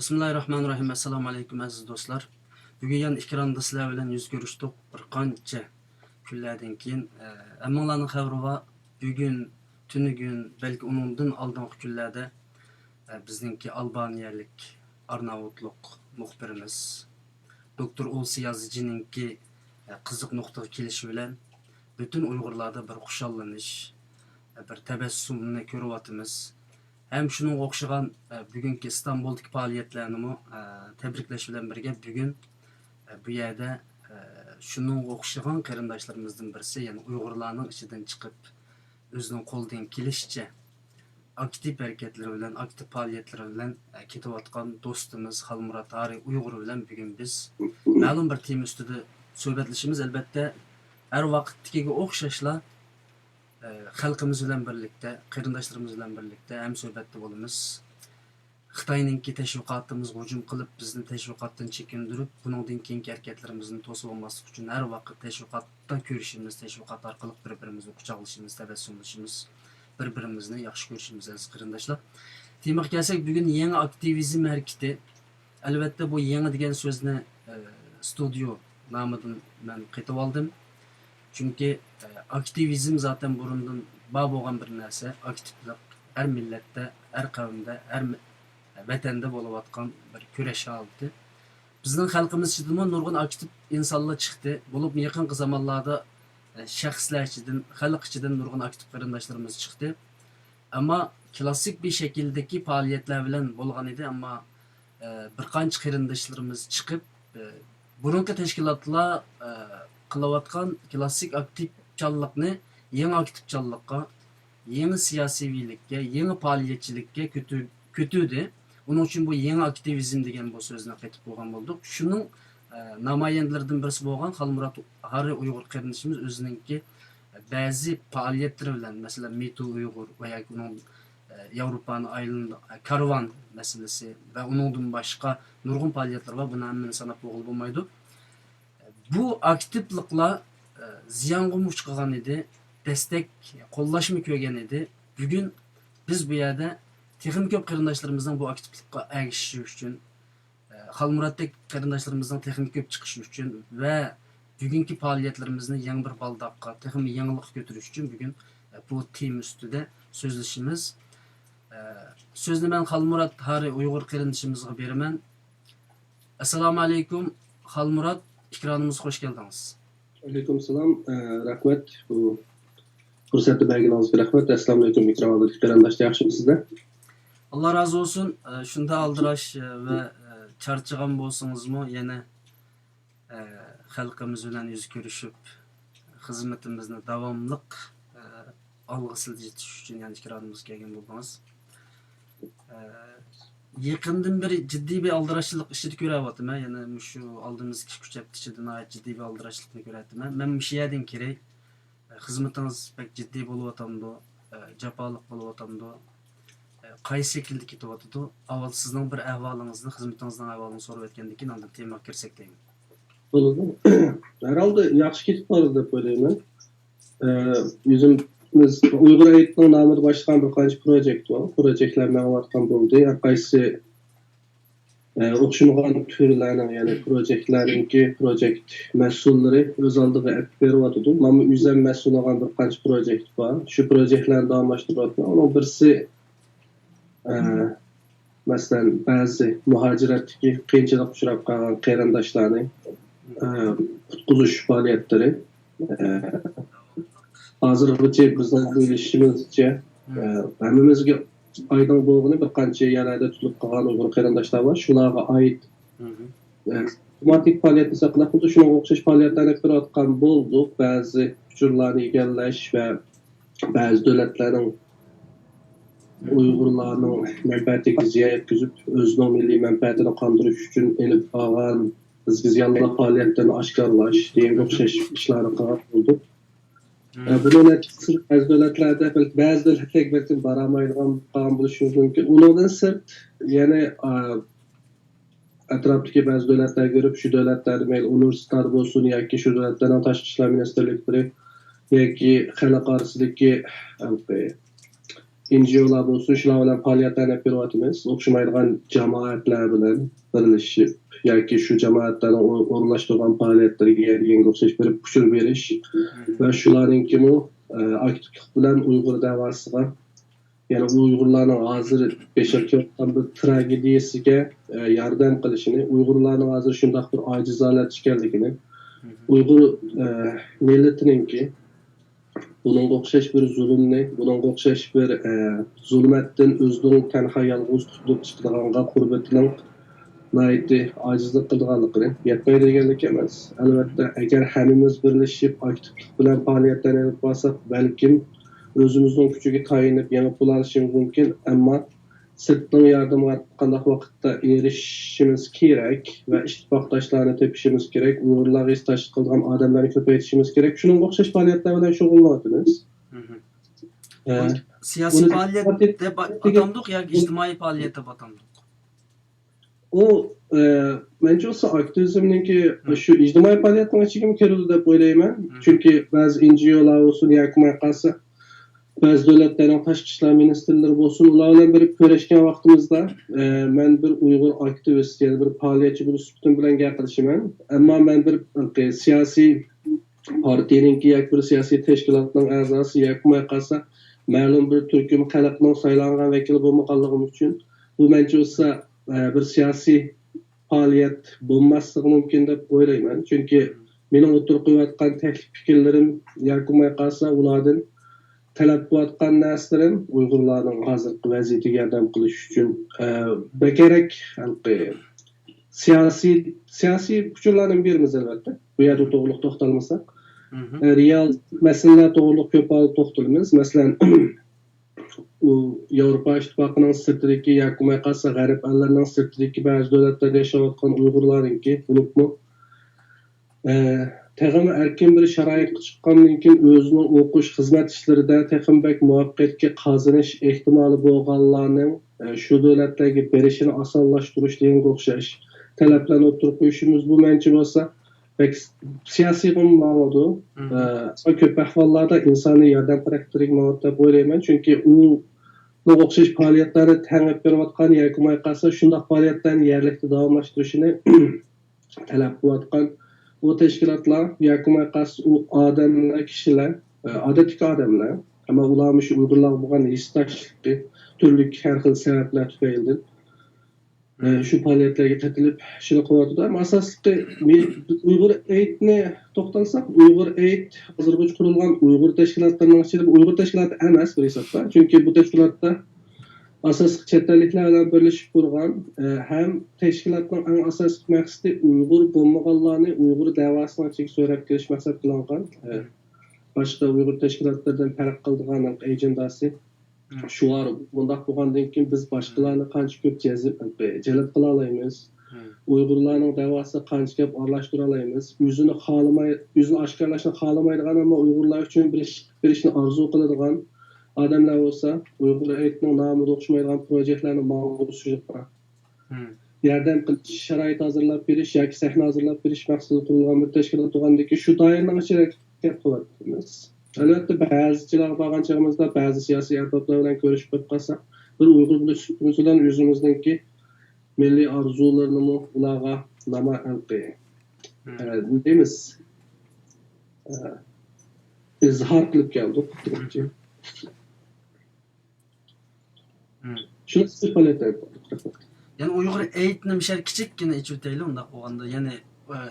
Bismillahirrahmanirrahim. Assalamu alaykum aziz do'stlar. Bugun yana ekranda sizlar bilan yuz ko'rishdik. Bir qancha kunlardan keyin hammalarning xabari bor. Bugun tunigun balki undan oldingi kunlarda bizningki Albaniyalik Arnavutluq muxbirimiz doktor Olsi Yazıcı'ningki qiziq nuqtaga kelishi bilan butun Uyg'urlarda bir xushollanish, bir tabassumni ko'ryapmiz. Hem şunun o'xshagan bugungi İstanbul'daki faaliyetlerini tebriklash bilan birga bugun bu yerda şunun o'xshagan qarindoshlarımızdan birisi, ya'ni Uyg'urlarning ichidan chiqib o'zining qo'ldan kelishicha aktiv hareketleri bilan, aktiv faaliyetlari bilan ketayotgan do'stimiz Xalmurat Ari Uyg'ur bilan bugun biz ma'lum bir tema ustida suhbatlashamiz. Albatta har vaqtdagiga o'xshashla xalqimiz bilan birlikda, qarindoshlarimiz bilan birlikda ham suhbatda bo'lamiz. Xitoyninki tashviqotimizga hujum qilib, bizni tashviqotdan chekindirib, buningdan keyingi harakatlarimizni to'sib olmaslik uchun har vaqt tashviqotda ko'rishimiz, tashviqot orqali bir-birimizni quchoqlashimiz, tabassumlashimiz, bir-birimizni yaxshi ko'rishimiz aziz qarindoshlar. Temaga kelsak, bugun yangi aktivizm harakati. Albatta bu yangi degan so'zni studio nomidan men qaytib oldim. Çünkü aktivizm zaten burundan bağ bo'lgan bir narsa. Aktivlik her millette, her kavimde, her vatanda bo'layotgan bir kurash holati. Bizning xalqimiz ichidan nurg'un aktiv insonlar chiqdi. Bo'lib yaqinqi zamonlarda shaxslar ichidan, xalq ichidan nurg'un aktiv qarindoshlarimiz chiqdi. Ama klassik bir şekildeki faaliyetler bilan bo'lgan edi, ama bir qancha qarindoshlarimiz chiqib burungi tashkilotlar qilayotgan klassik aktivchallikni yangi aktivchallikqa, yangi siyosiylikka, yangi faoliyatchilikka ko'tudi. Uning uchun bu yangi aktivizm degan bu so'zni qaytib qo'ygan bo'ldik. Shuning namoyandalaridan birisi bo'lgan Xalmurat Ari Uyg'ur qarindoshimiz o'zininki ba'zi faoliyatlari bilan, masalan Metu Uyg'ur va yoki uning Yevropani aylandi karvan masalasi va uningdan boshqa nurg'un faoliyatlar va buni hammani sanab bo'lib bo'lmaydi. Bu aktivliklar ziyonga uchragan edi, destek, qo'llashmi ko'rgan edi. Bugun biz bu yerda texnik ko'p qarindoshlarimizning bu aktivlikqa ergashishi uchun, Xalmuratdek qarindoshlarimizning texnik ko'p chiqishi uchun va bugungi faoliyatlarimizni yangi bir baldoqqa, texnik yangilik ko'tarish uchun bugun bu tema ustida so'zlashimiz. So'zni men Xalmurat Hari Uyg'ur qarindoshimizga beraman. Assalomu alaykum Xalmurat. İkramımıza hoş geldiniz. Aleykümselam. Rahmet. Bu fırsatı belgilediğiniz için rahmet. Esselamu aleyküm ikram aldık. Qarindoshlar yaxshimi sizlar? Allah razı olsun. Shunda aldirash ve charchagan bo'lsangizmi, yana xalqimiz bilan yuz ko'rishib, xizmatimizni davomliq olg'a siljitish uchun yana ikramimizga kelgan bo'ldingiz. Yakından beri ciddi bir aldırışçılık işini görüyordum. Yani şu aldığımız kişi küçükçeden ait ciddi bir aldırışçılıkını görüyordum. Ben bir şeyden kere hizmetiniz pek ciddi buluvatamdı, cepalık buluvatamdı. Kaysi şekilde kituvatıdı. Aval sizden bir ahvalınızı, hizmetinizden ahvalını sorup etkendikin andan tema girsek deyim. Oldu. Herhalde yaxşı ketip vardı dep oylayman. Biz Uyghur Eğitim'in namıda başlayan bir qancha projekt var. Projektler məlumatdan buldu. Qaysi o'xshamagan türlərin, yəni projektlərinki projekt məsulları öz aldığı ət veriyotudu. Amma üzən məsul olan bir qancha projekt var. Şu projektlərini davamlaşdırıyotgan. Onun birisi məsələn bəzi muhacirətdəki qiyinchilik uchrab qalgan qarindoshlarning qutquzish faoliyatları. Hozirgacha bizning bilishimizcha hammamizga aydın bo'lgani bir qancha yerlarda tutilib qolgan Uyg'ur qarindoshlar bor. Shularga oid hukumatlik faoliyatni saqlab qoldi. Shunga o'xshash faoliyatlarni ko'rayotgan bo'ldik. Ba'zi uchurlarni egallash va ba'zi davlatlarning Uyg'urlarning manfaatiga ziyon yetkazib, o'zining milliy manfaatini qondirish uchun elib olgan bizga ziyonli faoliyatlarni oshkorlash degan o'xshash ishlarni qilib bo'ldik. Bunun neticesi bazı devletlerde bazı devletler belki baramaydigan qilgan bo'lishi mumkin. Undan sırt yani atrofdagi ba'zi davlatlar görüp şu davlatlarda mayli universitetlar bo'lsin yoki shu davlatlarning tashqi ishlar ministrliklari yoki xalq orasidagi NGO'lar bo'lsin, shular bilan faoliyatlarni olib beryapmiz. O'xshamaydigan jamoatlar bilan birlashib yoki shu jamoatlarning o'rinlashtirgan faoliyatlariga yangi o'xshash berib pushur berish va shularninkimi aktivlik bilan Uyg'ur davosiga, ya'ni Uyg'urlarning hozir beşarkayotgan bir tragediyasiga yordam qilishini, Uyg'urlarning hozir shunday bir ojiz holatda ekanligini, Uyg'ur millatininki bununla o'xshash bir zulmni, bununla o'xshash bir zulmatdan o'zining tanha yolg'iz tutib chiqadigan qurbatining nayti ojizlik qilganligini yetmaydi deganlik emas. Albatta, agar hammamiz birlashib aktivlik bilan faoliyatlarni olib borsak, balkim o'zimizning kuchiga tayinib yengib bo'lishimiz mumkin, ammo sirtning yordamiga qanday vaqtda erishishimiz kerak va ittifoqdoshlarni tepishimiz kerak, Uyg'urlarga istash qilgan odamlarni ko'paytirishimiz kerak. Shunga o'xshash faoliyatlar bilan shug'ullanyapmiz. Siyosiy faoliyat deb atamdiq yoki ijtimoiy faoliyat deb atamdiq? O bence o aktivizmninki şu ijtimoiy faoliyatning ichiga kiradi deb o'ylayman. Chunki ba'zi NGOlar olsun yoki marqasi ba'zi davlatlarning tashqi ishlar ministrlari bo'lsin, ular bilan birib ko'rishgan vaqtimizda men bir Uyg'ur aktivist, ya'ni bir faoliyatchi bo'lib suhbatim bilan gapirishiman. Ammo men bir siyosiy partiyaninki yoki bir siyosiy tashkilotning a'zosi yoki marqasi ma'lum bir turkum xalqning saylangan vakili bo'lmaganligim uchun bu mencha olsa bir siyosiy faoliyat bo'lmasligi mumkin deb o'ylayman. Chunki mening o'tirib qo'yayotgan taklif fikrlarim yoki marqasi ulardan talab qilayotgan narsalarim Uyg'urlarning hozirgi vaziyatiga yordam qilish uchun bekerak siyosiy kuchlarni beramiz albatta. Bu yerda to'g'rilik to'xtalmasak, real masalalar to'g'riliq ko'p olib to'xtalamiz. Masalan, Yevropa İttifaqının sirtidagi yoki marqasi g'arb allarining sirtidagi ba'zi davlatlarda yashayotgan Uyg'urlarningki unutma Təxəm erkin bir şəraitə çıxqandan keyin özünün oxuş xizmət işlərində təxəmbək muvaffəqiyyətə qazanış ehtimalı bolğanlarının şu dövlətlərə berişini asanlaşdırış degan oxşaş tələblərni oturub qoyuşumuz bu məncə olsa pek siyasi olmalıdır. Köp əhvallarda insani yardım xarakterli mövzuda bo'layman. Çünki u oxşaş fəaliyyətləri təmin etəyotqan yoki marqası şundaq fəaliyyətlərini yerlikdə davamlaşdırışını tələb qılayotqan o teşkilatlar yoki marqası o adamlar, kişiler, adetli adamlar ama ularmış Uyg'urlar bo'lgan istaşlıqı türlü her xil sebepler tufaylidan şu faaliyetlerge katılıp şunu qilyapti. Ama asosli Uyg'ur Aid'ni to'xtalsak, Uyg'ur Aid hozirgacha qurilgan Uyg'ur tashkilotlarining ichida Uyg'ur tashkiloti emas bir hisobda. Chunki bu tashkilotda asosli chet elliklar bilan birlashib qurgan ham tashkilotning eng asosiy maqsadi Uyg'ur bo'lmaganlarni Uyg'ur davosini ichiga so'rab kirish maqsad qilingan. Boshqa Uyg'ur tashkilotlardan farq qiladigan ajendasi shu var. Bundaq bo'lgandan keyin biz boshqalarni qancha ko'p jalb qila olamiz. Uyg'urlarning davosini qancha ko'p aralashtirib olamiz. O'zini oshkorlashni xohlamaydigan ammo Uyg'urlar uchun berishni orzu qiladigan adamlar olsa Uyg'ur Aid'ning nomiga o'xshamaydigan proyektlarni ma'qullashtirib yordam qilish, sharoit hozirlab berish yoki sahna hozirlab berish maqsadida qurilgan bir tashkilot bo'lgandiki shu doiraning ichida gap qilyapmiz. Albatta ba'zichilar bo'lgan chog'imizda ba'zi siyosiy arboblar bilan ko'rishib qo'yib qolsak, bir Uyg'ur bo'lishimiz bilan o'zimizningki milliy orzularni ularga namoyon deymiz, izhor qilib keldik. Shuni yani Uyg'ur Aid'ni misal kichikkina ichib o'taylik unda bo'lganda, ya'ni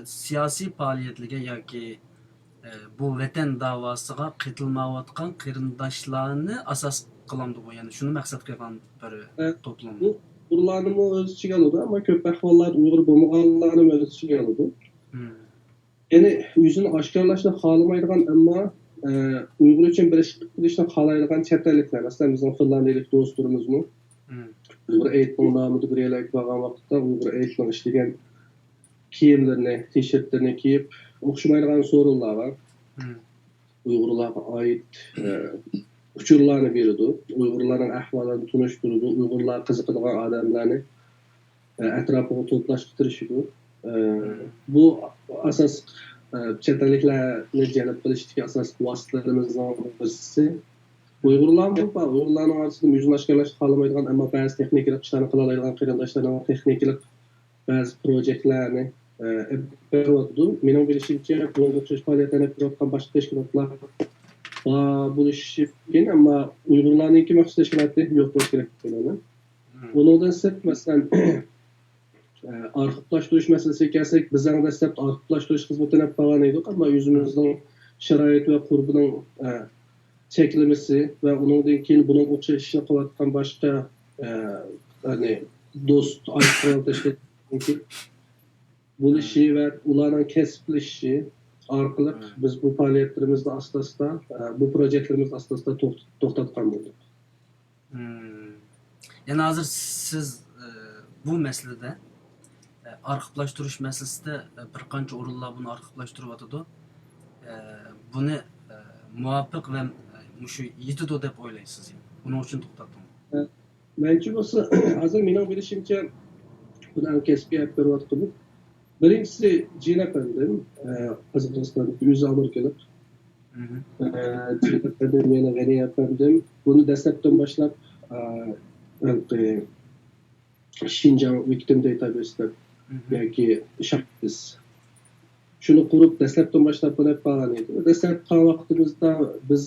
siyosiy faoliyatlarga yoki bu vatan davosiga qatnashmayotgan qarindoshlarni asos qilamdi bu, ya'ni shuni maqsad qilgan bir to'plam. Ularni o'z ichiga oladi, ammo ko'p ahvollarda Uyg'ur bo'lmaganlarni o'z ichiga oladi. Ya'ni o'zini oshkorlashni xohlamaydigan ammo Uyg'ur uchun birlashishni xohlaydigan chet elliklar, masalan bizning finlandiyalik do'stlarimizmi Uyg'ur Aid'ning nomida bir yillik bo'lgan vaqtda Uyg'ur Aid'ning ishlagan kiyimlarini, t-shirtlarini kiyib o'xshamaydigan so'rovlar var. Uyg'urlarga oid uchurlarni beradi, Uyg'urlarning ahvolini tunishtiradi, Uyg'urlar qiziqadigan odamlarni atrofiga to'plashtirishadi. Bu asos chet elliklarni jalb qilishdagi asosiy vositalarimizdan birisi. Uyg'urlarning orasida yuzini oshkorlashni xohlamaydigan, ammo ba'zi texnik ishlarni qila oladigan qarindoshlarning texnik ba'zi proyektlarni ko'ryapti. Mening bilishimcha, bunga o'xshash faoliyatlarni ko'rayotgan boshqa tashkilotlar bo'lishi mumkin, ammo Uyg'urlarningki maxsus tashkiloti yo'q bo'lishi kerak deb o'ylayman. Bundan sirt, masalan, arxivlashtirish masalasiga kelsak, biz ham dastlab arxivlashtirish xizmatini olib qolgan edik, ammo o'zimizning sharoit va qurbining cheklamasi va undan keyin buning o'xshash ishni qilayotgan boshqa do'st tashkilotlar bo'lishi va ularning kasblashishi orqali biz bu faoliyatlarimizni asta-asta, bu proyektlarimizni asta-asta to'xtatgan bo'ldik. Ya'ni hozir siz bu masalada arxivlashtirish masalasida bir qancha o'rinlar buni arxivlashtiryotdi. Buni muvofiq va shu yetadi deb o'ylaysiz. Buning uchun to'xtatdim. Menimcha bo'lsa, hozir mening bilishimcha buni kasbiy olib beryapti. Birinchisi Jina Pandim, Qozog'istonda o'zi Amerikalik. Jina Pandim yana G'aniya Pandim. Buni dastlabdan boshlab Xinjiang Victim Database deb yoki Shaktis shuni qurib dastlabdan boshlab bo'lib qolgan edi. Dastlab qolgan vaqtimizda biz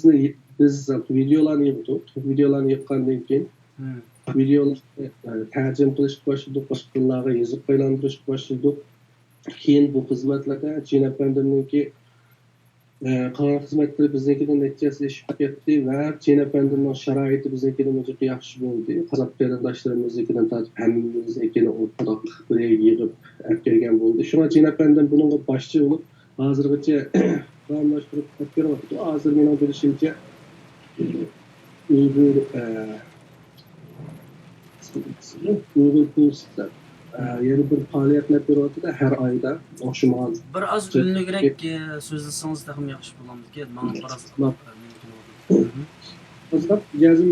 videolarni yig'dik. Videolarni yig'gandan keyin videolarni tarjima qilishga boshladik, boshqa tillarga yozib aylantirishga boshladik. Keyin bu xizmatlarda Jina Pandimningki qolgan xizmatlari biznikidan natijasiga ketdi va Jina Pandimning sharoiti biznikidan juda yaxshi bo'ldi. Qozoq qarindoshlarimiiznikidan tortib hammamiznikini o'rtoq bir yig'ib olib kelgan bo'ldi. Shuna Jina Pandim bunga boshchi bo'lib, hozirgacha davomlashtirib ketyapti. Hozir mening bilishimcha Uyg'ur kurslar yana bir faoliyatlar ko'ryapti har oyda o'xshamagan. Bir oz ünlügrek so'zlasangiz ham yaxshi bo'lardi. Menga biroz Hozir yozim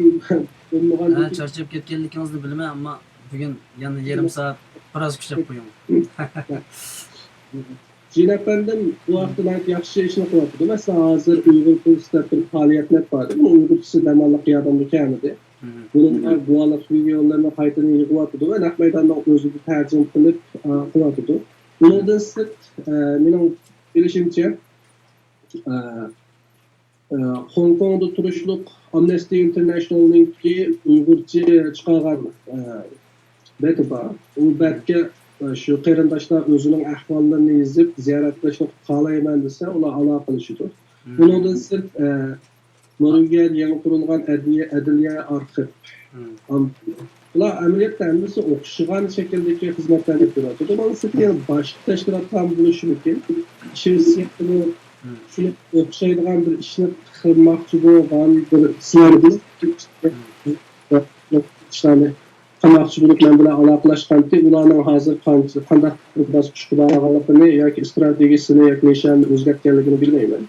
bo'lmagan. Charchab ketganligingizni bilmayman, ammo bugun yana yarim soat biroz kuchab qo'ying. Jina Pandim bu vaqtda yaxshi ishni qilyapti. Masalan, hozir Uyg'ur kurslar bir faoliyatlar bor. Bu Uyg'urcha damallik yordamda keladi. Bunlar guvohlik videolarini qaytadan yig'yapti va naq maydonda o'zini tarjima qilib qilyapti. Bundan sirt mening bilishimcha Hong Kongda turishliq Amnesty International'ninki Uyg'urcha chiqargan beti bor. U betga shu qarindoshlar o'zining ahvollarini yozib ziyorat qilishni xohlayman desa, ular aloqa qilishadi. Bundan sirt Mo'g'ullar yangi qurilgan adliya arxiv. Ular amaliyotda hammasi o'xshagan shakldagi xizmatlarni ko'radi. Bundan sirt boshqa tashkilotlar bo'lishi mumkin. Shuni o'xshaydigan bir ishni qilmoqchi bo'lgan bir sizlarni ishlarni qilmoqchi bo'lib men bilan aloqalashganda ularning hozir qanday bosqich qilganligini yoki strategiyasini yoki nishonni o'zgartganligini bilmayman.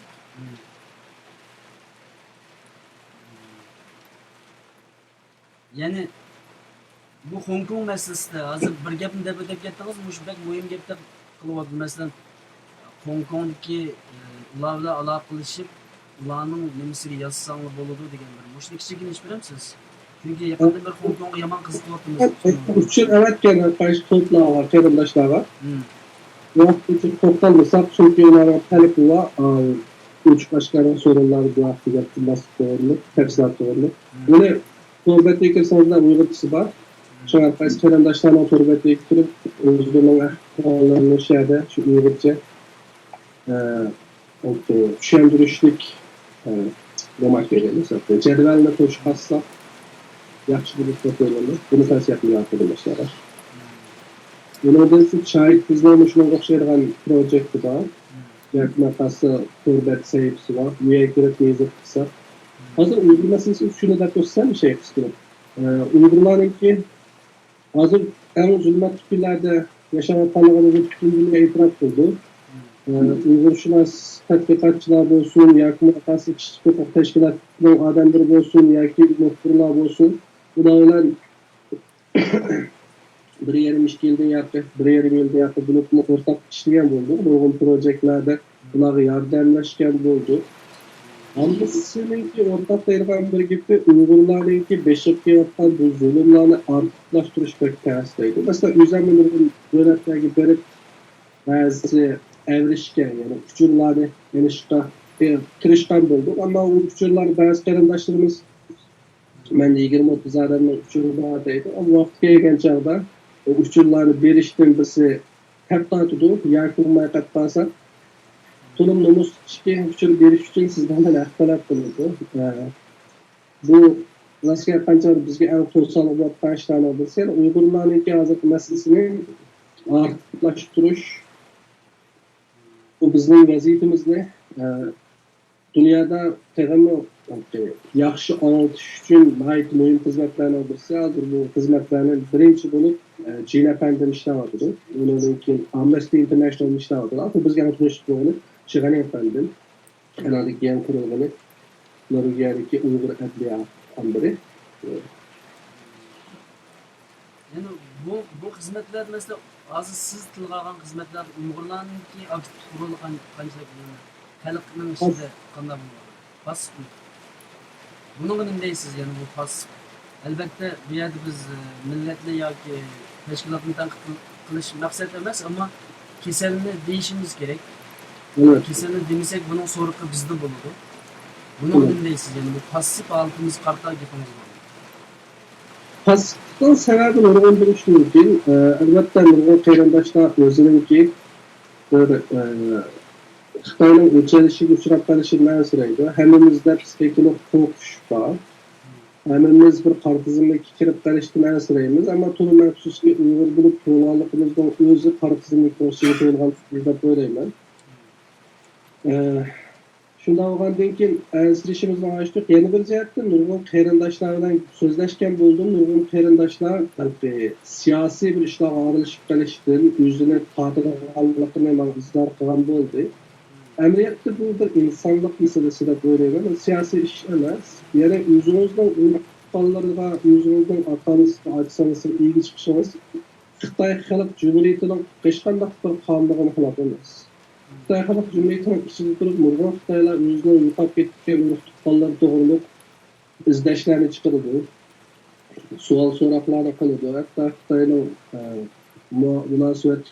Yani bu Hong Kong meselesinde hazır bir gapni deb o'tib ketdingiz, bu bek muhim gap deb qilyapti. Masalan, Hong Kongdagi ular bilan aloqa qilishib, ularning nimasiga yozsangiz bo'ladi degan bir mushlik kichigini ish bilamsiz. Chunki yaqinda bir Hong Kongga yomon qiziqyapmiz. Uchun avatgani qaysi to'plar var, qarindoshlar var. Vaqt uchun to'xtalmasak, chunki ularga talab va uch boshqaruv so'rovlari bu vaqtga tilmaslik to'g'ri, tafsilot to'g'ri. Buni To'rbetga kirsangizlar Uyg'urchasi bor. Shunga qaysi qarindoshlarning To'rbetga kirib, o'zlarining ahvollarini shada shu Uyg'urcha tushuntirishlik demak kerak. Jadvalni qo'shib yaxshi bo'lib ko'raman. Buni tavsiya qilaman qarindoshlar. Bundan siz shahid bizlarning shunga o'xshaydigan proyekt bor. Yakmaqasi To'rbet sayfisi bor. Bu yerga yozib qilsa hozir Uyg'ur masalasi shuni deb ko'rsam şey qilib. Uyg'urlarningki hozir eng zulmat kunlarda yashayotganligini butun dunyo e'tirof qildi. Uyg'urshunos tadqiqotchilar bo'lsin, yoki mutaxassis kichik huquq tashkilotining odamlari bo'lsin, yoki muxbirlar bo'lsin, ular bilan 1,5 yildan yakın, 1,5 yildan yakın bunu o'rtaq ishlagan bo'ldi. Nurg'un proyektlarda ularga yordamlashgan bo'ldi. Hamısınınki ortaklayırgan bir gibi Uygurlarınki beşik yapkan bu zulümlerini artıklaştırış pek tersleydi. Mesela üzerinde dönemlerde berip bazı evrişken yani küçürleri enişte kirişten bulduk ama o küçürler bazı karındaşlarımız ben 20-30 adamın küçürlerdeydi. O vakit gelgen çağda o küçürleri berişten bizi hep tutup yer kurmaya katlansak tulumluğumuz küçük beriş için sizden de ahtalat bulundu. Bu nasıl yapacağı bizge en toysal olan baştan olursa yani Uygurların iki azık meselesini artıklaştırış bu bizim vaziyetimiz ne? Dünyada tezamı yaxşı anlatış için gayet mühim hizmetlerine olursa hazır bu hizmetlerinin birinci bulup Cine Efendim işlemadıdır. Onun için Amnesty International işlemadıdır. Ama biz anlatmıştık bunu. Şirani Efendim, Kanadaki yan kurulunu, Norveç'teki Uygur Adliya Ambiri. Yani bu hizmetler mesela azı siz tılgagan hizmetler Uygurlarınki aktif kurulgan kanca bilin halkının içinde kanda bulunur. Pasif mi? Bunun deysiz yani bu pasif. Elbette bir yerde biz milletle yoki teşkilatını tanqid qilish maqsad emas ama keselini deyishimiz gerek. Evet. Keselini demesek bunun soruqi bizde bo'ladi. Bunun deysiz yani bu pasif altımız qarta gapimiz bor. Pasiflikten sebebini öğrendirmiş mümkün. Elbette Nurgul Kayrandaş'ta özününki böyle Xitayning o'chirishiga uchrab qolishidan siraydi. Hammamizda psixologik qo'rqish bor. Hammamiz bir qora tizimga kirib qolishdan siraymiz, ammo to'liq afsuski Uyg'ur bo'lib tug'ilganligimizdan o'zi qora tizimga kirishga tug'ilgan deb o'ylayman. Shundan bo'lgandan keyin ansirishimizni ochdik. Yana bir jihatdan nurg'un qarindoshlar bilan so'zlashgan bo'ldim. Nurg'un qarindoshlar siyosiy bir ishlarga aralashib qolishdan o'zini tortganligini izhor qilgan bo'ldi. Amaliyotda bu bir insonlik masalasi deb o'ylayman. Siyosiy ish emas. Yana o'zimizning o'rtoqlarga, o'zimizning ota-onasiga, ota-onasiga ilgi chiqishimiz Xitoy Xalq Cumhuriyatining hech qanday bir qonunini xilop emas. Xitoy Xalq Cumhuriyatining ichida turib, nurg'un Xitoylar o'zini yo'qolib ketgan urug'-tuqqanlar to'g'riliq izlashlarni chiqardi. So'roqlarni qildi. Hatto Xitoyning munosabat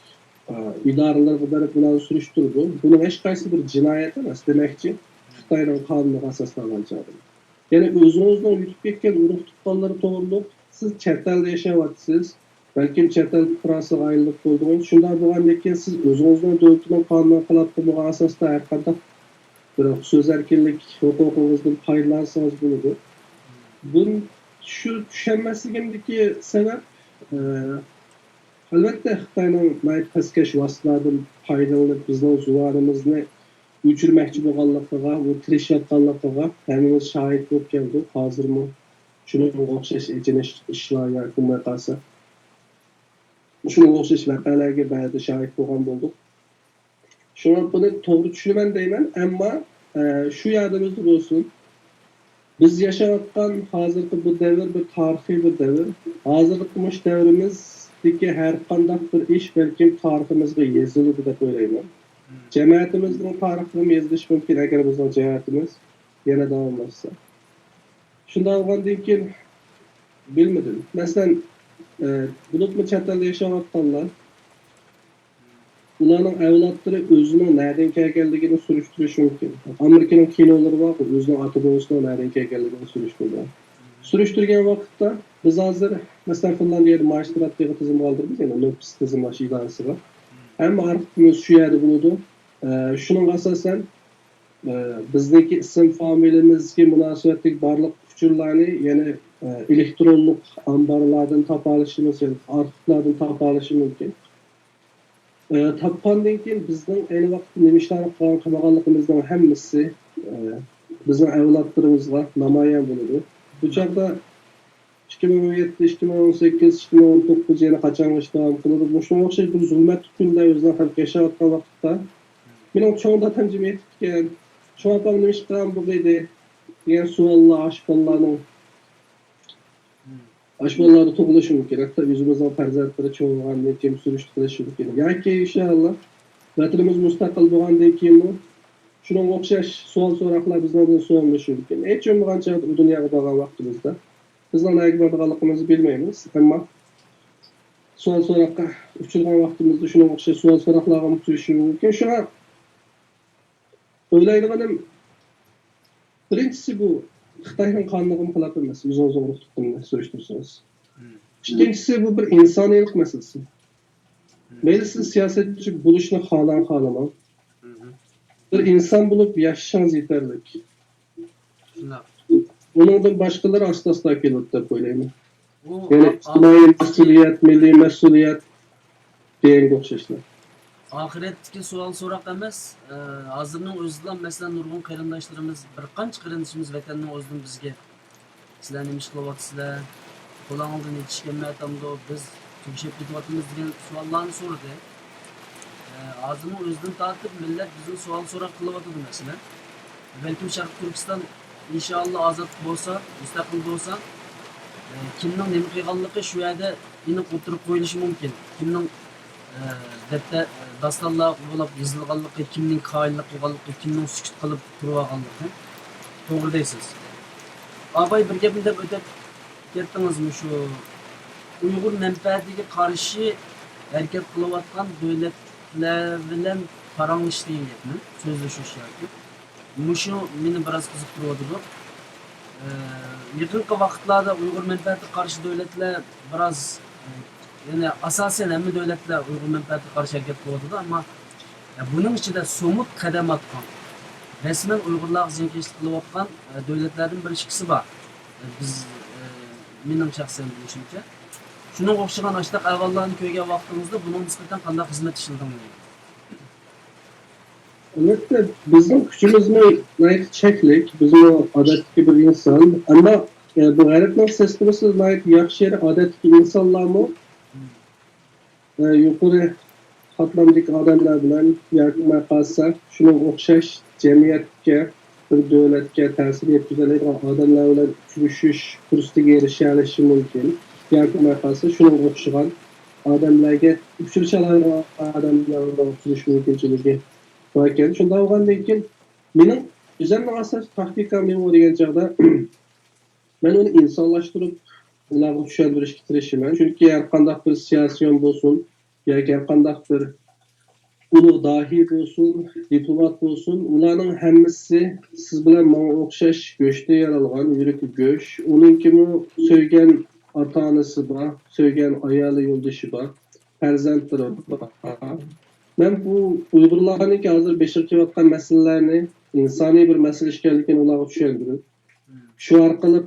idoralarga berib bularni surishtirdi. Buni hech qaysi bir jinoyat emas, demakchi Xitoyning qonuniga asoslangan chog'i. Ya'ni o'zingizning yutib ketgan urug'-tuqqanlar to'g'riliq siz chet elda yashayapsiz. Balkim chet el fuqarosiga aylanib qoldingiz. Shunday bo'lgandan keyin siz o'zingizning davlatning qonuniga xilof bo'lgan asosda har qanday bir so'z erkinlik huquqingizdan foydalansangiz bo'ladi. Bu shu tushunmasligimdagi sabab albatta Xitoyning pastkash vositalardan foydalanib bizning zuvarimizni o'chirmoqchi bo'lganligiga, u tirishayotganligiga hammamiz shohid bo'lib keldik. Hozirmi shunga o'xshash ishlar yakunmay qolsa shunga o'xshash voqealarga ba'zi shohid bo'lgan bo'ldik. Shuni buni to'g'ri tushunaman deyman, ammo shu yodimizda bo'lsin. Biz yaşayotgan hozirgi bu davr bir tarixiy bir davr. Hozirgi mush davrimizdagi har qanday bir ish balkim tariximizga yoziladi deb o'ylayman. Jamoatimizning tarixini yozilish mumkin agar bizning jamoatimiz yana davomlashsa. Shunday bo'lgandan keyin bilmadim. Masalan, bulutmu chet elda yashayotganlar ularning avlodlari o'zining nereden kelganligini surishtirilishi mumkin. Amerikaning kinolari bor, o'zining ota-bobosining nereden kelganligini surishtirgan. Surishtirgan vaqtda biz hozir masalan Finlandiyada magistrat degan tizim qoldirdik, ya'ni nopis tizimlash idorasi bor. Hamma arxivimiz shu yerda bo'ladi. Shuning asosan bizdagi ism familiyamizga munosabatli barliq uchurlarni yana elektronlik ambarlardan topa olishimiz, ya'ni arxivlardan topa olishimiz mumkin. Tapqandan keyin bizning ayni vaqtda nima ishlarni qilganligimizning hammasi bizning avlodlarimizga namoyon bo'ladi. Bu chog'da 2017, 2018, 2019 yana qachongacha davom qiladi. Shunga o'xshash bir zulmat kunda o'zini ham yashayotgan vaqtda mening cho'ng datam jim etgan, cho'ng datam nima ish qilgan bo'ldi degan savollar Aşmalarda toplaşım mümkün. Hatta yüzümüzden farzatları çoğunluğundan kim sürüştü kılışı mümkün. Yani ki inşallah vatanımız müstakil doğandan keyin Şunun okşaş sual soraklar bizden soğumuş mümkün. Hiç olmagan çağda bu dünyaya bakan vaktimizde. Bizden ayak bardakallıkımızı bilmeyimiz. Ama sual sorakka uçurgan vaktimizde şunun okşaş sual soraklarga mutuşu mümkün. Şuna öyleydiğim birincisi bu Xitay'ın kanlığını kılap emez. Biz onu zorluk tuttuğunu söyleştirsiniz. İkincisi bu bir insaniyelik meselesi. Meclisin siyasetçi buluşunu halamam. Bir insan bulup yaşaşanız yeterlik. Onundan başkaları asla kelip de koyayım. Yani ictimai mesuliyet, milli mesuliyet diyen okşaşlar. Ahiretdeki sual sorak emas, hazırның özünden mesela nurgun qarindaşlarımız, bir qancha qarindaşımız vatanning o'zidan bizga sizlar nima ish qilyapsizlar, qo'lingizdan yetishgan matamda biz tugishib ketyapmiz degan savollarni so'radi. Hazırning o'zidan tortib millat bizdan savol so'roq qilyapti mesela. Balkim Sharq Turkiston inshaalloh ozod bo'lsa, mustaqil bo'lsa, kimning nima qilganligi shu yerda aniq o'tirib qo'yilishi mumkin. Kimning dastanlar bo'lib yozilganligi, kimning qoyillik qilganligi, kimning sukut qilib turganligi to'g'ri deysiz. Abay bir gapni deb o'tib ketdingizmi shu Uyg'ur manfaatiga qarshi harakat qilayotgan davlatlar bilan paranglish degan gapni so'zlashish yoki mushu meni biroz qiziqtiradi. Yaqinqi vaqtlarda Uyg'ur manfaatiga qarshi davlatlar biroz yani asasen hamma davlatlar Uyg'ur manfaatiga qarshi harakat qilyapti, ammo buning ichida somut qadam atgan, rasman Uyg'urlarga ziyonkashlik qilayotgan davlatlardan bir ikkisi bor. Biz mening shaxsiy bilishimcha shunga o'xshagan ashtaq ahvollarni ko'rgan vaqtimizda buning nisbatan qanday xizmat ishladingiz? Albatta bizning kuchimizni cheklik, bizim odatdagi bir inson, ammo bu g'aribning sistemasi yaxshi odatdagi insonlarmi yuqori qatlamdagi odamlar bilan yakma qolsa, shunga o'xshash jamiyatga, bir davlatga ta'sir yetkazadigan odamlar bilan uchrashish fursatiga erishishi mumkin. Yakma qolsa, shunga o'xshagan odamlarga uchrashadigan odamlar bilan uchrashish mumkinchiligi bor ekan. Shunda bo'lgandan keyin mening o'zimning asos taxtikam nima degan chog'da men uni insonlashtirib ularga tushuntirishga tirishaman. Chunki har qanday bir siyosiyon bo'lsin, yoki har qanday bir ulug' dahiy bo'lsin, diplomat bo'lsin, ularning hammasi siz bilan menga o'xshash go'shtda yaralgan, yuragi go'sht. Uninkimi so'ygan ota-onasi bor, so'ygan ayoli yo'ldoshi bor, farzandlari bor. Men bu Uyg'urlarning hozir beshir qilayotgan masalalarni insoniy bir masala ekanligini ularga tushuntirib, shu orqali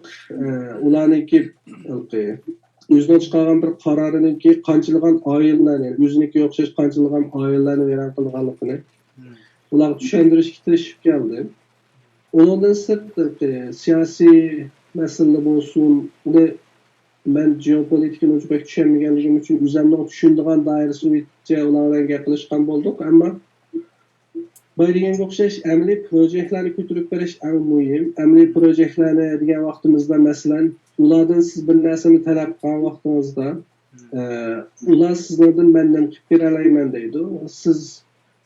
ularniki o'zidan chiqargan bir qaroriniki qanchalagan oilalarni, o'ziniki o'xshash qanchalagan oilalarni vayron qilganligini ularga tushuntirishga tirishib keldi. Undan sirt siyosiy masala bo'lsin, uni men geopolitikani o'zbek tushunmaganligim uchun o'zimning tushunadigan doirasi bo'yicha ular bilan gaplashgan bo'ldik, ammo Bayrigen o'xshash amaliy projektlarni ko'tarib berish eng muhim. Amaliy projektlarni degan vaqtimizda masalan, ulardan siz bir narsani talab qilgan vaqtingizda, ular sizlardan mendan qilib bera olmayman deydi. Siz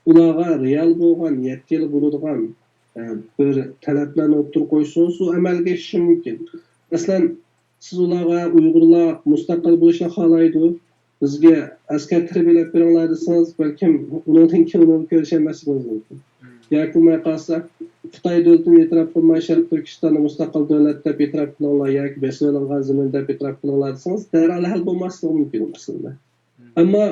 ularga real bo'lgan, yetkili bo'ladigan bir talablarni o'tirib qo'ysangiz, u amalga oshishi mumkin. Masalan, siz ularga Uyg'urlar mustaqil bo'lishni xohlaydi, bizga askar tarbiyalab beringlar desangiz, balkim undan keyin uni ko'rishamasligimiz mumkin. Yoki bo'lmay qolsa, Xitoy davlatini e'tirof qilmay Sharq Turkistonni mustaqil davlat deb e'tirof qilinglar yoki beso'lingan zamin deb e'tirof qilinglar desangiz, darhol hal bo'lmasligi mumkin aslida. Ammo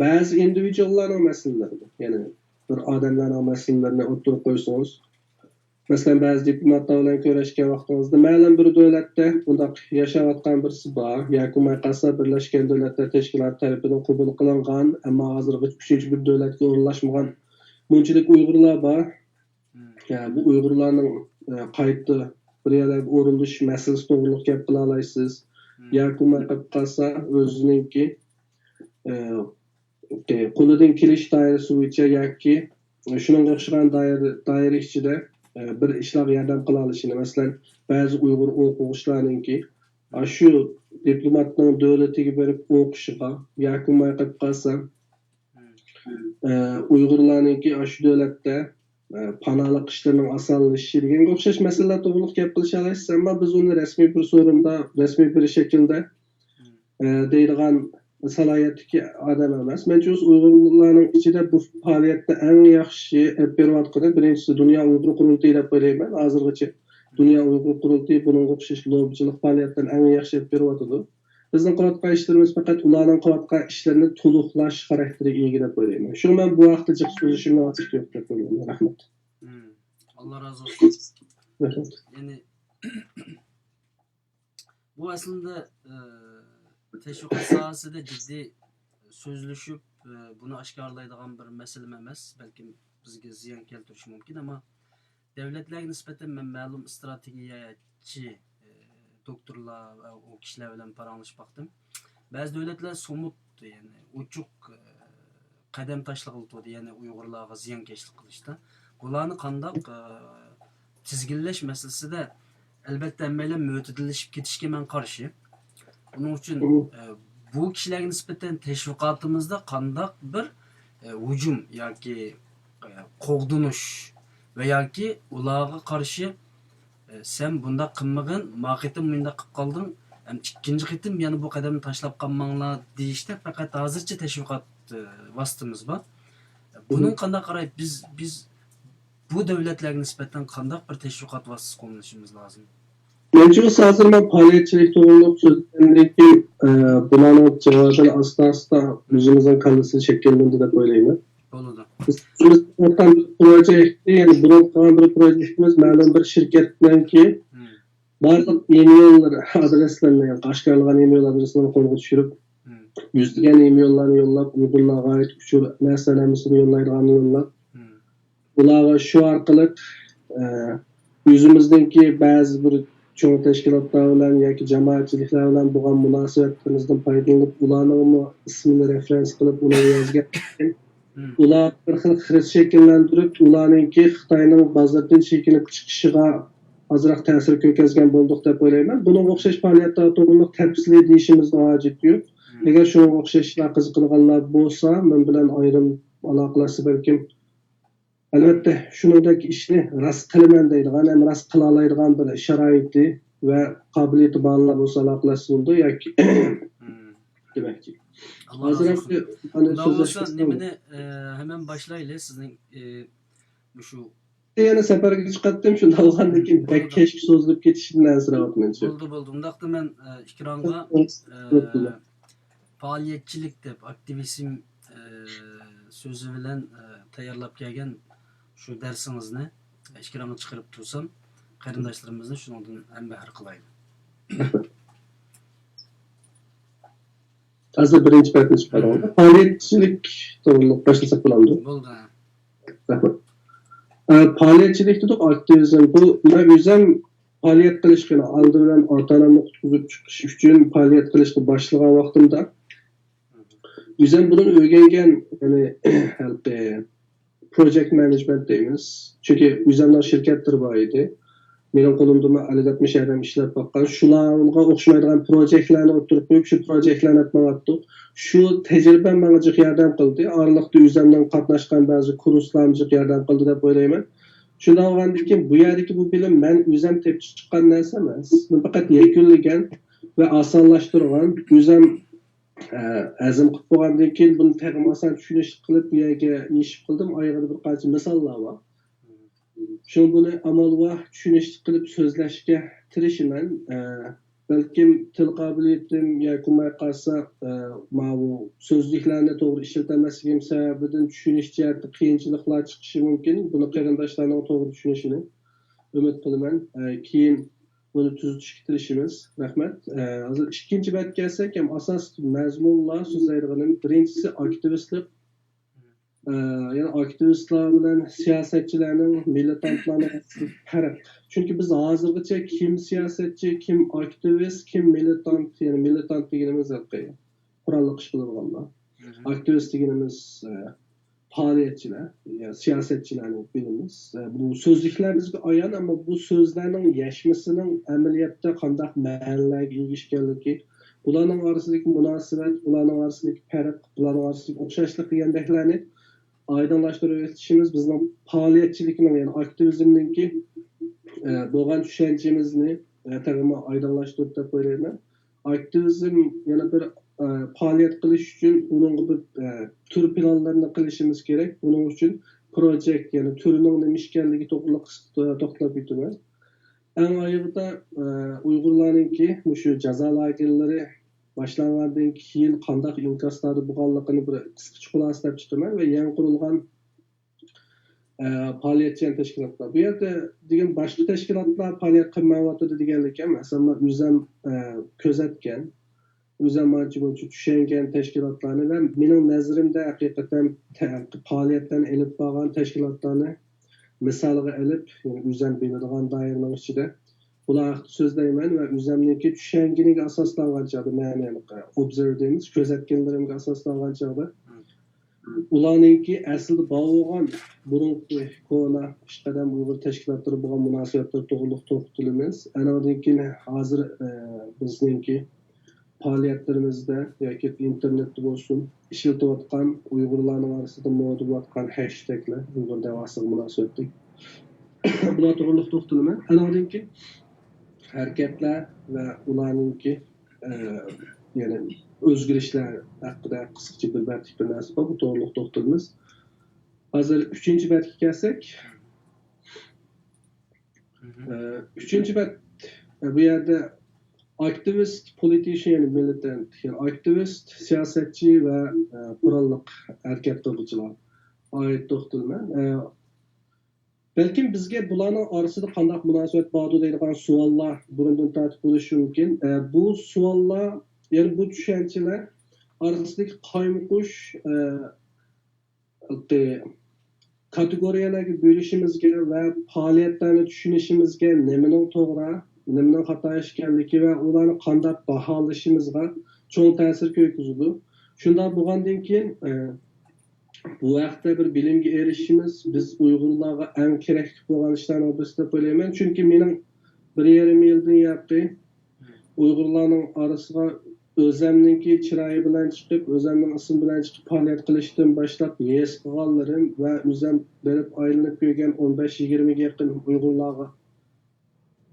ba'zi individuallarning masalalari, ya'ni bir odamlarning masalalarini o'tirib qo'ysangiz, masalan, ba'zi diplomatlar bilan ko'rishgan vaqtingizda ma'lum bir davlatda bundaq yashayotgan birisi bor, yoki bo'lmay qolsa Birlashgan Davlatlar Tashkiloti tomonidan qabul qilingan, ammo hozirgacha uchinchi bir davlatga o'rinlashmagan bunchalik Uyg'urlar bor. Bu Uyg'urlarning qayta bir yerlarga o'rinlash masalasi to'g'riliq gap qila olasiz. Yoki bo'lmay qolsa o'ziningki qo'lidan kelish doirasi bo'yicha yoki shunga o'xshagan doira ichida bir ishlar yordam qila olishini, masalan, ba'zi Uyg'ur o'quvchilarningki shu diplomatning davlatiga berib o'qishiga yoki bo'lmay qolsa Uyg'urlarniki shu davlatda panohlik ishlarining osonlashishi deganga o'xshash masalalar to'g'riliq gap qilisha olasiz, ammo biz uni rasmiy bir so'rinda, rasmiy bir shaklda deydigan salohiyatdagi odam emas. Menimcha o'z Uyg'urlarning ichida bu faoliyatda eng yaxshi olib berayotgani birinchisi Dunyo Uyg'ur qurultiyi deb o'ylayman. Hozirgacha Dunyo Uyg'ur qurultiyi bunga o'xshash lobbichilik faoliyatdan eng yaxshi olib beryotdi. Bizning qilayotgan ishlarimiz faqat ularning qilayotgan ishlarini to'liqlash xarakteriga ega deb o'ylayman. Shu men bu vaqtda jiq so'zishimni ochiq yo'q deb o'ylayman. Rahmat. Allah razı olsun. Rahmat. Yani bu aslında teşvik sahasida ciddi sözleşip bunu aşkarlaydigan bir mesele emas. Belki bizga ziyon keltirishi mumkin, ama devletlarga nisbatan men ma'lum strategiyachi doktorlar va o kishilar bilan paranglashib baqdim. Ba'zi davlatlar somut, yani uchuq qadam tashlag'ildi, ya'ni Uyg'urlarga ziyonkashlik qilishda. Bularni qandoq tizginlash masalasida albatta hammalar mo'tadillashib ketishga men qarshi. Buning uchun bu kishilarga nisbatan tashviqotimizda qandoq bir hujum yoki qo'g'dinish va yoki ularga qarshi sen bunda qilmag'in, maqitim bunda qilib qolding, ikkinchi qitim yana bu qadamni tashlab qolmanglar deyishda faqat hozircha tashviqot vositamiz bor. Bunun qanday qarayib biz bu davlatlarga nisbatan qanday bir tashviqot vositasi qo'llanishimiz lozim? Menimcha hozir men faoliyatchilik to'g'riliq so'zlagandan keyin bularning javobini asta-asta o'zimizning kallasida shakllandi deb o'ylayman. Bo'ladi. Biz o'rtan bir projektni, ya'ni bunun qilgan bir projektimiz ma'lum bir shirkatdanki barliq emaillar adreslarini, qashqarlagan email adreslarini qo'lga tushirib, yuzlagan emaillarni yo'llab, Uyg'urlarga oid uchur narsalarni yo'llaydiganini yo'llab, ularga shu orqali o'zimizdagi ba'zi bir cho'ng tashkilotlar bilan yoki jamoatchiliklar bilan bo'lgan munosabatimizdan foydalanib, ularning ismini referens qilib, ularga yozgan ular bir xil xarid shakllantirib, ularningki Xitoyning bozordan chekinib chiqishiga ozroq ta'sir ko'rsatgan bo'ldik deb o'ylayman. Bunga o'xshash faoliyatlar to'g'riliq tafsiliy deyishimizning hojati yo'q. Agar shunga o'xshashlar qiziqadiganlar bo'lsa, men bilan ayrim aloqalashsa balkim albatta shuningdek ishni rost qilaman deydigan, ham rost qila oladigan bir sharoiti va qobiliyati borlar bo'lsa aloqalashsa bo'ldi yoki demakchi. Nimani hemen başlayla sizin şu yana safarga chiqatdim, shunda olgandan keyin bak kechki so'zlab ketishimdan ansirayapman. Bo'ldi. Undaqda men ikramga faoliyatchilik deb aktivizm so'zi bilan tayyorlab kelgan shu darsingizni ikramga chiqarib tursam, qarindoshlarimizni shundan ham bahra qilaylik. Hozir birinchi paytni chiqaraman. Faoliyatchilik to'g'riliq boshlasak bo'ladimi? Bo'ldi. Rahmat. Faoliyatchilik dedik, aktivizm bu o'zim faoliyat qilishni oldi bilan ota-onamni qutqizib chiqish uchun faoliyat qilishni boshlagan vaqtimda o'zim buni o'rgangan, ya'ni project management deymiz. Chunki o'zimning shirkatlar bor edi. Mening qo'limda 50-60 odam ishlab baqqan, shularga o'xshamaydigan proyektlarni o'tirib qo'yib, shu proyektlarni atmoqatdik. Shu tajriba menga jiq yordam qildi. Oraliqda o'zimdan qatnashgan ba'zi kurslarga jiq yordam qildi deb o'ylayman. Shundan olgandan keyin bu yerdagi bu bilim men o'zim tepib chiqqan narsa emas. Men faqat yakunlagan va osonlashtirgan, o'zim azm qilib qo'ygandan keyin buni tag'in oson tushunish qilib bu yerga yeshib qildim. Oyog'ida bir qancha misollar bor. Shu buni amalga tushunish qilib so'zlashga tirishiman. Balkim til qobiliyatim yakunmay qolsa, bu so'zliklarni to'g'ri ishlatilmasligim sababidan tushunish jihatida qiyinchiliklar chiqishi mumkin. Buni qarindoshlarning to'g'ri tushunishini umid qilaman. Keyin buni tuzatishga tirishimiz. Rahmat. Hozir ikkinchi batga kelsak ham asosiy mazmunlar so'zlaydiganim birinchisi aktivistlik. Yani aktivistlar bilan siyosatchilarning, militantlarning farq. Chunki biz hozirgacha kim siyosatchi, kim aktivist, kim militant, yani militant deganimiz qurolli ish qiladiganlar. Aktivist deganimiz faoliyatchilar, yani siyosatchilarni bilamiz. Bu so'zliklar bizga ayon, ammo bu so'zlarning yashmasining amaliyotda qanday ma'nolarga ega ekanligi, ularning orasidagi munosabat, ularning orasidagi farq, ularning orasidagi o'xshashlik degandeklarni aydınlaştırıp ötüşimiz bizning faoliyatchilikning, yani aktivizmninki bo'lgan tushunchamizni tag'in aydınlaştırıp deb o'ylayman. Aktivizm yana bir faoliyat qilish uchun uning bir tur planlarini qilishimiz kerak. Buning uchun projekt, yani turining nima ekanligi to'g'ri to'xtab o'taman. Eng oyig'ida Uyg'urlarninki shu jazo lagerlari boshlangandan keyin qanday inqirozlar bo'lganligini bir qisqacha xulosalab chiqaman va yangi qurilgan faoliyatchan tashkilotlar. Bu yerda degan boshqa tashkilotlar faoliyat qilmayotdi deganlik emas. Masalan, o'zim kuzatgan, o'zim buncha tushungan tashkilotlarni va mening nazarimda haqiqatan faoliyatdan olib borgan tashkilotlarni misolga olib, yani o'zim biladigan doiraning ichida bular so'zlayman va o'zimniki tushunganiga asoslangan chog'da, ma'ni observe deymiz, kuzatganlarimga asoslangan chog'da ularninki aslida bo'lgan burungi ko'na ishqadam Uyg'ur tashkilotlari bo'lgan munosabatlar to'g'riliq to'xtalamiz. Anadan keyin hozir bizningki faoliyatlarimizda yoki internetda bo'lsin ishlatayotgan Uyg'urlarning orasida moda bo'layotgan hashtaglar, Uyg'ur davosiga munosabatli bular to'g'riliq to'xtalaman. Anadan keyin harakatlar va ularninki yani o'zgarishlar haqida qisqacha bir batlik narsa bor, bu to'g'riliq to'xtalamiz. Hozir 3-batga kelsak, 3-bat bu yerda aktivist, politician, yani militant, yani aktivist, siyosatchi va qurolliq harakat qiluvchilar oid to'xtalman. Balkim bizga bularning orasida qanday munosabat bor deydigan savollar burundan tortib bo'lishi mumkin. Bu savollar, yani bu tushunchalar orasidagi qaymoqush kategoriyalarga bo'lishimizga va faoliyatlarni tushunishimizga nimaning to'g'ri, nimaning xato ekanligi va ularni qanday baholashimizga cho'ng ta'sir ko'rsatadi. Shunday bo'lgandan keyin bu haqda bir bilimga erishishimiz biz Uyg'urlarga eng kerak bo'lgan ishlarning birisi deb o'ylayman. Chunki mening 1,5 yildan yoqdi Uyg'urlarning orasiga o'zimningki chiroyi bilan chiqib, o'zimning ism bilan chiqib faoliyat qilishdan boshlab yes qilganlarim va o'zim berib aylanib ko'rgan 15-20 ga yaqin Uyg'urlarga,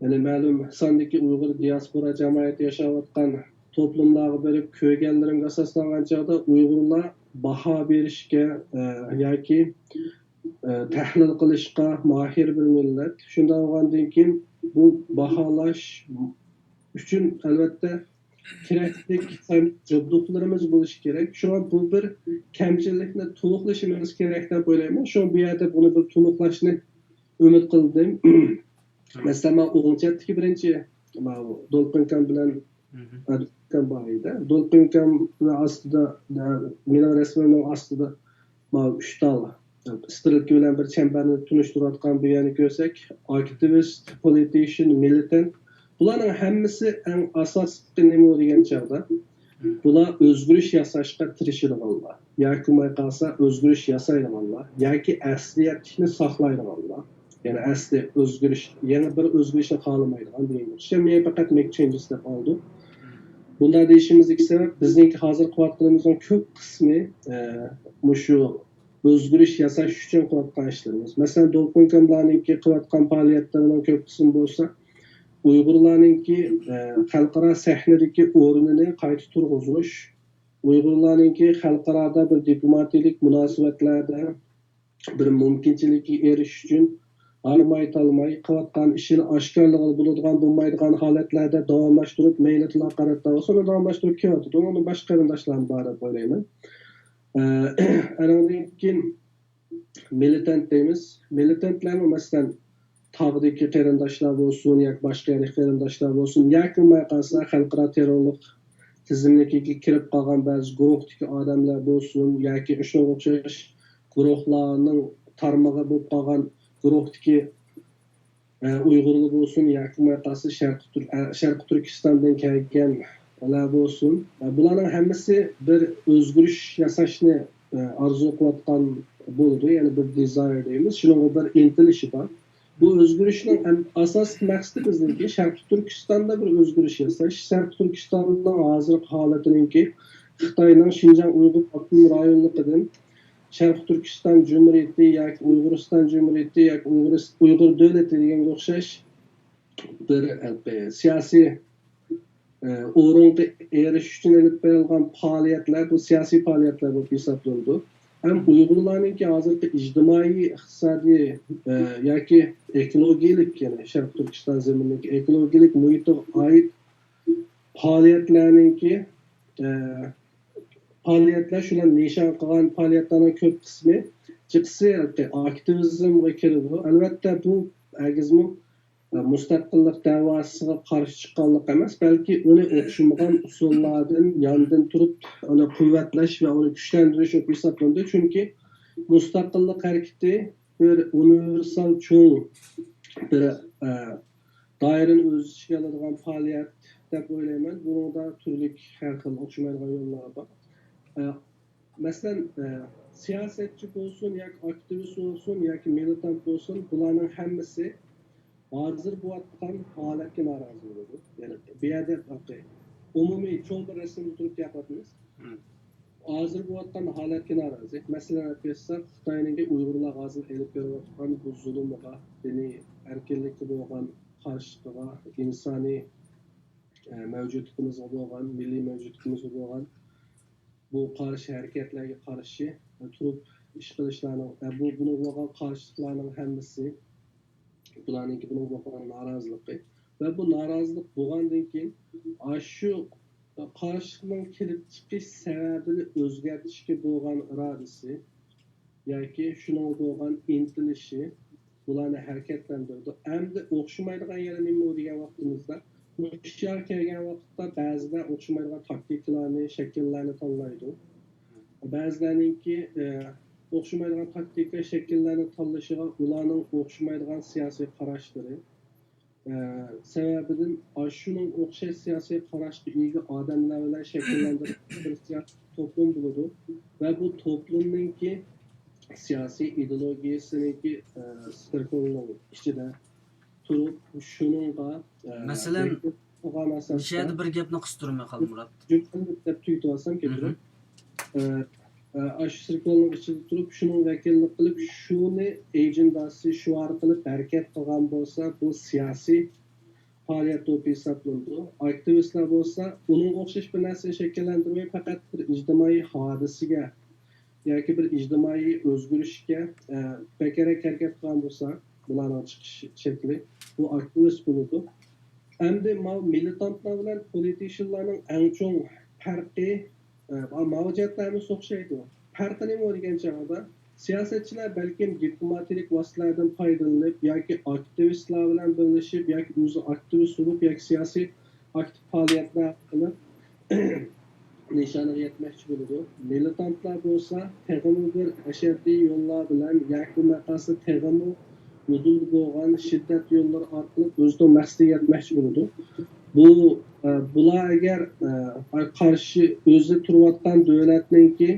yani ma'lum sondagi Uyg'ur diaspora jamiyati yashayotgan to'plamlarga berib ko'rganlarimga asoslangan chog'da Uyg'urlar baho berishga yoki tahlil qilishga mohir bir millat. Shunday bo'lgandan keyin bu baholash uchun albatta kerakli jabduqlarimiz bo'lishi kerak. Shunga bu bir kamchilikni to'liqlashimiz kerak deb o'ylayman. Shu bu yerda buni bir to'liqlashni umid qildim. Masalan, o'g'ilchatdagi birinchi Dolqinkan bilan Dolqinkan ostida mening rasmimning ostida 3 tal stilki bilan bir chambarni tunishtirayotgan bo'lganini ko'rsak, aktivist, politician, militant, bularning hammasi eng asosli nima degan chog'da bular o'zgarish yasashga tirishadiganlar yoki qolsa o'zgarish yasaydiganlar yoki asliyatni saqlaydiganlar, yani asli o'zgarish, yana bir o'zgarishni xohlamaydigan degan. Men faqat make changes deb oldim. Bunday deyishimizdagi sabab bizningki hozir qilayotganimizning ko'p qismi shu o'zgarish yasash uchun qilayotgan ishlarimiz. Masalan, Dolqinkanlarninki qilayotgan faoliyatlarining ko'p qismi bo'lsa, Uyg'urlarninki xalqaro sahnadagi o'rnini qayta turg'izish, Uyg'urlarninki xalqaroda bir diplomatik munosabatlarda bir mumkinchilikka erishish uchun almay-talmay qilayotgan ishini oshkorligi bo'ladigan bo'lmaydigan holatlarda davomlashtirib, maylilar qaratda bo'lsa, davomlashtirib kelyapti. Uni boshqa qarindoshlarim bor deb o'ylayman. Anadan keyin militant deymiz. Militantlar masalan tog'dagi qarindoshlar bo'lsin, yoki boshqa qarindoshlar bo'lsin, yoki qolsa xalqaro terrorlik tizimligiga kirib qolgan ba'zi guruhdagi odamlar bo'lsin, yoki shunga o'xshash guruhlarning tarmog'i bo'lib qolgan guruhdagi Uyg'urlar bo'lsin, yoki qolsa Sharq Turkistondan kelganlar bo'lsin. Bularning hammasi bir o'zgarish yasashni orzu qilayotgan bo'ldi, ya'ni bir desire deymiz. Shunga bir intilishi bor. Bu o'zgarishning asosiy maqsadi bizniki Sharq Turkistonda bir o'zgarish yasash. Sharq Turkistonning hozirgi holatiningki Xitoyning Xinjiang Uyg'ur avtonom rayonligidan Şarkı Türkistan Cumhuriyeti yoki Uyg'uriston Cumhuriyeti yoki Uyg'ur davlati deganga o'xshash bir siyosiy o'ringa erishish uchun olib berilgan faoliyatlar bu siyosiy faoliyatlar bo'lib hisoblanadi. Ham Uyg'urlarningki hozirgi ijtimoiy, iqtisodiy yoki ekologik, ya'ni Sharq Turkiston zaminidagi ekologik muhitga oid faoliyatlarningki faoliyatlar shular nishon qilgan faoliyatlarning ko'p qismi chiqsi aktivizmga kiradi. Albatta bu agizmi mustaqillik davosiga qarshi chiqqanlik emas, balki uni o'xshamagan usullardan yondan turib uni quvvatlash va uni kuchlantirish deb hisoblanadi. Chunki mustaqillik harakati bir universal cho'ng bir doirani o'z ichiga oladigan faoliyat deb o'ylayman. Bunda turli har xil o'xshamaydigan yo'llar bor. Masalan, siyosetchi bo'lsin yoki aktivist bo'lsin yoki militant bo'lsin, bularning hammasi hozir bo'layotgan holatga norozi bo'ladi. Ya'ni bu yerda umumiy cho'ng bir rasmda turib gapiryapmiz. Hozir bo'layotgan holatga norozi. Masalan, aytsak, Xitoyning Uyg'urlar hozir elib berayotgan bu zulmga, diniy erkinlikka bo'lgan qarshilig'iga, insoniy mavjudligimizga bo'lgan, milliy mavjudligimizga bo'lgan bu qarshi harakatlarga qarshi turib ish qilishlarning, buni bo'lgan qarshiliklarning hammasi bularninki bunga bo'lgan noroziligi va bu norozilik bo'lgandan keyin shu qarshilikning kelib chiqish sababini o'zgartirishga bo'lgan irodasi yoki shuning bo'lgan intilishi bularni harakatlantirdi. Endi o'xshamaydigan yana nima degan vaqtimizda ishga kelgan vaqtda ba'zida o'xshamaydigan taktikalarni, shakllarni tanlaydi. Ba'zilarninki o'xshamaydigan taktika shakllarni tanlashiga ularning o'xshamaydigan siyosiy qarashlari sababidan shuning o'xshash siyosiy qarashga ega odamlar bilan shakllantirilgan to'plum bo'ladi va bu to'plumninki siyosiy ideologiyasiniki sirkning ichida turib shuningga masalan o'sha yerda bir gapni qistirmay qoldim Murat. deb tuyib olsam kerak. Shu sirkning ichida turib shuni vakillik qilib shuni agendasi shu orqali harakat qilgan bo'lsa bu siyosiy faoliyat deb hisoblanadi. Aktivistlar bo'lsa uning o'xshash bir narsani shakllantirmay faqat bir ijtimoiy hodisiga yoki bir ijtimoiy o'zgarishga bekarak harakat qilgan bo'lsa bularning chiqish shakli bu aktivist bo'ladi. Endi militantlar bilan politicianlarning eng chong farqi mavjudotlarimiz o'xshaydi. Farqi nima degan chog'da siyosatchilar balkim diplomatik vositalardan foydalanib yoki aktivistlar bilan birlashib yoki o'zi aktivist bo'lib yoki siyosiy aktiv faoliyatlar qilib nishoniga yetmoqchi bo'ladi. Militantlar bo'lsa teg'imi bir ashaddiy yo'llar bilan yoki maqsadi teg'imi uzun bo'lgan shiddat yo'llari orqali o'zining maqsadiga yetmoqchi bo'ladi. Bular agar qarshi o'zi turayotgan davlatninki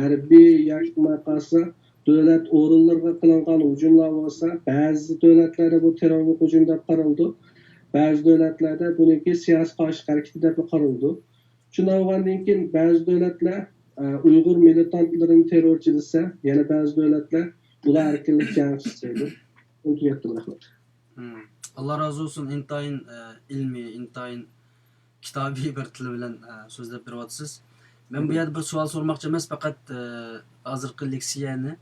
harbiy yoki maqsadi davlat o'rinlariga qilingan hujumlar bo'lsa, ba'zi davlatlarda bu terrorlik hujum deb qaraldi. Ba'zi davlatlarda buniki siyosiy qarshi harakat deb qaraldi. Shundan keyin ba'zi davlatlar Uyg'ur militantlarini terrorchi desa, yana ba'zi davlatlar bular erkinlik jangchisi deydi. Allah razı olsun. İntayin ilmi, intayin kitabiy bir til bilan so'zlab beryapsiz. Men bu yerda bir savol so'ramoqchi emas, faqat hozirgi leksiyani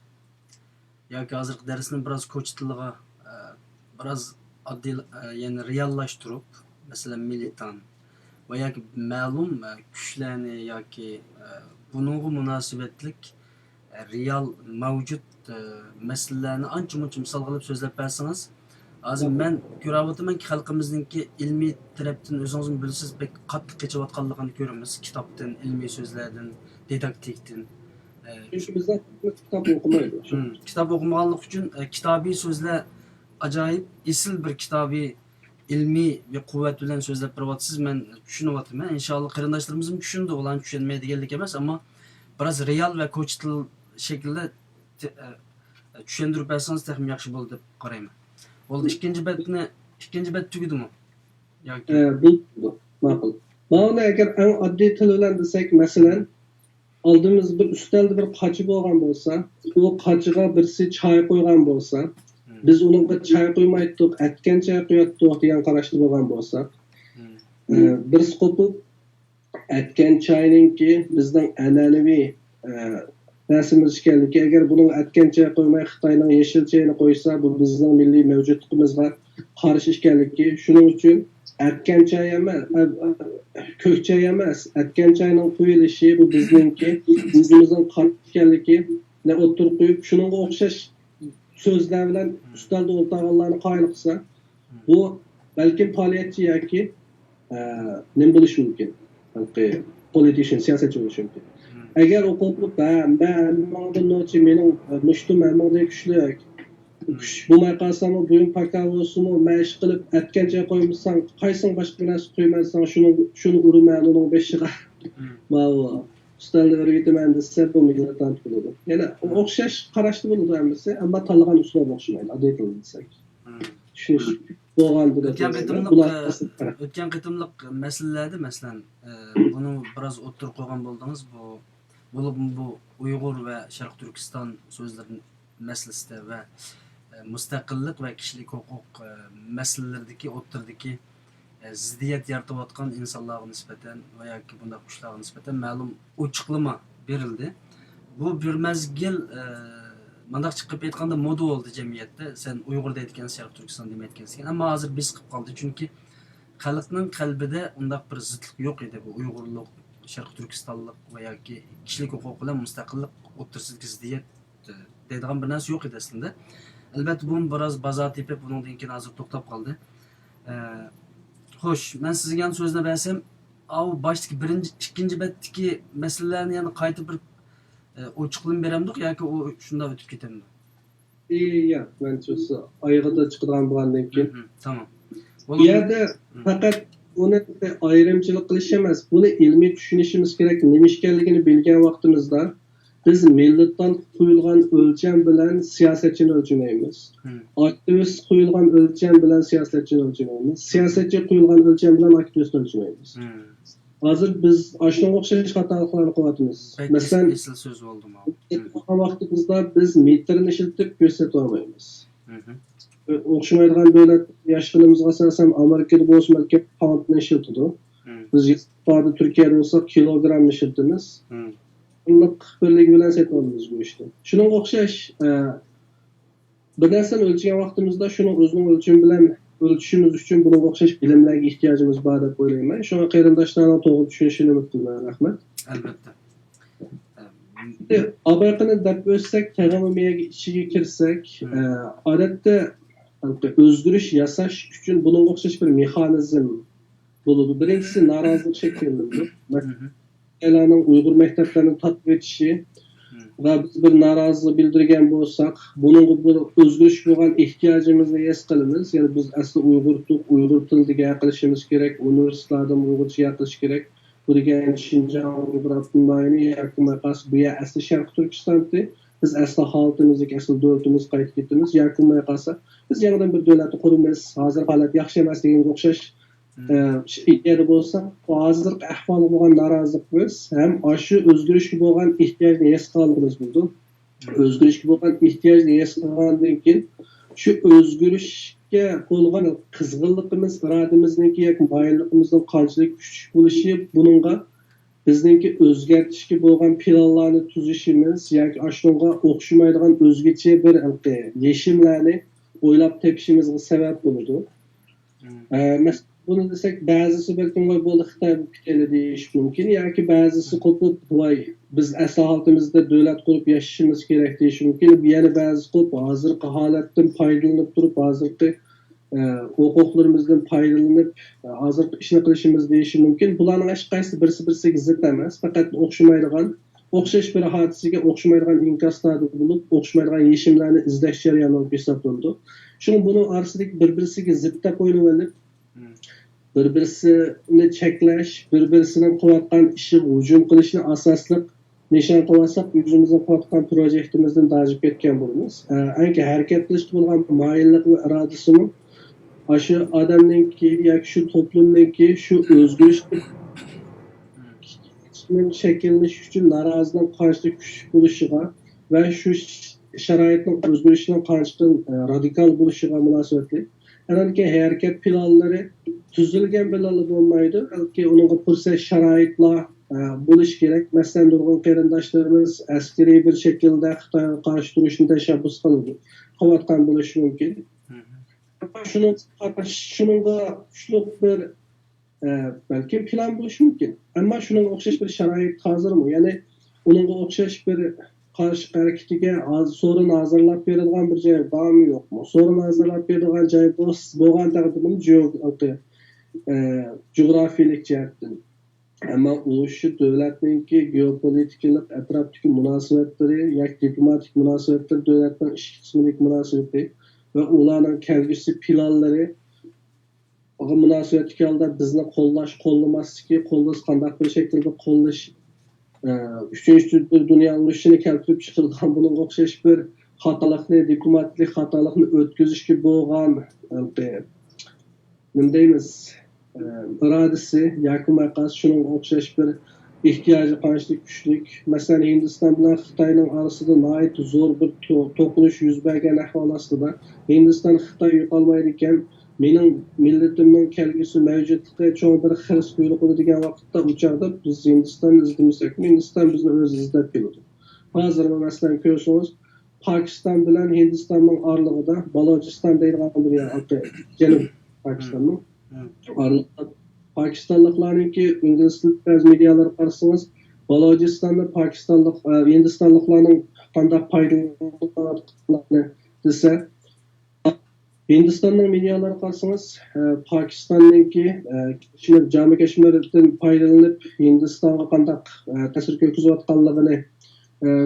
yoki hozirgi darsni biroz ko'chitiliga biroz oddiy ya'ni reallashtirib, masalan militant va yoki ma'lum kuchlarni yoki buningga munosabatlik real mavjud masalalarni ancha-muncha misol qilib so'zlab bersangiz, hozir men ko'ryapmanki xalqimizningki ilmiy tarafdan o'zingiz bilasiz, bek qattiq kechayotganligini ko'ramiz. Kitobdan, ilmiy so'zlardan, didaktikdan. Chunki bizda kitob o'qimaydi. Kitob o'qimaganlik uchun kitobiy so'zlar ajoyib, esil bir kitobiy ilmiy va quvvat bilan so'zlab beryapsiz. Men tushunyapman. Inshaalloh qarindoshlarimiz ham tushundi, ular tushunmaydiganlik emas, ammo biroz real va ko'chitil shaklda tushuntirib bersangiz texnik yaxshi bo'ldi deb qarayman. Bo'ldi, ikkinchi bet tugudimi? Yoki bu ma'qul. Mana agar eng oddiy til bilan desak, masalan, aldığımız bir üstelde bir qaçı bo'lgan bo'lsa, o qaçıga birisi çay qo'ygan bo'lsa, biz uningga çay qo'ymaydik, atgan çay qo'yatdik degan qarashda bo'lgan bo'lsa, birisi qo'pib atgan çayninki bizning an'anaviy narsamiz ekanligi, agar buning atgan çay qo'ymay Xitoyning yeshil chayini qo'ysa, bu bizning milliy mavjudligimizga qarshi ekanligi, shuning uchun atgan çay emas, ko'k çay emas, atgan çayning qo'yilishi bu bizningki, bizimizning qarshi ekanligi ne o'tirib qo'yib, shuningga o'xshash so'zlar bilan ustalda o'tirganlarni qoyil qilsa, bu balkim faoliyatchi yoki nima bo'lishi mumkin? Politician, siyosatchi bo'lishi mumkin. Agar o qo'pib, mening mushtum hammaday kuchli, bo'lmay qolsam, buyum pakavosimi, mash qilib atgancha qo'ymasang, qaysing boshqa narsa qo'ymasang, shuni uraman, uning beshiga. Mana ustalda o'rgataman desa, bu millatdan bo'ladi. Yana o'xshash qarashda bo'ladi hammasi, ammo tanlagan uslub o'xshamaydi, adaytib desak. Tushunish bo'lgan o'tgan qitimliq masalalarda masalan buni biroz o'ttirib qo'ygan bo'ldingiz. Bu Uyg'ur va Sharq Turkiston so'zlari masalasida va mustaqillik va kishilik huquq masalalaridagi o'ttirdagi ziddiyat yaratayotgan insonlarga nisbatan va yoki bunday qushlarga nisbatan ma'lum ochiqlama berildi. Bu bir mazgil mandaq chiqib aytganda moda bo'ldi jamiyatda. Sen Uyg'ur deyotgan, Sharq Turkiston demayotgansan. Ammo hozir biz qilib qoldi, chunki xalqning qalbida undaq bir zidlik yo'q edi. Bu Uyg'urlik, Sharq Turkistonlik va yoki kishilik huquq bilan mustaqillik o'ttirsidagi ziddiyat deydigan bir narsa yo'q edi aslında. Albatta bu biroz bozor tepib, bundan keyin hozir to'xtab qoldi. Xo'sh, men sizga ham so'zni bersam, boshdagi birinchi, ikkinchi betdagi masalalarni yana qayta bir ochiqlab beramdiq yoki u shunday o'tib ketamdi? Ya, men cho'si oyog'ida chiqadigan bo'lgandan keyin. Tamam. Bu yerda faqat uni ayrimchilik qilish emas, buni ilmiy tushunishimiz kerak. Nima ekanligini bilgan vaqtimizda biz millatdan qo'yilgan o'lcham bilan siyosatchini o'lchamaymiz. Aktivist qo'yilgan o'lcham bilan siyosatchini o'lchamaymiz. Siyosatchi qo'yilgan o'lcham bilan aktivistni o'lchamaymiz. Hozir biz ashunga o'xshash xatolarni qilyapmiz. Masalan, asl so'z bo'ldi mu? Bu vaqtimizda biz metrni ishlatib ko'rsata olmaymiz. O'xshamaydigan davlat yoshligimizga asosan Amerikada bo'lsa malkab poundni ishlatadi. Biz hozir Turkiyada bo'lsak kilogrammni ishlatamiz. Pullik birligi bilan setamiz bu ishni. Shunga o'xshash bir narsani o'lchagan vaqtimizda shuni o'zining o'lchami bilan ölçüşümüz için bunun o'xshash bilimlarga ihtiyojimiz bor deb o'ylayman. Shunga qarindoshlarning to'g'ri tushunishini umid qilaman. Rahmat. Albatta. Abayqini deb o'tsak, tag'amiyaga ichiga kirsak, odatda o'zgarish yasash uchun bunun o'xshash bir mexanizm bo'ladi. Birinchisi norozilik shakllanadi. Masalan, Uyg'ur maktablarini tatbiq etishi va biz bir norozilik bildirgan bo'lsak, buning bir o'zgarish bo'lgan ehtiyojimizni his qilamiz. Ya'ni biz asli Uyg'ur tilida gapirishimiz kerak, universitetlarda Uyg'urcha gapirish kerak. Bu degan Shinjon Uyg'ur avtonomiyani yoki maqas bu ya asli Sharq Turkistonda biz asli xalqimizga, asli davlatimiz qaytib ketamiz yoki maqasa biz yangidan bir davlatni quramiz. Hozir holat yaxshi emas deganga o'xshash ideyada bo'lsa, hozirgi ahvolga bo'lgan norozilik biz ham shu o'zgarishga bo'lgan ehtiyojni his qilganimiz bo'ldi. O'zgarishga bo'lgan ehtiyojni his qilgandan keyin shu o'zgarishga bo'lgan qizg'inligimiz, irodamizniki yoki moyilligimizning qanchalik kuchli bo'lishi buningga bizningki o'zgartishga bo'lgan planlarni tuzishimiz yoki shunga o'xshamaydigan o'zgacha bir yechimlarni o'ylab tepishimizga sabab bo'ladi. Bunu desek bazısı belki bo'ldi Xitoy bu ketadi deyish mumkin yoki bazısı qo'pib voy biz asli halkimizda davlat qurib yashashimiz kerak deyish mumkin. Yana ba'zi qo'p hozirgi holatdan foydalanib turib hozirgi huquqlarimizdan foydalanib hozirgi ishni qilishimiz deyish mumkin. Bularning hech qaysi birisi-birisiga zid emas, faqat o'xshamaydigan, o'xshash bir hodisaga o'xshamaydigan inkoslar bo'lib, o'xshamaydigan yechimlarni izlash jarayoni bo'lib hisoblanadi. Shuning buni orasidagi bir-birisiga zid deb o'ylanib bir-birisini cheklash, bir-birisining qilayotgan ishi hujum qilishni asosliq nishon qilsak, o'zimizning qilayotgan projektimizdan dajib ketgan bo'lamiz. Anki harakat qilishga bo'lgan moyillik va irodasini shu odamningki yoki shu to'plamningki shu o'zgarish şaraitinin şekilleniş için narazının karşı küçük buluşuğa ve şu şaraitin özgürlüğünün karşı radikal buluşuğa münasebetli. Yani ki hareket planları tüzülgen planlı olmaydı. Belki onun fırsat şaraitla buluş gerek. Mesela durgun qarindoshlarimiz askeri bir şekilde Xitoyga qarshi turishni tashabbus qilayotgan bo'lishi mumkin. Shuningga kuchli bir belki plan bo'lishi mumkin. Ammo shunga o'xshash bir sharoit hozirmi? Ya'ni unga o'xshash bir qarshi harakatiga so'rin hozirlab berilgan bir joy bormi yo'qmi? So'rin hozirlab berilgan joy bo'lgan taqdirda geografiyalik jihatdan. Ammo u shu davlatninki geopolitikalik atrofdagi munosabatlari yoki diplomatik munosabatlar davlatning ichki qismidagi munosabati va ularning kelgusi planlari munosabatga holda bizni qo'llamasligi, qo'llash qanday bir shaklda qo'llash uchinchi dunyo urushini keltirib chiqargan bunga o'xshash bir xatolikni, diplomatik xatolikni o'tkazishga bo'lgan nima deymiz irodasi yoki maqsad shunga o'xshash bir ehtiyoji qancha kuchli. Masalan, Hindiston bilan Xitoyning orasida nihoyat zo'r bir to'qinish yuz bergan ahvol ostida Hindiston Xitoy yo'qolmaydi ekan, mening millatimning kelgusi mavjudligi cho'ng bir xiris qo'yiladi degan vaqtda ucharda biz Hindistonni izlamasak, Hindiston bizni o'zi izlab keladi. Hozir masalan ko'rsangiz, Pokiston bilan Hindistonning oralig'ida Balochiston deydigan bir yer, Janubiy Pokistonning Pakistanlıklarınki İngiliz tilli medialar qarsangiz, Balochistonda Pokistonlik Hindistonliklarning qanday foydalanganini desa, Hindistonning medialari qarsangiz, Pokistonninki Jammu Kashmirdan foydalanib Hindistonga qanday ta'sir ko'rsatayotganligini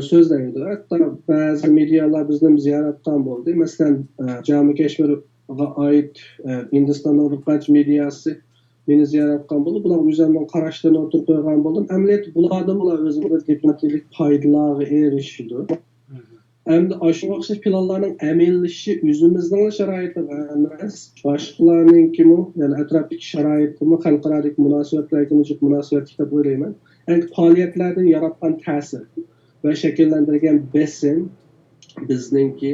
so'zlaydi. Hatto ba'zi medialar bizni ziyoratdan bo'ldi. Masalan, Jammu Kashmirga oid Hindistonning bir qancha mediasi meni ziyorat qilgan bo'ldi. Bular o'zlarining qarashlarini o'tirib qo'ygan bo'ldim. Amaliyot bulardan o'zlari diplomatik foydalarga erishdi. Endi aşağı o'xshash planlarning amallashishi o'zimizning sharoitlar emas, boshqalarninki, ya'ni atrofdagi sharoitmi, xalqarodagi munosabatlarga munosabatli deb o'ylayman. Endi faoliyatlardan yaratgan ta'sir va shakllantirgan besim bizningki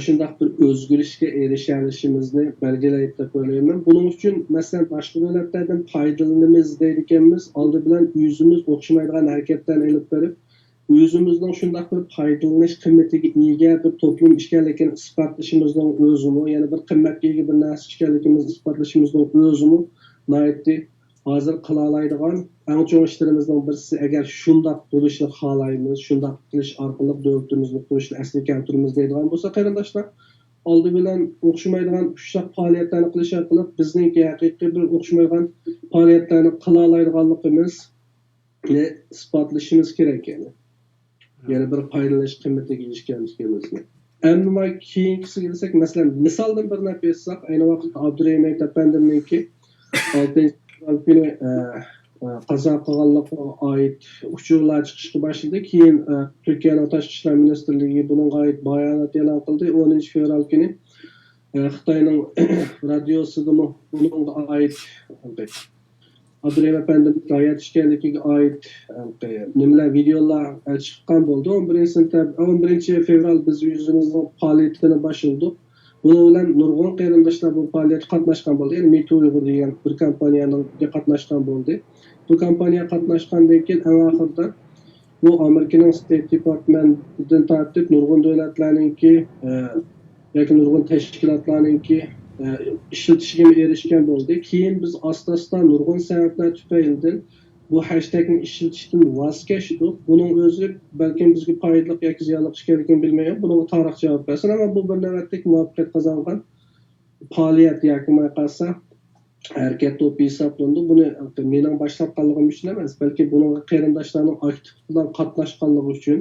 shunday bir o'zgarishga erishishimizni belgilaydi deb o'ylayman. Buning uchun masalan boshqa davlatlardan foydalanamiz deydiganmiz, oldi bilan o'zimiz o'xshamaydigan harakatlarni olib berib, o'zimizning shunday bir foydalanish qimmatiga ega bir to'plum ekanligini isbotlashimizning o'zimi, ya'ni bir qimmatga ega bir narsa ekanligimizni isbotlashimizning o'zimi noyatda hozir qila oladigan eng cho'ng ishlarimizning birisi. Agar shunday bo'lishni xohlaymiz, shunday qilish orqali davlatimizni qurishni asliga keltiramiz deydigan bo'lsa, qarindoshlar, oldi bilan o'xshamaydigan ushshoq faoliyatlarni qilish orqali bizningki haqiqiy bir o'xshamaydigan faoliyatlarni qila oladiganligimizni isbotlashimiz kerak yani. Yani bir foydalanish qimmatiga erishganligimizni. Ammo keyingisiga kelsak, masalan, misoldan bir narsa bersak, ayni vaqtda Abdurahim Aytapandimningki 6-kuni qazo qilganlikqa oid uchurlar chiqishga boshladi. Keyin Turkiyaning tashqi ishlar ministrligi bunga oid bayonot e'lon qildi. 10-fevral kuni Xitoyning radiosida bunga oid Abdurahim Efendim hayat işkenligiga oid nimalar videolar chiqqan bo'ldi. 11 fevral biz yuzimizning faoliyatini boshladik. Buni bilan nurg'un qarindoshlar bu faoliyatga qatnashgan bo'ldi. Ya'ni Me Too Uyg'ur degan bir kompaniyaning qatnashgan bo'ldi. Bu kompaniya qatnashgandan keyin oxirida bu Amerikaning State Departmentidan tortib nurg'un davlatlarningki yoki nurg'un tashkilotlarningki ishlatishiga erishgan bo'ldi. Keyin biz asta-asta nurg'un sabablar tufaylidan bu hashtagni ishlatishdan voz kechdik. Buning o'zi balkim bizga foydali yoki ziyonli ekanligini bilmayman. Bunga tarix javob bersin, ammo bu bir navbatdagi muvaffaqiyat qozongan faoliyat yoki maqasa harakat to'pi hisoblandi. Buni mening boshlatganligim uchun emas, balki buning qarindoshlarning aktiv bilan qatnashganligi uchun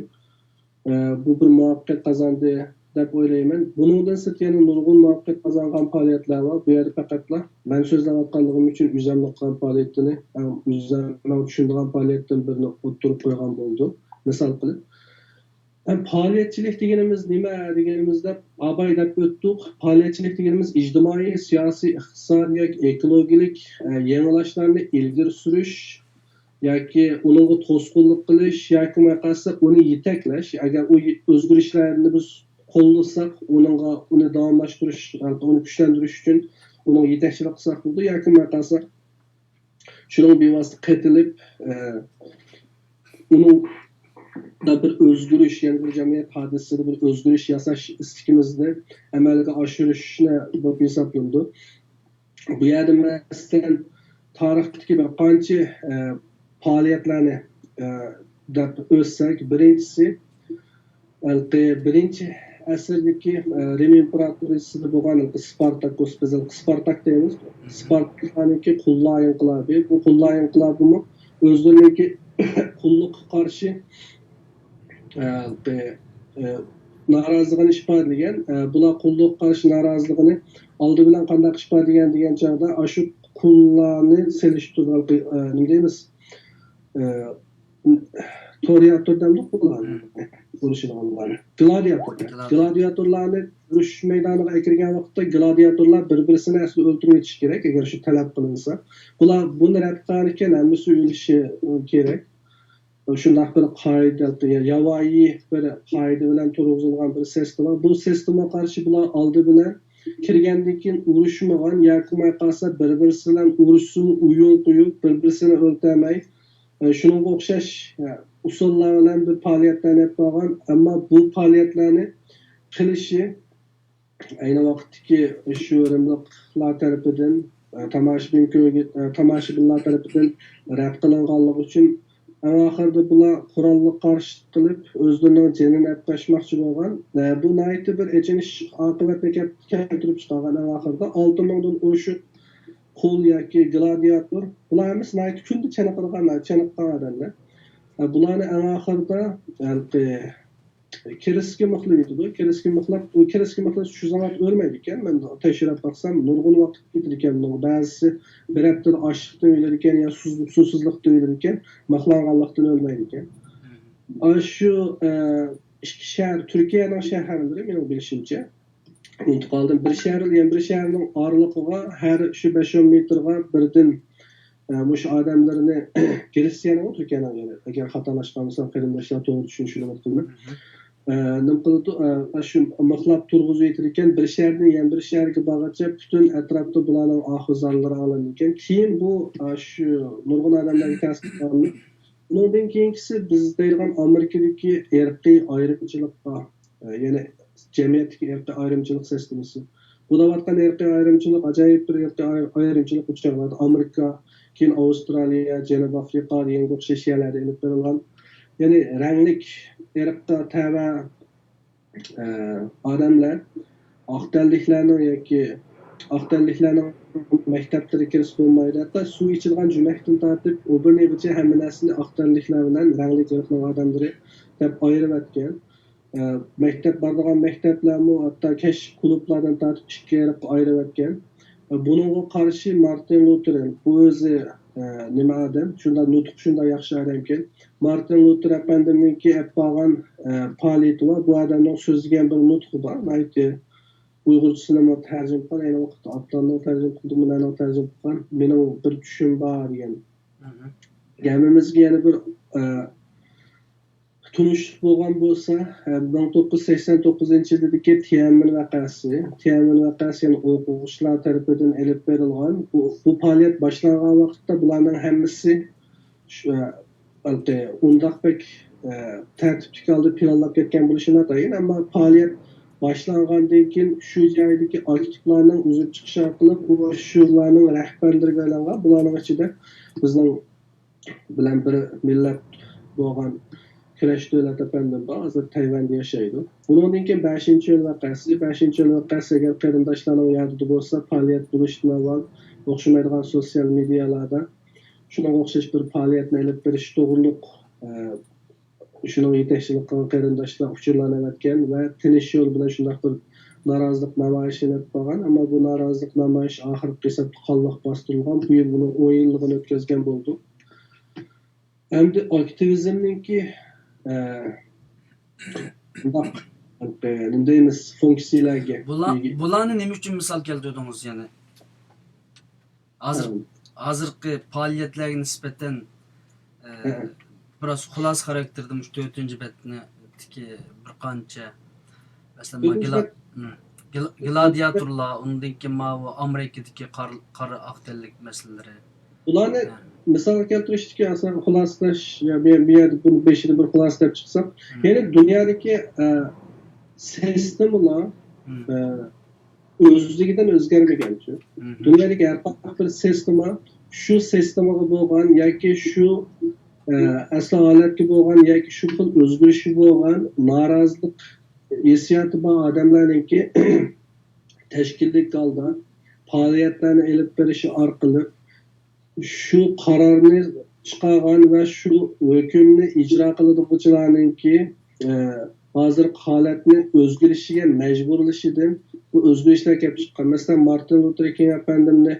bu bir muvaffaqiyat qozondi deb o'ylayman. Buningdan sirt yana nurg'un muvaffaqiyat qozongan faoliyatlar bor. Bu yerda faqatla men so'zlayotganligim uchun o'zimning qilgan faoliyatini, o'zimning tushunadigan faoliyatdan birini o'ttirib qo'ygan bo'ldim. Misol qilib, faoliyatchilik deganimiz nima deganimizda abay deb o'tdik. Faoliyatchilik deganimiz ijtimoiy, siyosiy, iqtisodiy yoki ekologik yangilashlarni ilgari surish yoki uningga to'sqinlik qilish yoki bo'lmasa uni yetaklash, agar u o'zgarishlarni biz qo'llasak uni davomlashtirish, uni kuchlantirish uchun uni yetakchilik qilsak bo'ladi, yoki bo'lmasa shuning bevosita qaytilib uni da bir o'zgarish, ya'ni bir jamiyat hodisasida bir o'zgarish yasash istikimizni amalga oshirishni deb hisoblanadi. Bu yerda masalan tarixdagi bir qancha faoliyatlarni deb o'tsak, birinchi asrdagi Rim imperatoriyasida bo'lgan Spartakos, biz Spartak deymiz. Spartakniki qullar inqilobi. Bu qullar inqilobimi o'zlariga qulluqqa qarshi noroziligini ifodalagan. Bular qulluqqa qarshi noroziligini oldi bilan qanday ifodalagan degan chog'da shu qullarni selishtirib nima deymiz? Toriyatordan bularni urushilganlar. Gladiatorlarni urush maydoniga kirgan vaqtda gladiatorlar bir-birini asli o'ldirib o'tish kerak, agar shu talab qilinsa. Bular buni rad qilgan ekan, hammasi o'lishi kerak. Shunday bir qoida, yovvoyi bir qoida bilan turg'izilgan bir sistema. Bu sistema qarshi bular oldi bilan kirgandan keyin urushmagan yoki qolsa bir-birisi bilan urushni uyun qo'yib, bir-birini o'ldirmay, shunga o'xshash usullar bilan bir faoliyatlarni olib borgan, ammo bu faoliyatlarni qilishi ayni vaqtdagi shu rimliklar tarafidan tomoshabinlar tarafidan rad qilinganligi uchun oxirida bular qurolli qarshilik qilib o'zlarining jonini qo'shmoqchi bo'lgan. Bu naytda bir echinish oqibatni keltirib chiqargan. Oxirida 6000 dan oshiq qul yoki gladiator, bular hammasi naytda kunda chaniqqan odamlar. Bularni oxirida Kiriski mixlaydi. Kiriski mixlar shu zaman o'lmaydi ekan. Men tekshirib baxsam, nurg'un vaqt ketar ekan. Ba'zisi bir hafta ochliqdan o'lar ekan, yo suvsizlikdan o'lar ekan, mixlanganlikdan o'lmaydi ekan. Shu ikki shahar, Turkiyaning shaharlari mening bilishimcha, unutib qoldim. Bir shaharning oraliqiga har shu 5-10 metrga birdan mush odamlarni Kristiyanning Turkiyaning yeri. Agar xatolashgan bo'lsam, qarindoshlar to'g'ri tushunishini umid qilaman. Nima qildi? Shu mixlab turg'izib etilgan bir shahardan yana bir shaharga borgacha butun atrofda bularning ohuzonlari olingan. Keyin bu shu nurg'un odamlarga ta'sir qildi. Undan keyingisi biz deydigan Amerikadagi irqiy ayrimchilikqa, ya'ni jamiyatdagi irqiy ayrimchilik sistemasi. Bu davatdan irqiy ayrimchilik ajoyib bir irqiy ayrimchilik uchraydi. Amerika, keyin Avstraliya, Janubiy Afrika degan o'xshash yerlarda ilib berilgan. Ya'ni ranglik irqqa tava odamlar aqtalliklarning yoki aqtalliklarning maktablarga kirish bo'lmaydi. Hatto suv ichilgan jumakdan tortib, u bir necha hamma narsani aqtalliklar bilan rangli irqning odamlari deb ayirib o'tgan. Maktab borgan maktablarmi hatto kesh klublardan tortib ikki irqqa ayirib o'tgan. Buningga qarshi Martin Luther bu o'zi nima odam, shunda nutq shunda yaxshi odam ekan. Martin Luther apandimniki bo'lgan faoliyati va bu odamning so'zlagan bir nutqi bor. Mayli Uyg'urchasini tarjima qilgan, ayni vaqtda otlarni tarjima qildim, ularni tarjima qilgan. Mening bir tushum bor degan. Gamimizga yana bir tunishlik bo'lgan bo'lsa, 1989-yildagi Tiananmen vaqasi yani o'quvchilar tarafidan elib berilgan. Bu faoliyat boshlangan vaqtda bularning hammasi shu undaqbek tartibga olib planlab ketgan bo'lishini atayin, ammo faoliyat boshlangandan keyin shu joydagi aktivlarning o'zib chiqishi orqali bu shularning rahbarlariga aylangan. Bularning ichida bizning bilan bir millat bo'lgan kurash davlat apandim bor, hozir Tayvanda yashaydi. Bundan keyin 5-yil vaqasi agar qarindoshlarning yodida bo'lsa, faoliyat bo'lishdan avval o'xshamaydigan sotsial medialarda shunga o'xshash bir faoliyatni olib berish to'g'riliq shuning yetakchilik qilgan qarindoshlar uchurlanayotgan va tinish yo'l bilan shunday bir norozilik namoyishini qilgan, ammo bu norozilik namoyishi oxirgi hisobda qonliq bostirilgan. Bu yil buni 10 yilligini o'tkazgan bo'ldi. Endi aktivizmningki deymiz funksiyalarga. Bularni nima uchun misol keltirdingiz yani? Hozirgi faoliyatlarga nisbatan Biraz xulos xarakterda 4-chi betni bir qancha masalan To'rtinchi gladiatorlar, undan keyin Amerikadagi qora aqtellik masalalari. Bularni misol keltirishga aslida xulosalash, bir yerda buni beshini bir xulosalab chiqsam, ya'ni dunyodagi sistemalar o'zligidan o'zgarmagancha. Dunyodagi har bir sistema shu sistemaga bo'lgan yoki shu asli holatga bo'lgan yoki shu xil o'zgarishi bo'lgan norozilik hissiyoti bor odamlarniki tashkillik holda faoliyatlarni olib berishi orqali shu qarorni chiqargan va shu hukmni ijro qiladiganlarningki hozirgi holatni o'zgarishiga majburlashidan bu o'zgarishlar kelib chiqqan. Masalan, Martin Luther King apandimni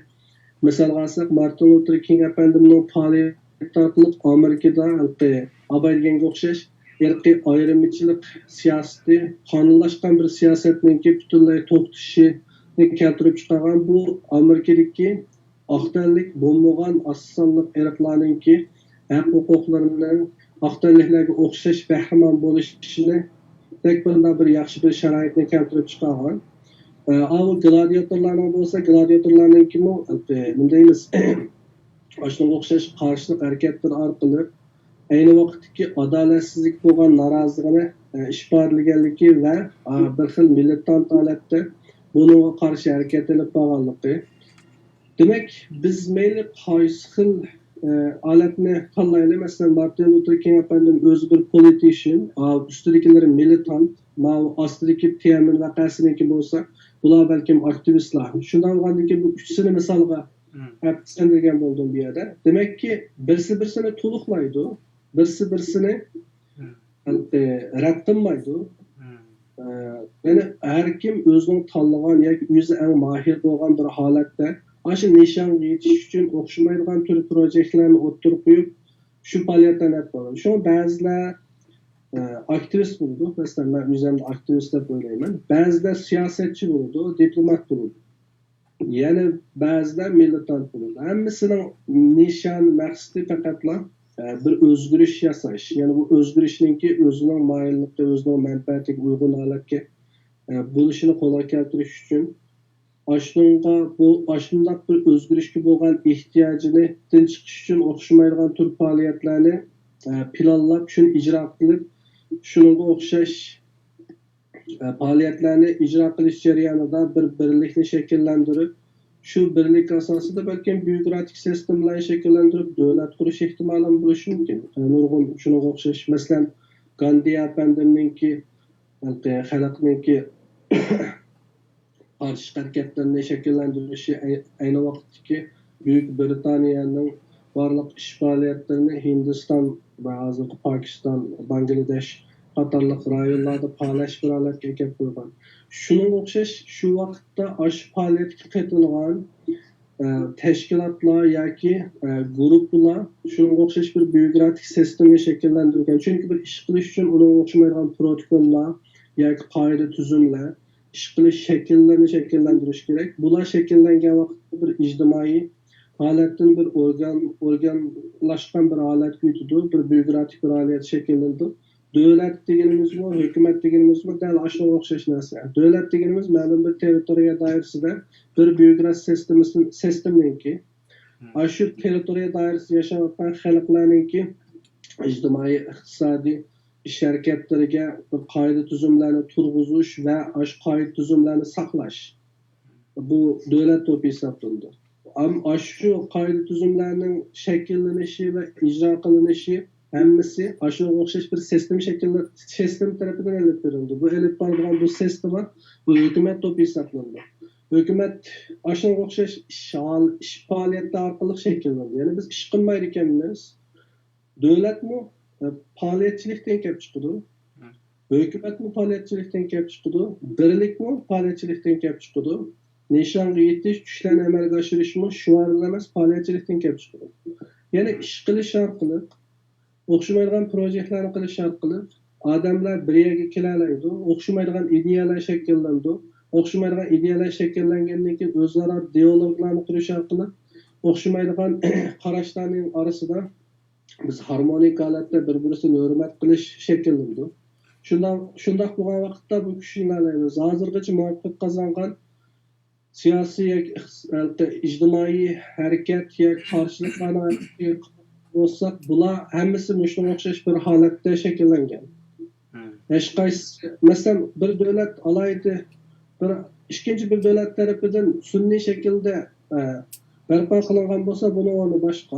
misol olsak, Martin Luther King apandimning faoliyati orqali Amerikada abaydanga o'xshash irqiy ayrimchilik siyosati, qonunlashgan bir siyosatningki butunlay to'xtashini keltirib chiqargan. Bu Amerikadagi aqtallik bo'lmagan asosonliq irqlarningki haq huquqlarining aqtalliklarga o'xshash bahramon bo'lishini bir yaxshi bir sharoitni keltirib chiqargan. Bu gladiatorlarning bo'lsa, gladiatorlarningki bundaymiz shunga o'xshash qarshilik harakatlar orqali ayni vaqtdagi adolatsizlik bo'lgan noroziligini ifodalaganligi va bir xil militant holatda bunga qarshi harakat olib borganligi. Demek biz mayli qaysi xil holatni tanlaylik. Masalan, Martin Luther King efendim o'zi bir politician, üstüdekileri militant, astidagi Tiananmen vaqasiniki bo'lsa, bular balkim aktivistlar. Shundan olgandaki bu uchsini misolga tushuntirgan bo'ldim bu yerda. Demakki, birsi-birsini to'liqlaydi, birsi-birsini rad qilmaydi. Yani her kim o'zining tanlagan yoki o'zi eng mahir bo'lgan bir holatda Aşı nişan yetiş için okşamaydigan tür projektlarni o'ttirib qo'yib, shu faoliyatlarni olib boradi. Şu ba'zilar aktivist bo'ladi. Masalan, men o'zimni aktivist deb o'ylayman. Ba'zilar siyosatchi bo'ladi, diplomat bo'ladi. Yana ba'zilar militant bo'ladi. Hammasining nishon maqsadi faqatla bir o'zgarish yasash. Ya'ni bu o'zgarishninki o'zining maylligi, o'zining manfaatiga uyg'un holatga bo'lishini qo'lga keltirish uchun aslında bu aslında bir özgürlükçü bo'lgan ehtiyojini chiqish uchun o'xshamaydigan tur faoliyatlarni planlab, shuni ijro qilib, shunga o'xshash faoliyatlarni ijro qilish jarayonida bir birlikni shakllantirib, shu birlik asosida balkim byurokratik sistemlarni shakllantirib, davlat qurish ehtimoli bo'lishi mumkin. Nurg'un shunga o'xshash, masalan, Gandhi apandimninki xalqninki qarshi hareketlerini şekillendirişi aynı vaktdaki Büyük Britaniyanın varlık iş faaliyetlerini Hindistan ve hazırki Pakistan, Bangladesh qatarlıq rayonlarda paylaş bir alet kelib qo'ygan. Şunun o'xshash shu vaqtda aş faoliyatga qatnashgan tashkilotlar yoki guruhlar shunga o'xshash bir byurokratik sistemni shakllantirgan. Chunki bir ish qilish uchun unga o'xshamaydigan protokollar yoki qoida tuzumlar ish qilish shakllarini shakllantirish kerak. Bular shakllangan vaqtda bir ijtimoiy holatdan bir organlashgan bir holatga o'tadi, bir byurokratik bir holat shakllandi. Davlat deganimiz bu, hukumat deganimiz bu dal shunga o'xshash narsa. Davlat deganimiz ma'lum bir territoriya doirasida bir byurokratik sistemniki, shu territoriya doirasida yashayotgan xalqlarningki ijtimoiy, iqtisodiy ish harakatlariga bir qoida tuzumlarni turg'izish va shu qoida tuzumlarni saqlash. Bu davlat to'pi hisoblanadi. Shu qoida tuzumlarning shakllanishi va ijro qilinishi hammasi shunga o'xshash bir sistem tarafidan olib berildi. Bu olib borilgan bu sistema bu hukumat to'pi hisoblanadi. Hukumat shunga o'xshash ish faoliyati orqali shakllandi. Ya'ni biz ish qilmaydi ekanmiz. Davlatmi faoliyatchilikdan kelib chiqadi. Hukumatmi faoliyatchilikdan kelib chiqadi. Birlikmi faoliyatchilikdan kelib chiqadi. Nishonga yetish, tushlarni amalga oshirishmi shularni emas, faoliyatchilikdan kelib chiqadi. Ya'ni ish qilish orqali, o'xshamaydigan proyektlarni qilish orqali odamlar bir yerga kelalaydi, o'xshamaydigan ideyalar shakllandi. O'xshamaydigan ideyalar shakllangandan keyin o'zaro dialoglarni qurish orqali o'xshamaydigan qarashlarning orasida biz harmonik holatda bir-birisini hurmat qilish shakllandi. Shundoq bo'lgan vaqtda bu kishilarimiz hozirgacha muvaffaqiyat qozongan siyosiy ijtimoiy harakat yoki qarshiliklarni bo'lsak, bular hammasi shunga o'xshash bir holatda shakllangan. Hech qaysi, masalan, bir davlat alayda bir ikkinchi bir davlat tarafidan sun'iy shaklda barpo qilingan bo'lsa, buni o'rni boshqa.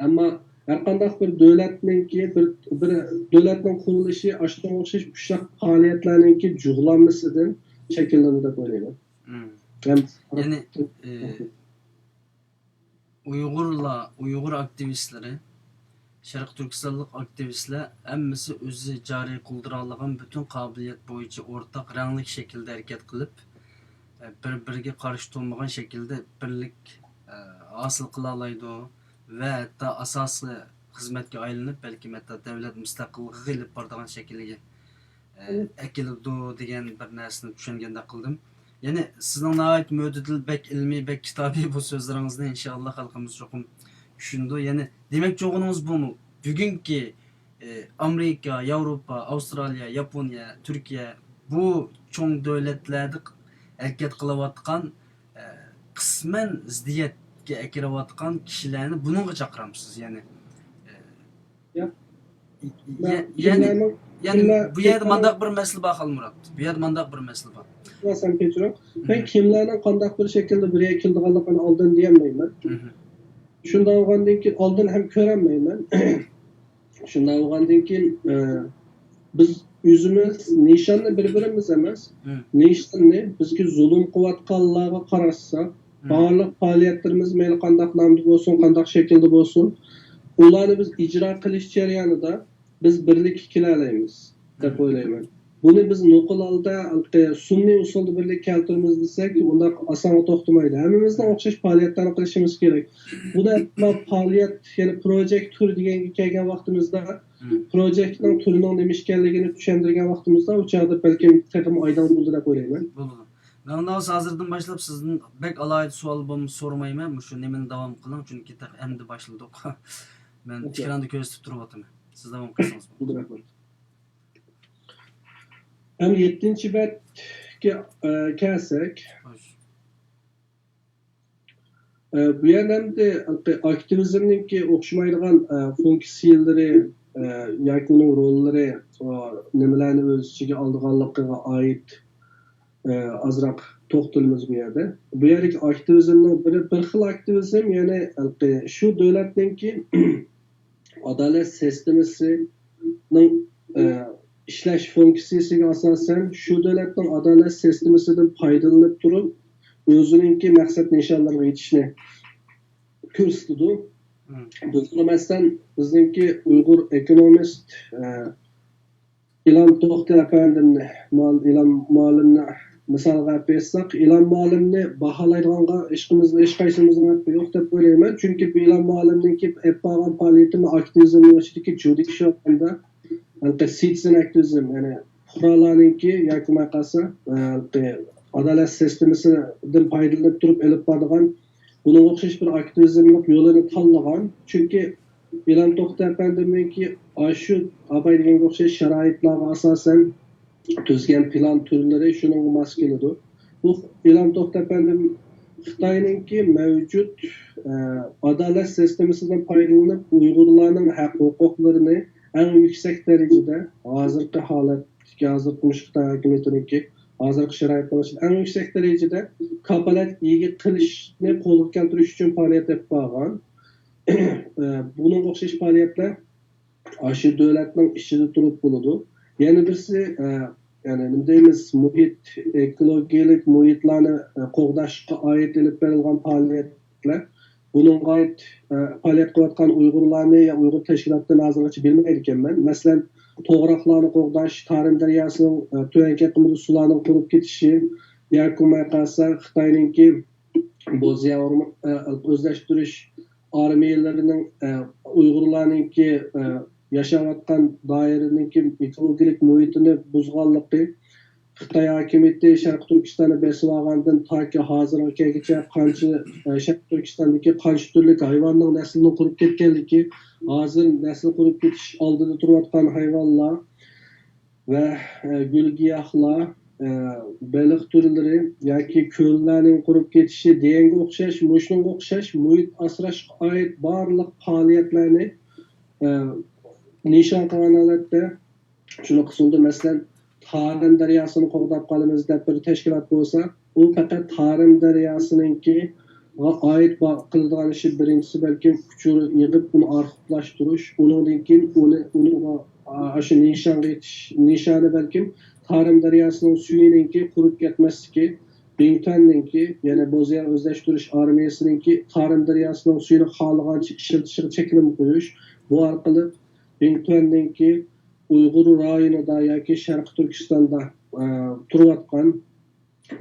Ammo har qanday bir davlatningki bir davlatning qurilishi ashunga o'xshash ushoq faoliyatlarningki jug'lanmasidan shakllanadi deb o'ylayman. Yani Uyg'ur aktivistleri, Sharq Turkistonlik aktivistlar hammasi o'zi joriy qildira olgan butun qobiliyat bo'yicha o'rtaq rangli shaklda harakat qilib, bir-biriga qarshi turmagan shaklda birlik hosil qila oladi va hatto asosiy xizmatga aylanib, balki hatto davlat mustaqilligiga ilib boradigan shaklga akiladi degan bir narsani tushunganda qildim. Yani sizin ait müdedil bek ilmi bek kitabi bu sözlerinizde inşallah halkımız çokum düşündü. Yani demek çoğunuz bu mu? Bugünkü Amerika, Avrupa, Avustralya, Japonya, Türkiye bu çoğun devletlerde hareket kılavatkan kısmen ziddiyetke ekiravatkan kişilerini bununla çakıramsınız yani. Yani bu yerde mandak bir mesele bakalım Murat. Bu yerde mandak bir mesele bak. Sen Petro, ben kimlerden qanday bir şekilde bir keldiganligini oldin diyemeyman. Shunda olgandan keyin oldin ham ko'rolmayman. Shunda olgandan keyin biz o'zimiz nishonni bir-birimiz emas, nishonni bizga zulm qilayotganlarga qarashsak, barliq faoliyatlarimiz mayli qanday nomda bo'lsin, qanday shaklda bo'lsin, ularni biz ijro qilish jarayonida biz birlik qilaymiz deb o'ylayman. Buni biz nuqul holda sun'iy usulda birlik keltiramiz desak, unda oson to'xtamaydi. Hammamizdan o'xshash faoliyatlarni qilishimiz kerak. Bunda faoliyat, ya'ni projekt turi deganga kelgan vaqtimizda, projektning turining nima ekanligini tushuntirgan vaqtimizda u chog'da balki takim oydin bo'ldi deb o'ylayman. Bo'ldi. Men hozirdan boshlab sizdan bek alohida savol so'ramayman, shu nimani davom qiling, chunki endi boshladik. Men ekranda ko'rsatib turyapman. Siz davom qilsangiz bo'ladi. Hem 7. betga kelsak, bu yerda aktivizmningki o'xshamaydigan funksiyalari yoki uning rollari nimalarni o'z ichiga olganligiga oid ozroq to'xtalamiz bu yerda. Bu yerdagi aktivizmning bir xil aktivizm, ya'ni shu davlatningki adolat sistemasining ishlash funksiyasiga asosan shu davlatning adolat sistemasidan foydalanib turib o'zininki maqsad nishonlariga yetishni ko'rsatdi. Masalan, bizningki Uyg'ur ekonomist Ilon To'xta apandimni, Ilon Molimni misolga bersak, Ilon Molimni baholaydigan hech qaysimizning haqqi yo'q deb o'ylayman. Chunki bu Ilon Molimningki bo'lgan faoliyatini aktivizmni ichidagi judik shokanda citizen aktivizm, yani fuqarolarningki yoki maqasa adolat sistemasidan foydalanib turib olib boradigan bunga o'xshash bir aktivizmlik yo'lini tanlagan. Chunki Ilon To'xta apandimningki shu abay deganga o'xshash sharoitlarga asosan tuzgan plan turlari shunga mos keladi. Bu Ilon To'xta apandim Xitoyningki mavjud adolat sistemasidan foydalanib Uyg'urlarning haq-huquqlarini en yüksek derecede hazırki holatga, hazırki Xitoy hukumatiniki hazırki sharoitlar en yüksek derecede kapolat ega qilishni qo'lga keltirish uchun faoliyat olib borgan. Bunga o'xshash faoliyatlar shu davlatning ishida turib bo'ladi. Yana birisi, ya'ni nima deymiz, muhit, ekologik muhitlarni qo'g'dashga oid olib berilgan faoliyatlar. Bununla ait faaliyet qilayotgan Uyg'urlarni ya Uyg'ur tashkilotlarini hozirgacha bilmaydi ekanman. Masalan, to'g'riqlarni qo'g'dash, Tarim daryosining tuanka qimir suvlarning qurib ketishi, yoki qolsa Xitoyningki bo'ziya o'zlashtirish armiyalarining Uyg'urlarningki yashayotgan doiraningki ekologik muhitini buzganligi Xitoy hakimiyeti Sharq Turkiston'ı besib olgandan toki hozirgacha qancha Sharq Turkistondagi qancha turli hayvonning naslini qurib ketganligi, hozir nasl qurib ketish oldida turayotgan hayvonlar va gul-giyohlar, baliq turlari yoki ko'llarning qurib ketishi deganga o'xshash, shunga o'xshash muhit asrashga oid barliq faoliyatlarni nishon qilgan holatda shuni qismda masalan Tarim daryosini qo'g'dab qolamiz deb bir tashkilot bo'lsa, u faqat Tarim daryosiningki oid qiladigan ishi birinchisi balki uchur yig'ib uni arxivlashtirish, undan keyin uni shu nishonga yetish, nishoni balki Tarim daryosining suyininki qurib ketmasligi, Bingtonninki, yana Bo'zyan o'zlashtirish armiyasiningki Tarim daryosining suyini xohlagancha ishlatishiga cheklim qo'yish, bu orqali Bingtonninki Uyg'ur rayonida yoki Sharq Turkistonda turayotgan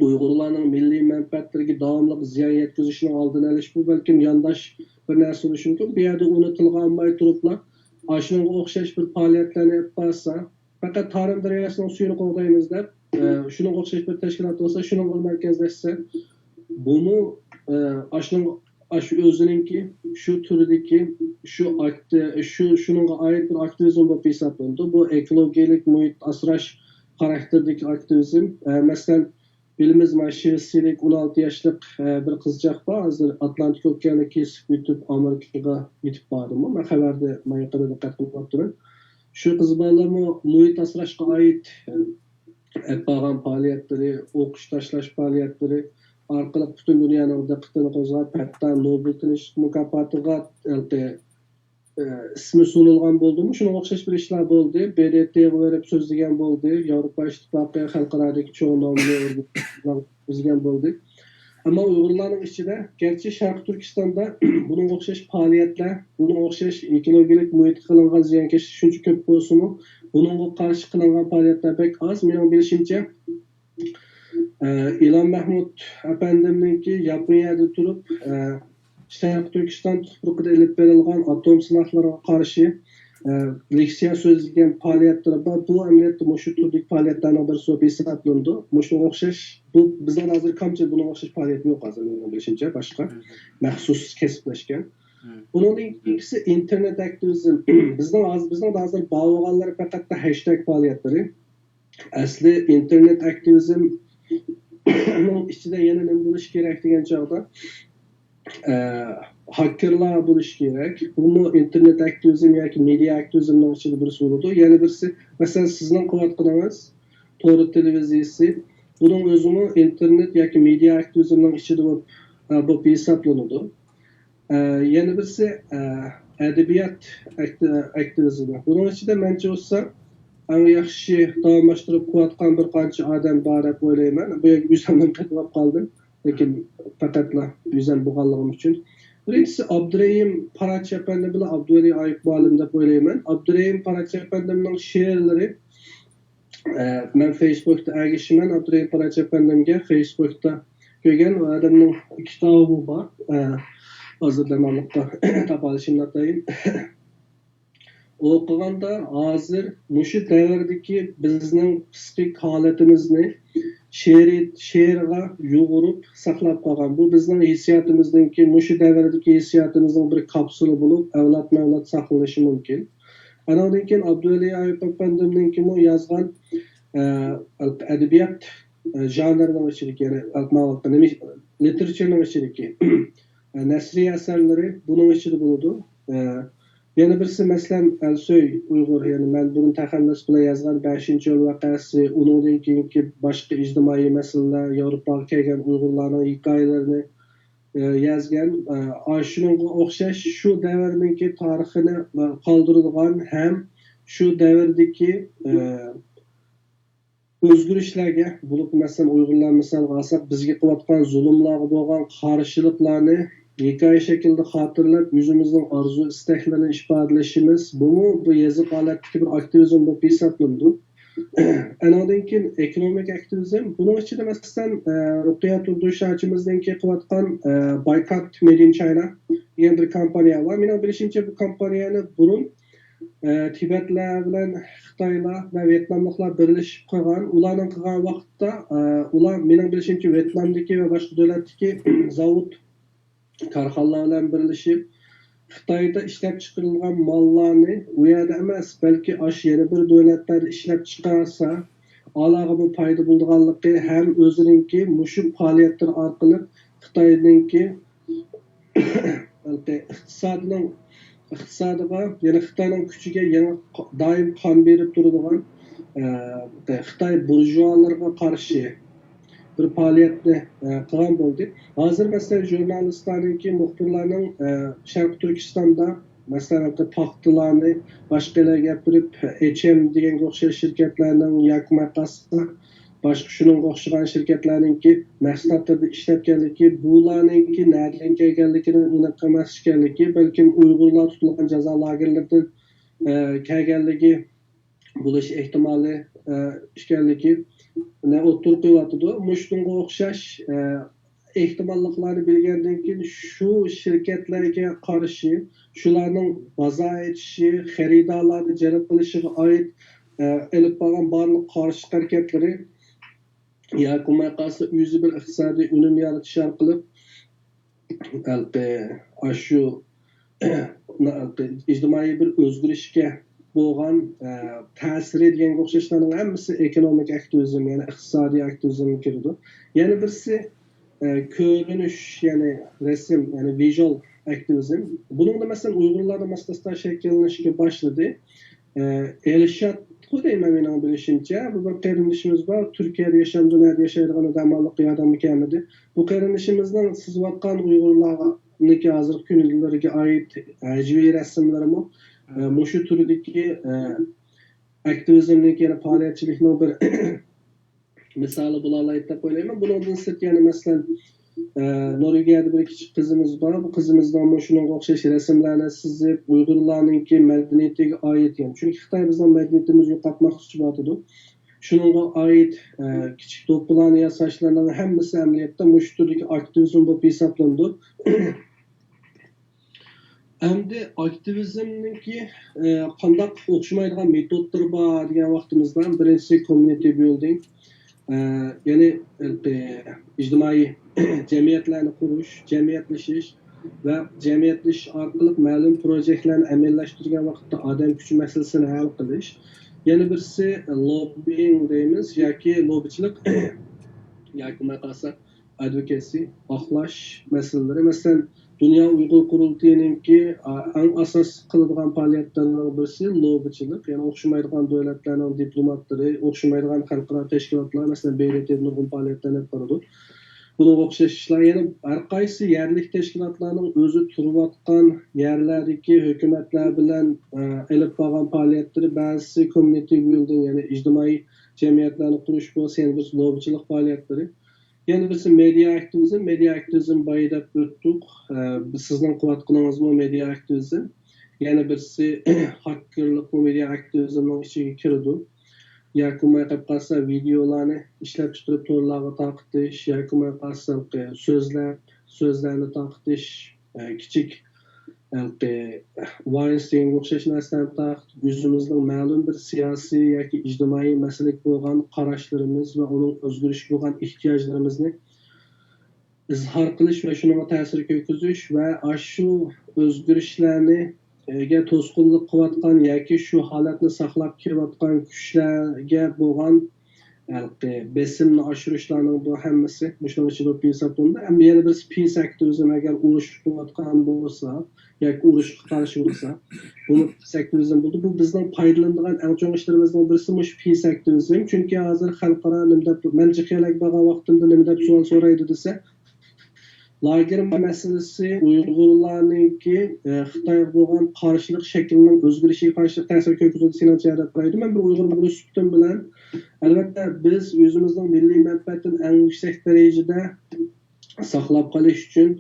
Uyg'urlarning milliy manfaatlariga davomli ziyon yetkazishning oldini olish, bu balkim yondosh bir narsa bo'lishi mumkin. Bu yerda unutilgan olmay turiblar, shunga o'xshash bir faoliyatlarni olib borsa, faqat Tarim daryosining suyini qo'g'daymiz deb shunga o'xshash bir tashkilot bo'lsa, shuni markazlashsa, buni shu o'zininki shu turdagi shunga oid bir aktivizm bo'lib hisoblanadi. Bu ekologik muhit asrash xarakterdagi aktivizm. Masalan, bilimiz Shivsilik 16 yoshlik bir qizchaq bor, hozir Atlantik okeanni kesib o'tib Amerikaga yetib bordi. Men xabarda yaqinda diqqat qilib turibman. Shu qiz bolalarni muhit asrashga oid qilgan faoliyatlari, o'qish tashlash faoliyatlari orqali butun dunyoning diqqatini qo'zg'ab, hatto Nobel tinchlik mukofotiga ismi sunilgan bo'ldimi? Shunga o'xshash bir ishlar bo'ldi. BDTga berib so'zlagan bo'ldi. Yevropa Ittifoqi xalqarodagi cho'ng nomli o'zgan bo'ldi. Ammo Uyg'urlarning ichida, garchi Sharq Turkistonda bunga o'xshash faoliyatlar, bunga o'xshash ekologik muhit qilingan ziyonkashlik shuncha ko'p bo'lsa-mu, bunga qarshi qilingan faoliyatlar pek oz. Mening bilishimcha, İlhan Mahmud efendimninki Yaponiyada turib Sharq Turkiston tuprog'ida ilib berilgan atom sinovlariga qarshi leksiya so'zlagan faoliyatlari bor. Bu amaliyotda shu turdagi faoliyatlarning birisi bo'lib hisoblanadi. Shunga o'xshash bu bizdan hozir qancha bunga o'xshash faoliyat yo'q hozir mening bilishimcha, boshqa maxsus kasblashgan. Bunun ikkinchisi internet aktivizm. Bizning hozir bağlanganlar faqat hashtag faoliyatlari. Asli internet aktivizm ichida yana nima bo'lish kerak degan chog'da hakkerlar bo'lish kerak. Bu internet aktivizm yoki media aktivizmning ichida birisi bo'ladi. Yana birisi, masalan, sizning qilayotganingiz to'g'ri televiziyasi, buning o'zini internet yoki media aktivizmning ichida bo'lib hisoblanadi. Yana birisi adabiyot aktivizmi. Buning ichida mencha bo'lsa eng yaxshi davomlashtirib qo'yayotgan bir qancha odam bor deb o'ylayman. Bu yerga o'zimdan qaytib qoldim, lekin faqatla o'zim bo'lganligim uchun. Birinchisi Abdurahim Parachi efendi bilan Abduvali Ayub Bolim deb o'ylayman. Abdurahim Parachi efendimning she'rlari men Facebookda ergashiman. Abdurahim Parachi efendimga Facebookda ko'rgan odamning kitobi bor. Hozirda manliqda topalishimni atayim. O'qiganda hozir mushu davrdagi bizning psixik holatimizni she'rga yo'g'irib saqlab qolgan. Bu bizning hissiyotimizningki mushu davrdagi hissiyotimizning bir kapsuli bo'lib, avlod-mavlod saqlanishi mumkin. Anadan keyin Abduvali Ayub efendimninki yozgan adabiyot janrining ichidagi, ya'ni literaturning ichidagi nasriy asarlari buning ichida bo'ladi. Yana birisi masalan Alsoy Uyg'ur, ya'ni men buni taxallus bilan yozgan 5-yo'l voqeasi, undan keyingi boshqa ijtimoiy masalalar, Yevropaga kelgan Uyg'urlarning hikoyalarini yozgan. Shunga o'xshash shu davrning tarixini qoldiradigan ham shu davrdagi o'zgarishlarga bo'lib, masalan Uyg'urlar misol olsak, bizga qilayotgan zulmlarga bo'lgan qarshiliklarni hikoya shaklida xotirlab, o'zimizning orzu istaklarini ifodalashimiz, bu yoziq holatdagi bir aktivizm bo'lib hisoblanadi. Anadan keyin ekonomik aktivizm, buning ichida masalan Ruqiya Turdushachimizning qilayotgan Boycott Made in China degan bir kompaniya bor. Mening bilishimcha bu kompaniyani burun Tibetler bilen Xitaylar ve Vietnamlıklar birleşip kılgan. Ularning kılgan vaqtda ular mening bilishimcha Vietnamdaki ve başka devletdeki zavod karxanalar bilan birleşip Xitayda ishlab chiqarilgan mollarni u yerda emas, balki aş yana bir davlatlarda ishlab chiqarsa, alagı bu payda bulduğanlıqı hem özününki muşu faaliyetler orqali Xitoyninki iqtisodiga, yana Xitoyning kuchiga yana doim qon berib turadigan Xitoy burjualarga qarshi bir faaliyetni qilgan bo'ldi. Hozir masalan jurnalistlarningki muxbirlarning Sharq Turkistonda masalan paxtalarni boshqalarga gapirib HM degan o'xshash shirkatlarning yakmaqasi boshqa shunga o'xshagan shirkatlarningki mahsulotlarda ishlatganligi, bularningki nereden kelganligini aniq emas ekanligi, balkim Uyg'urlar tutilgan jazo lagerlaridan kelganligi bo'lish ehtimoli ekanligi o'ttirib qo'yatdi. Mushunga o'xshash ehtimollarni bilgandan keyin shu shirkatlarga qarshi shularning bozor etishi, xaridorlarni jalb qilishiga oid elib borgan barliq qarshi harakatlari yoki qolsa o'zi bir iqtisodiy unum yaratish orqali shu ijtimoiy bir o'zgarishga bo'lgan ta'siri degan o'xshashlarning hammasi ekonomik aktivizm, ya'ni iqtisodiy aktivizmga kirdi. Yana birisi ko'rinish, ya'ni rasm, ya'ni visual aktivizm. Buningda masalan Uyg'urlarda masalan shakllanishga boshladi. Elshad Xudayman mening bilishimcha, bu bir qarindishimiz bor, Turkiyada yashab, dunyoda yashaydigan odamlarga yordam ekanidi. Bu qarindishimizning sizayotgan Uyg'urlarniki hozirgi kunlarga oid hajviy rasmlarimi mushu turdagi aktivizmning yana faoliyatchilikning bir misoli bo'lalaydi deb o'ylayman. Bundan sirt yana masalan Norvegiyada bir kichik qizimiz bor. Bu qizimizdan shunga o'xshash rasmlarni chizib, Uyg'urlarningki madaniyatiga oid, ya'ni chunki Xitoy bizning madaniyatimizni yo'qotmoqchi bo'ladi. Shunga oid kichik to'plarni yasashlarning hammasi amaliyotda mush turdagi aktivizm bo'lib hisoblandi. Endi aktivizmningki qanday o'xshamaydigan metodlar bor degan vaqtimizda birinchisi community building, ya'ni ijtimoiy jamiyatlarni qurish, jamiyatlashish va jamiyatlashish orqali ma'lum proyektlarni amaliyottirgan vaqtda odam kuchi masalasini hal qilish. Yana birisi lobbying deymiz yoki lobbichilik yoki maqasa advocacy, oqlash masalalari. Masalan, Dünya Uyghur Qurultayınınki eng asos qiladigan faoliyatlardan birisi lobbichilik, ya'ni o'xshamaydigan davlatlarning diplomatlari, o'xshamaydigan xalqaro tashkilotlar masalan BRT'ning nurg'un faoliyatlarini qiladi. Bunga o'xshash ishlar yana har qaysi yerlik tashkilotlarning o'zi turayotgan yerlardagi hukumatlar bilan olib borgan faoliyatlari, ba'zisi community building, ya'ni ijtimoiy jamiyatlarni qurish bo'lsa, yana bir lobbichilik faoliyatlari. Yana birisi media aktivizm bayda o'tdik. Sizning qilayotganingiz bu media aktivizm. Yana birisi hakkerlik media aktivizmning ichiga kirdi. Yoki qolsa videolarni ishlab chiqarib to'rlarga tarqatish, yoki qolsa so'zlarni tarqatish, kichik Weinstein o'xshash narsalarni tarqatib, o'zimizning ma'lum bir siyosiy yoki ijtimoiy masalaga bo'lgan qarashlarimiz va uning o'zgarishga bo'lgan ehtiyojlarimizni izhor qilish va shunga ta'sir ko'rsatish va shu o'zgarishlarni to'sqinlik qilayotgan yoki shu holatni saqlab kelayotgan kuchlarga bo'lgan besimni oshirishlarning bu hammasi shuning ichida hisoblanadi. Ham yana bir peace aktivizm, agar urush qilayotgan bo'lsa yoki urushga qarshi bo'lsa, bu peace aktivizm bo'ldi. Bu bizning foydalanadigan eng chong ishlarimizdan birisi mush peace aktivizm. Chunki hozir xalqaro menga kerak bo'lgan vaqtimda nima deb savol so'raydi desa, lager masalasi Uyg'urlarningki Xitoyga bo'lgan qarshilik shaklining o'zgarishiga qarshi ta'sir ko'rsatuvchi sinatchada qo'ydi. Men bir Uyg'ur bo'lishim bilan albatta biz o'zimizning milliy manfaatini eng yuksak darajada saqlab qolish uchun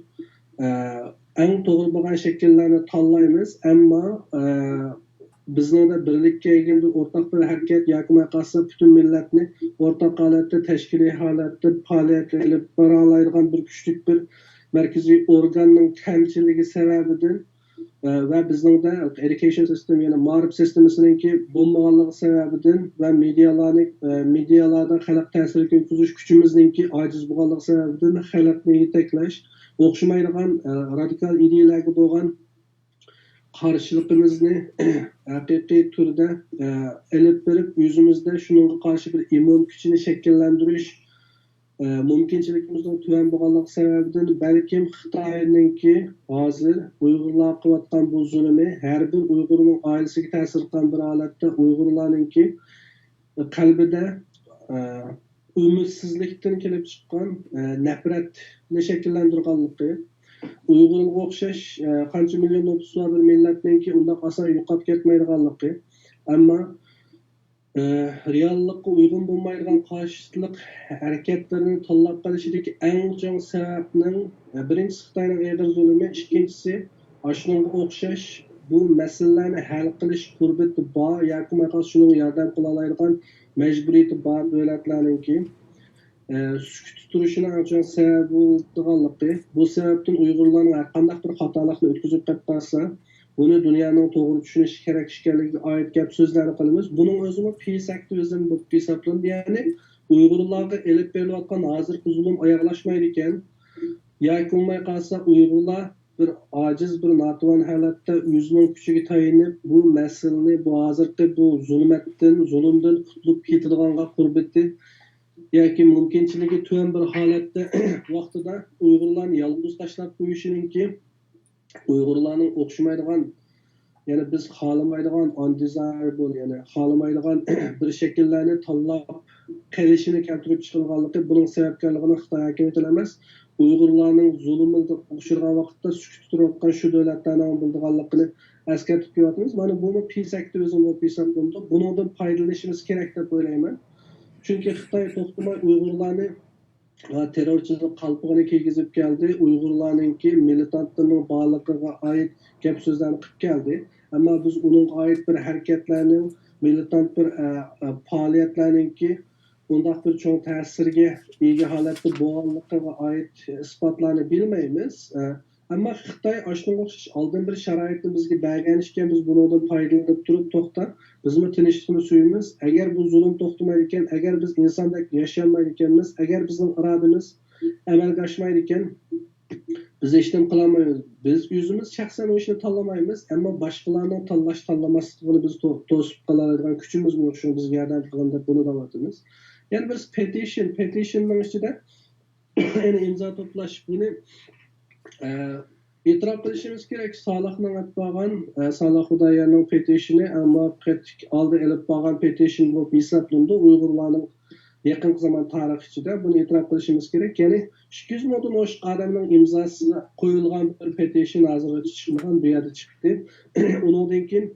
eng to'g'ri bo'lgan shakllarni tanlaymiz, ammo bizning de birlikka ega bir o'rtaq bir harakat yoki maqsad butun millatni o'rtaq holatda tashkiliy holatda faoliyat qilib bora oladigan bir kuchli bir markaziy organning kamchiligi sababidan va bizning de education system yani ma'rif sistemininki bo'lmaganligi sababidan va medialarda xalq ta'siriga o'tkazish kuchimizninki ojiz bo'lganligi sababidan xalqni yetaklash o'xshamaydigan radikal ideyalarga bo'lgan qarshiligimizni haqiqiy turda elib berib o'zimizda shunga qarshi bir immun kuchini shakllantirish mumkinchiligimizning tuvan bo'lganligi sababidan balkim Xitoyninki hozir Uyg'urlar qilayotgan bu zulmi har bir Uyg'urning oilasiga ta'sir qilgan bir holatda Uyg'urlarninki qalbida umidsizlikdan kelib chiqqan nafratni shakllantirganligi Uyg'urga o'xshash qancha million nüfusi bir millatninki undaq oson yo'qolib ketmaydiganligi ammo reallikqa uyg'un bo'lmaydigan qarshilik harakatlarini tanlab qilishidagi eng chong sababning birinchisi Xitoyning eg'ir zulmi, ikkinchisi shunga o'xshash bu masalalarni hal qilish qurbati bor yoki shunga yordam qila oladigan majburiyati bor davlatlarninki sukut turishini eng chong sabab bo'lganligi bu sababdan Uyg'urlarning har qanday bir xatolikni o'tkazib qolsa buni dunyoning to'g'ri tushunishi kerak ekanligiga oid gap so'zlarni qilamiz. Buning o'zimi peace activism deb hisoblanadi. Ya'ni Uyg'urlarga elib berilayotgan hozirgi zulm oyoqlashmaydi ekan. Yoki bo'lmay qolsa Uyg'urlar bir ojiz, bir notuvan holatda o'zining kuchiga tayanib bu masalani, bu hozirgi bu zulmdan qutulib ketadiganga qurbati yoki mumkinchiligi tuvan bir holatda vaqtida Uyg'urlarni yolg'iz tashlab qo'yishiningki Uyg'urlarning o'xshamaydigan yani biz xohlamaydigan undesirable yani xohlamaydigan bir shakllarni tanlab qilishini keltirib chiqilganligi buning sababkorligini Xitoy hukumati emas Uyg'urlarning zulmiga uchragan vaqtda sukut turayotgan shu davlatlarning bildiganligini eskartib qo'yapmiz. Mana bu peace activism deb hisoblanadi. Bundan foydalanishimiz kerak deb o'ylayman. Chunki Xitoy to'xtamay Uyg'urlarni terrorchilik qalpog'ini kiygizib keldi. Uyg'urlarninki militantlarning borligiga oid gap so'zlarni qilib keldi. Ammo biz uning oid bir harakatlarning, militant bir faoliyatlarninki undaq bir cho'ng ta'sirga ega holatda bo'lganligiga oid isbotlarni bilmaymiz. Ammo Xitoy shunga o'xshash oldin bir sharoitni bizga bergan ekan, biz bundan foydalanib turib to'xtab, bizmi tinchlikni suyamiz. Agar bu zulm to'xtamaydi ekan, agar biz insondek yashamaydi ekanmiz, agar bizning irodamiz amalga oshmaydi ekan, biz hech nima qilolmaymiz. Biz o'zimiz shaxsan o ishni tanlamaymiz, ammo boshqalarning tanlamasligini biz to'sib qoladigan kuchimiz yo'q, shu bizga yordam qilgan deb buni davatimiz. Yani biz petitionning ichida yani imzo to'plash buni e'tirof qilishimiz kerak. Solihning atbagan Solih Xudoyorning petitioni ammo oldi elib borgan petition bu hisoblanadi. Uyg'urlarning yaqin zaman tarixi ichida buni e'tirof qilishimiz kerak. Ya'ni 200 mingdan oshiq odamning imzosi qo'yilgan bir petition hozirgacha chiqmagan, bu yerda chiqdi. Undan keyin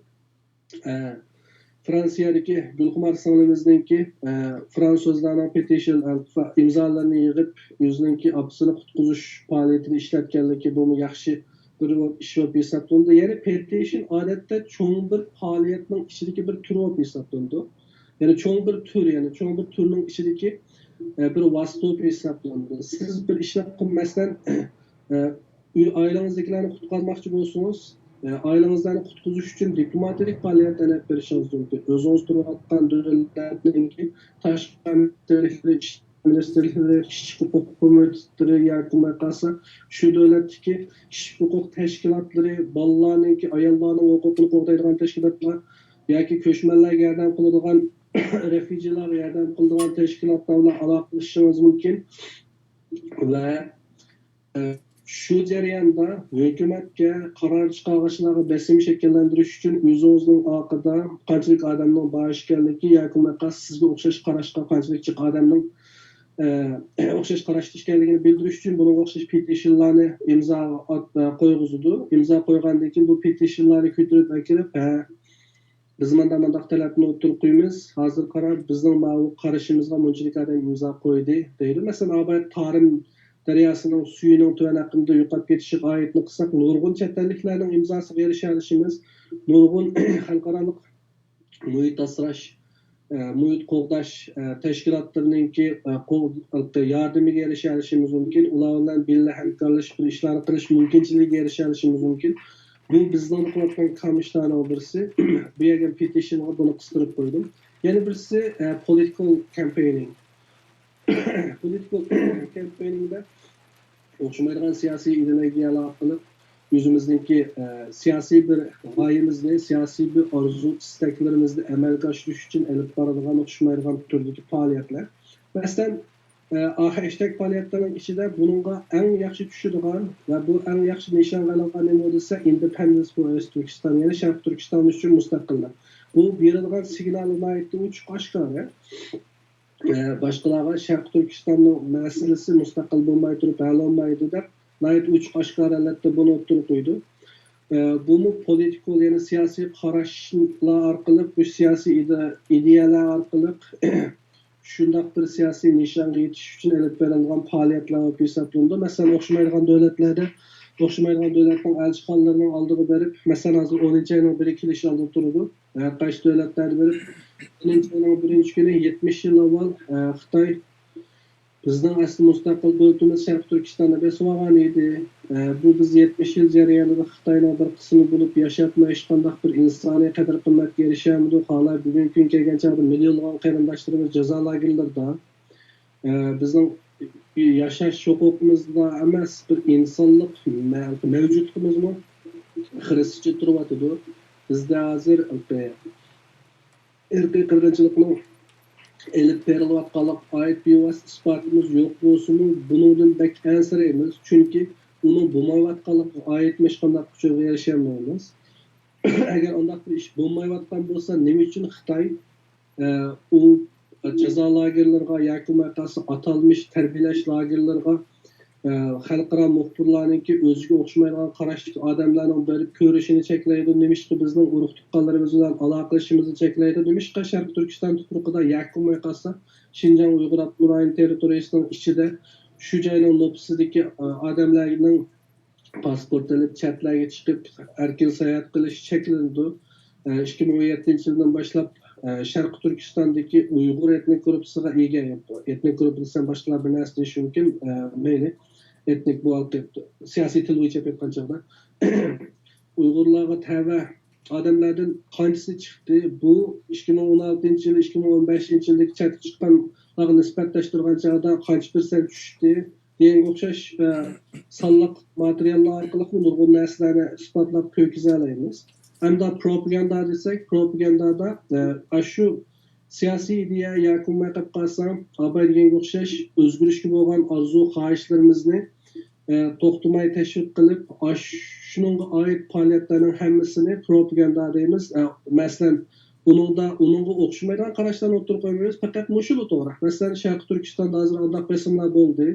Fransiyadagi Gulxumar singlimizningki fransuzlarning petition imzolarini yig'ib o'zininki opsini qutqizish faoliyatini ishlatganligi bu yaxshi bir ish deb hisoblanadi. Ya'ni petition odatda cho'ng bir faoliyatning ichidagi bir tur deb hisoblanadi. Ya'ni cho'ng bir turning ichidagi bir vosita deb hisoblanadi. Siz bir ishni qilmasdan oilangizdagilarni qutqarmoqchi bo'lsangiz oilangizlarni qutqizish uchun diplomatik faoliyatlarni olib berishingiz mumkin. O'zingiz turayotgan davlatlarninki tashqi ministerliklar, ishchi huquq qo'mitalari yoki bo'lmasa shu davlatdagi ish huquq tashkilotlari, bolalarninki, ayollarning huquqini qo'g'daydigan tashkilotlar yoki ko'chmanlarga yordam qiladigan refujiyalarga yordam qiladigan tashkilotlar bilan aloqalashishingiz mumkin va shu jarayonda hukumatga qaror chiqaruvchilarga bosim shakllantirish uchun o'zingizning orqada qanchalik odamning bor ekanligi yoki bo'lmasa sizga o'xshash qarashga qanchalik odamning o'xshash qarashda ekanligini bildirish uchun bunga o'xshash petitionlarni imzo qo'yg'izdi. Imzo qo'ygandan keyin bu petitionlarni ko'tarib akirib, biz mandaq talabni o'tirib qo'yamiz. Hozir qaror bizning ma'lum qarashimizga bunchalik odam imzo qo'ydi deydi. Masalan, Abay Tarim daryosining suyining tuvan haqida yo'qolib ketishiga oidni qilsak, nurg'un chet elliklarning imzosiga erishishimiz, nurg'un xalqaro muhit asrash, muhit qo'g'dash tashkilotlarininki yordamiga erishishimiz mumkin. Ular bilan birga hamkorlashib ishlarni qilish mumkinchiligiga erishishimiz mumkin. Bu bizden qilayotgan kamishlarning birisi. Bu yerga petitionga buni qistirib qo'ydim. Yana birisi political campaigning. Political campaigningda o'xshamaydigan siyosiy ideologiyalar orqali o'zimizningki siyosiy bir g'oyamizni, siyosiy bir orzu istaklarimizni amalga oshirish uchun olib boradigan o'xshamaydigan turdagi faoliyatlar. Masalan, hashtag faoliyatlarning ichida buningga eng yaxshi tushadigan va bu eng yaxshi nishonlangan nima desa Independence for West Turkistan, ya'ni Sharq Turkiston uchun mustaqillik. Bu berilgan signallar aytib uch oshkora. Boshqalarga Sharq Turkistonning masalasi mustaqil bo'lmay turib hal olmaydi deb nayt uch oshkoralarda buni o'tirib qo'ydi. Bu politik ya'ni siyosiy qarashlar orqali, bu siyosiy ideyalar orqali shundoq bir siyosiy nishonga yetish uchun olib berilgan faoliyatlar bo'lib hisoblanadi. Masalan, o'xshamaydigan davlatlarda o'xshamaydigan davlatning elchixonalarining oldiga berib, masalan, hozir 10-oyning biri kelish oldida turadi. Qaysi davlatlarda berib 10-oyning birinchi kuni 70 yil avval Xitoy bizning asli mustaqil davlatimiz Sharq Turkistonda besmagan edi. Bu biz 70 yil jarayonida Xitoyning bir qismi bo'lib yashatmay hech qanday bir insoniy qadr-qimmatga erishamadik. Hala bugungi kun kelgan chog'da millionlagan qarindoshlarimiz jazo lagerlarida. Bizning yashash huquqimizda emas, bir insonlik mavjudligimizmi xirisicha turyotidi. Bizda hozir irqiy qirg'inchilikning elib berilayotganlik ayet bevosita isbotimiz yo'q bo'lsa-mu, bundan bak ansiraymiz, chunki uni bo'lmayotganlikga oid hech qanday kuchga erishamaymiz. Agar undaq bir ish bo'lmayotgan bo'lsa, nima uchun Xitoy u jazo lagerlariga yoki maqasi atalmış tarbiyalash lagerlariga xalqaro muxbirlarningki o'ziga o'xshamaydigan qarashli odamlarning berib ko'rishini cheklaydi, nemishqa bizning urug' tuqqanlarimiz bilan aloqalashishimizni cheklaydi, nemishqa Sharq Turkiston tuprog'ida yoki maqasi Xinjiang Uyg'ur avtonom territoriyasining ichida shu joyning nopsidagi odamlarning pasport olib chatlarga chiqib erkin sayohat qilish cheklandi. 2017-yildan boshlab Sharq Turkistondagi Uyg'ur etnik gruppasiga ega etnik gruppa desam boshqalar bir narsa deyishi mumkin. Mayli, etnik bu siyosiy til bo'yicha aytgan chog'da Uyg'urlarga tava odamlardan qanchasi chiqdi? Bu 2016-yil, 2015-yildagi chatga chiqqanlarga nisbatlashtirgan chog'da qancha persent tushdi? Degan o'xshash sonliq materiallar orqali nurg'un narsalarni isbotlab ko'rgiza olamiz. Hamda propaganda desak, propagandada shu siyosiy ideya yoki maqab qolsam, abaydiga o'xshash o'zgarishga bo'lgan orzu xohishlarimizni to'xtamay tashviq qilib, shunga oid faoliyatlarning hammasini propaganda deymiz. Masalan, uningga o'xshamaydigan qarashlarni o'tirib qo'ymaymiz, faqat mushuli to'g'ri. Masalan, Sharq Turkistonda hozir undaq besimlar bo'ldi.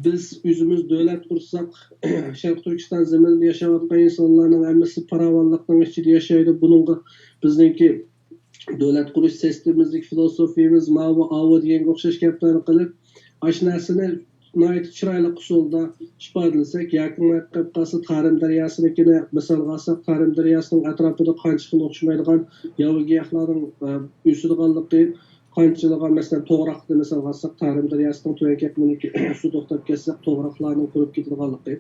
Biz o'zimiz davlat qursak, Sharq Turkiston zaminida yashayotgan insonlarning hammasi farovonlikning ichida yashaydi. Buningga bizningki davlat qurish sistemimizning filosofiyamiz ma'vo avo degan o'xshash gaplarni qilib, ash narsani noyat chiroyli usulda ifodalasak, yaqin qilqasi Tarim daryosiniki misol olsak, Tarim daryosining atrofida qancha xil o'xshamaydigan yovvoyi giyohlarning o'sadiganligi qanchaligan masalan to'g'roqni misol olsak, Tarim daryosining tuyankakminiki suv to'xtab ketsa, to'g'roqlarning qurib ketadiganligi.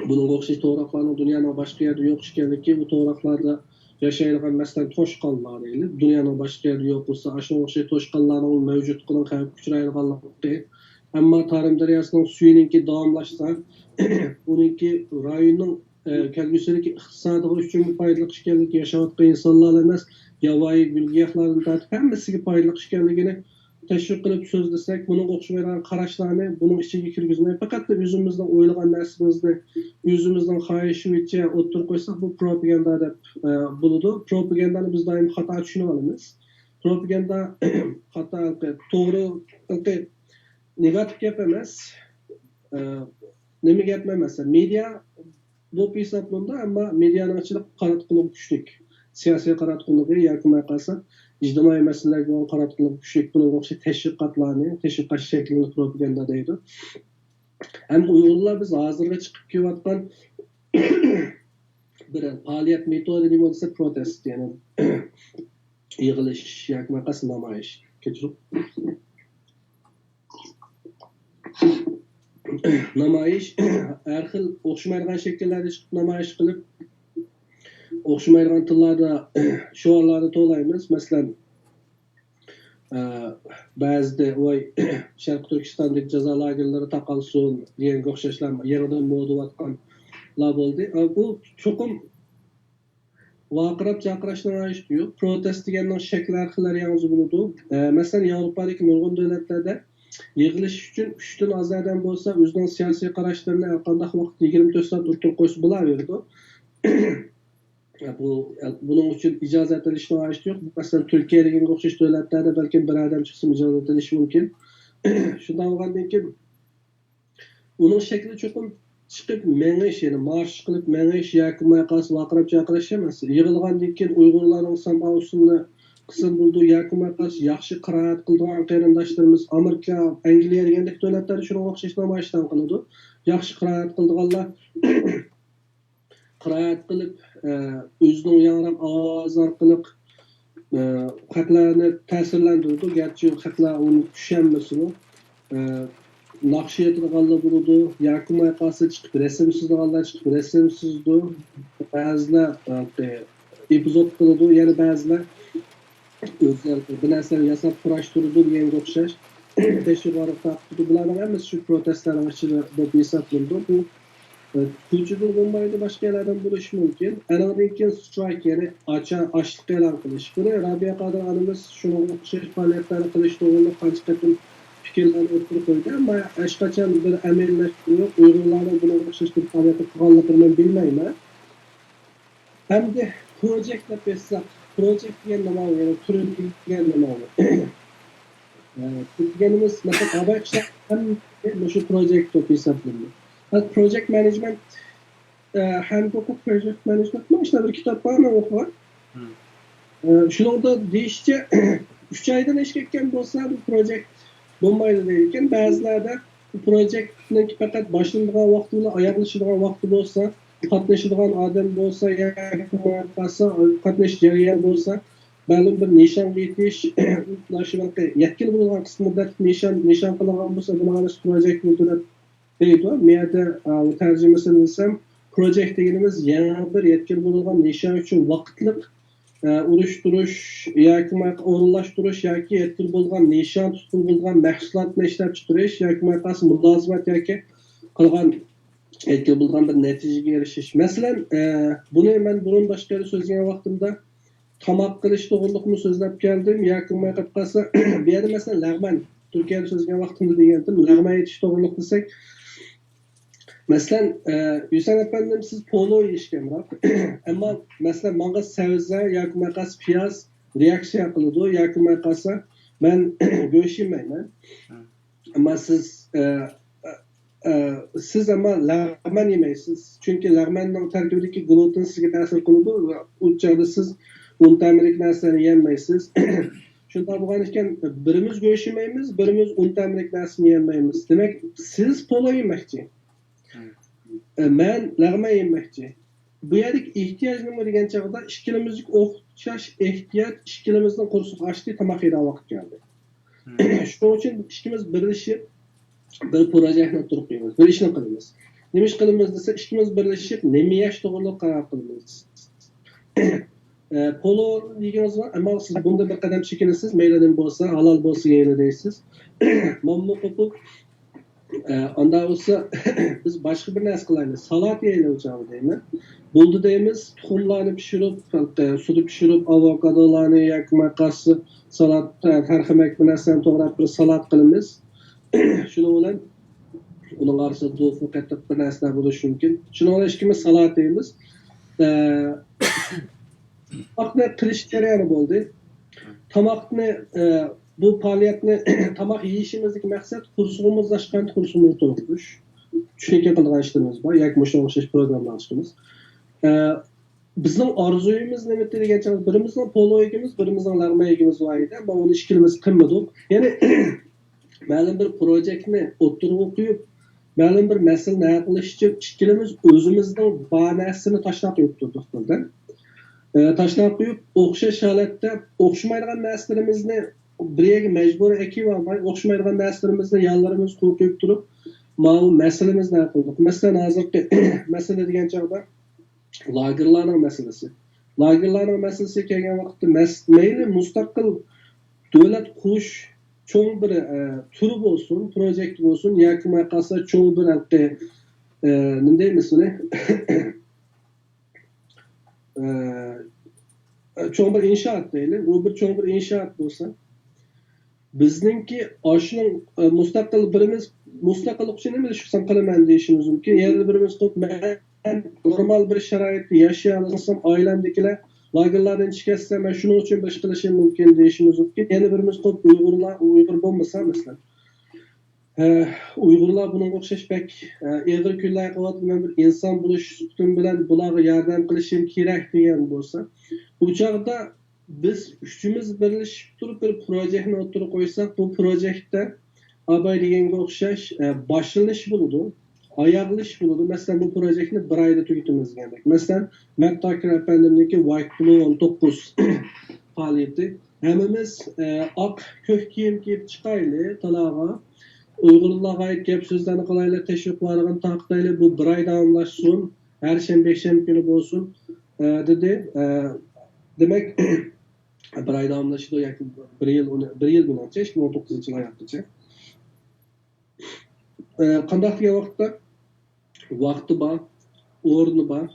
Bunga o'xshash to'g'roqlarning dunyoning boshqa yerida yo'q ekanligi, bu to'g'roqlarda yashaydigan masalan toshqonlar deylik, dunyoning boshqa yerida yo'q bo'lsa, shunga o'xshash toshqonlarning mavjudligining xavf uchraydiganligi. Ammo Tarim daryosining suyiningki davomlashsa, uningki rayonning kelgusidagi iqtisodiy uchun foydali ekanligi, yashayotgan insonlar emas, yovvoyi gulgiyohlardan tortib hammasiga foydali ekanligini tashviq qilib so'zlasak, buning o'xshamaydigan qarashlarni buning ichiga kirgizmay, faqat o'zimizning o'ylagan narsamizni o'zimizning xohishicha o'tirib qo'ysak, bu propaganda deb bo'ladi. Propagandani biz doim xato tushunib olamiz. Propaganda xato, to'g'ri, negativ gap emas. Nima gap emas? Media bu hisoblanda, ammo medianing ichida qaratqulik kuchlik. Siyosiy qaratqulligi yoki maqasa ijtimoiy masalalarga bo'lgan qaratqulik kuchlik, bunga o'xshash tashviqot shaklini propaganda deydi. Ham Uyg'urlar biz hozirga chiqib kelayotgan bir faoliyat metodi nima desa protest, ya'ni yig'ilish yoki maqasa namoyish. namoyish har xil o'xshamaydigan shakllarda chiqib namoyish qilib o'xshamaydigan tillarda shiorlarni to'laymiz. Masalan, ba'zida voy Sharq Turkistondagi jazo lagerlari taqalsin deganga o'xshashlar yeridan mo'divatganlar bo'ldi. Bu cho'qim vaqirab chaqirishni yo'q. Protest deganning shakllari xillari yangi bo'ladi. Masalan, Yevropadagi nurg'un davlatlarda yig'ilish uchun 3 dan ozodam bo'lsa, o'zining siyosiy qarashlarini har qanday vaqt 24 soat o'tirib qo'ysa bo'laveradi. Buning uchun ijozat olishni yo'q. Masalan, Turkiyadagi o'xshash davlatlarda balki bir odam chiqsa ijozat olishi mumkin. Shundan bo'lgandan keyin uning shakli cho'qim chiqib mengish, ya'ni marsh qilib mengish yoki mayqas vaqirab chaqirish emas. Yig'ilgandan keyin Uyg'urlarning samousini qism bo'ldi yoki mayqas yaxshi qiroat qilgan qarindoshlarimiz Amerika, Angliya degandek davlatlar shunga o'xshash namoyishdan qiladi. Yaxshi qiroat qilganlar qiroat qilib o'zining yangrab ovoz orqali xalqlarni ta'sirlantirdi. Garchi xalqlar uni tushunmasin. Naqsh etganlar bo'ladi, yoki mayqasi chiqib rasmsizlar chiqib rasmsizdir. Ba'zilar epizod qiladi, yana ba'zilar o'zlari bir narsani yasab kurashtirdi deganga o'xshash. Teşviqlar taqdi bularning hammasi shu protestlarning ichida deb hisoblanadi. Bu ko'chada bo'lmaydi, boshqa yerlardan bo'lishi mumkin. Aniqdan keyin strike, ya'ni ochliq e'lon qilish. Buni Rabiya Qodir onamiz shunga o'xshash faoliyatlarni qilish to'g'risida qancha qatim fikrlarni o'tirib qo'ydi, ammo hech qachon bir amallashtirish yo'q. Uyg'urlarning buni o'xshash bir faoliyat qilganligini men bilmayman. Hamda project deb aytsak, project degan nima, ya'ni tur degan nima? Deganimiz masalan abaqishlar ham shu project deb hisoblanadi. Project management handbook of project management mana bir kitob bor, men o'qiman. Shunda deyishcha 3 oydan ishga ketgan bo'lsa bu project bo'lmaydi deyilgan. Ba'zilarda bu proyektning faqat boshlanadigan vaqti bilan oyoqlashadigan vaqti bo'lsa, qatnashadigan odam bo'lsa, qatnash jarayon bo'lsa, ma'lum bir nishonga yetish, shunaqa yakil bo'lgan qisqa muddatli nishon qilingan bo'lsa, buni projekt bo'ldi deb deydi. Menda tarjimasini bilsam, projekt deganimiz yana bir yakil bo'lgan nishon uchun vaqtliq urushtirish yoki o'rinlashtirish yoki yakil bo'lgan nishon tutilgan mahsulotni ishlab chiqarish yoki mulozimat yoki qilgan yakil bo'lgan bir natijaga erishish. Masalan, buni men burun boshqalar so'zlagan vaqtimda tomoq qilish to'g'riliqni so'zlab keldim yoki qolsa bu yerda masalan lag'man Turkiyada so'zlagan vaqtimda degandim, lag'man yetish to'g'riliq desak, masalan, Yusan efendim siz polo yeyishganroq, ammo masalan menga sabza yoki maqas piyoz reaksiya qiladi yoki maqasa men go'sht yemayman. Ammo siz ammo lag'man yemaysiz, chunki lag'manning tarkibidagi gluten sizga ta'sir qiladi va u chog'da siz untamlik narsani yemaysiz. Shunday bo'lgan ekan, birimiz go'sht yemaymiz, birimiz untamlik narsani yemaymiz. Demak, siz polo yemoqchi. Men lag'man yemoqchi. Bu yerlik ehtiyoj nima degan chog'da ikkimizdek o'xshash ehtiyoj, ikkimizning qursuq ochdi, tomoq yeydigan vaqt keldi. Shuning uchun ikkimiz birlashib bir proyektni turib qo'yamiz, bir ishni qilamiz. Nima ish qilamiz desa, ikkimiz birlashib nima yeyish to'g'riliq qaror qilamiz. Polo deganimiz bor, ammo siz bunda bir qadam chekinasiz, maylidan bo'lsa, halol bo'lsa yeyli deysiz. Mamnu qo'pib anda olsa biz boshqa bir narsa qilamiz. Salat yeyli o'chog'i deyman. Bo'ldi deymiz, tuxumlarni pishirib, suvda pishirib, avokadolarni yoki maqasi salat tarximak bir narsani to'g'rab bir salat qilamiz. Shuni bilan uning orasida tofu qattiq bir narsa bo'lishi mumkin. Shuni bilan ikkimiz salat deymiz. Tomoqni qilish jarayoni bo'ldi. Tomoqni bu faoliyatni tomoq yeyishimizdagi maqsad qursug'imizni ochgan, qursug'imizni to'ldirish. Tushuncha qilgan ishlarimiz bor, yoki o'sha o'xshash programmalar ishimiz. Bizning orzuyimiz nima degancha birimizning polo yegimiz, birimizning lag'ma yegimiz bor edi, ammo uni ishkilimiz qilmadik. Ya'ni ma'lum bir proyektni o'tirib qo'yib, ma'lum bir masalani hal qilish uchun ikkimiz o'zimizning ba'nasini tashlab qo'yib turdik. Tashlab qo'yib, o'xshash holatda o'xshamaydigan narsalarimizni birga majburiy ekib olmay, o'xshamaydigan narsalarimizni yonlarimiz qo'yib turib, Ma'lum meselemiz ne kıldık? Mesela hazırki mesele degan chog'da lagerlarning meselesi. Lagerlarning meselesi kelgan vaqtda mayli mustaqil davlat qurish cho'ng bir turi bo'lsin, projekt bo'lsin yoki qolsa cho'ng bir nima deymiz buni? Cho'ng bir inshoot deylik. U bir cho'ng bir inshoot bo'lsa, bizningki oshning mustaqil birimiz mustaqillik uchun nima ishqilsam qilaman deyishimiz mumkin. Yana birimiz men normal bir sharoitda yashayolsam, oilamdagilar lagerlardan chiqarsa, men shuning uchun bir ish qilishim mumkin deyishimiz mumkin. Yana birimiz Uyg'ur bo'lmasa, masalan, Uyg'urlar bunga o'xshash bek eg'ir kunlar qilyapman, bir inson bo'lish suhbatim bilan bularga yordam qilishim kerak degan bo'lsa, bu chog'da biz uchimiz birlashib turib bir proyektni o'tirib qo'ysak, bu proyektda abay deganga o'xshash boshlanish bo'ladi, oyoqlish bo'ladi. Masalan, bu proyektni bir oyda tugatamiz degandik. Masalan, Matt Tucker apandimniki White Blue 19 faoliyati. Hammamiz oq ko'k kiyim kiyib chiqaylik talaga. Uyg'urlarga ait gap so'zlarni qilaylik, tashviqlarni taqdaylik, bu bir oy davomlashsin, har shanba kuni bo'lsin dedi. Demak, bir oy davomlashdi yoki bir yil bilancha 2019-yil oyoqgacha. Qanday degan vaqtda vaqti bor, o'rni bor,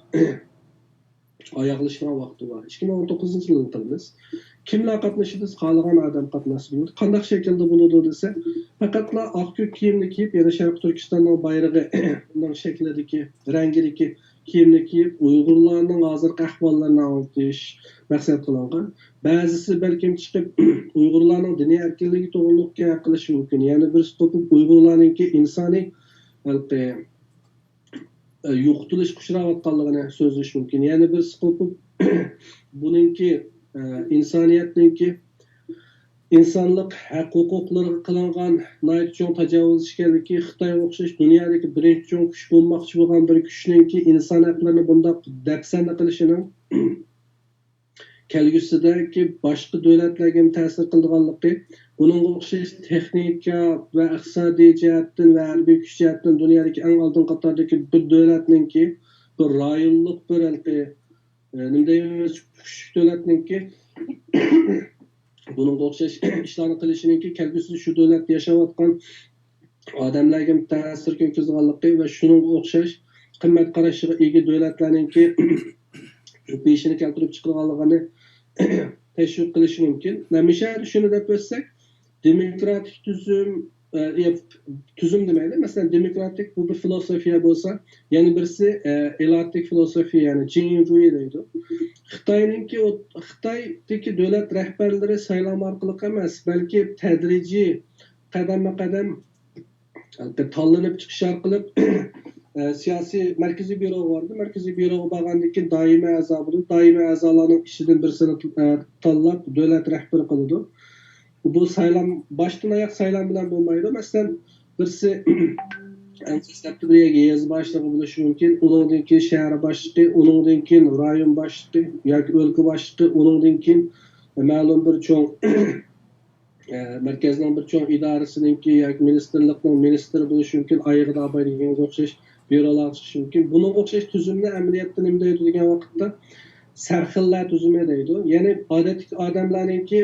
oyoqlashgan vaqti bor. 2019-yilni qilamiz. Kimlar qatnashadi? Xohlagan odam qatnashadi. Qanday shaklda bo'ladi desa, faqatla oq ko'k kiyimni kiyib, yana Sharq Turkistonning bayrog'i uning shaklidagi, rangidagi kiyimni kiyib, Uyg'urlarning hozirgi ahvollarini anglatish maqsad qilingan. Ba'zisi balkim chiqib Uyg'urlarning diniy erkinligi to'g'riligiga qilishi mumkin. Ya'ni bir topib Uyg'urlarningki insoniy yo'qotilish uchrayotganligini so'zlash mumkin. Ya'ni bir topib buningki insoniyatningki insonlik huquqlariga qilingan nayt cho'ng tajovuz ekanligi, Xitoyga o'xshash dunyodagi birinchi cho'ng kuch bo'lmoqchi bo'lgan bir kuchningki inson haqlarini bunday dafsanda qilishining kelgusidagi boshqa davlatlarga ta'sir qilganligi, buningga o'xshash texnika va iqtisodiy jihatdan va harbiy kuch jihatdan dunyodagi eng oldin qatordagi bir davlatningki bir rayonlik bir nima deymiz kuchli davlatningki buningga o'xshash ishlarni qilishiningki kelgusida shu davlatda yashayotgan odamlarga ta'sir ko'rsatganligi va shuningga o'xshash qimmat qarashiga ega davlatlarningki peshini keltirib chiqarganligini tashviq qilishi mumkin. Hamisha shuni deb o'tsak, demokratik tuzum demaydi. Masalan, demokratik bu bir filosofiya bo'lsa, yana birisi elatik filosofiya, ya'ni Jinjuyi deydi. Xitoydagi davlat rahbarlari saylam orqali emas, balki tadrijiy qadam-qadam tanlanib chiqish orqali siyosiy markaziy byuro vardı. Markaziy byuroga borgandan keyin doimiy a'zo bo'ladi. Doimiy a'zolarning ishidan birisini tanlab davlat rahbari qiladi. Bu saylam boshdan oyoq saylam bilan bo'lmaydi. Masalan, birisi Antistabdiriyaga yez boshlig'i bo'lishi mumkin. Uningdan keyin shahar boshlig'i, uningdan keyin rayon boshlig'i yoki o'lka boshlig'i, uningdan keyin ma'lum bir cho'ng markazning bir cho'ng idorasininki yoki ministerlikning ministri bo'lishi mumkin. Oyig'ida abaydiganga o'xshash byurolar chiqishi mumkin. Bunga o'xshash tuzumni amaliyotda nima deydi degan vaqtda sarxillar tuzumi deydi. Ya'ni odatdagi odamlarningki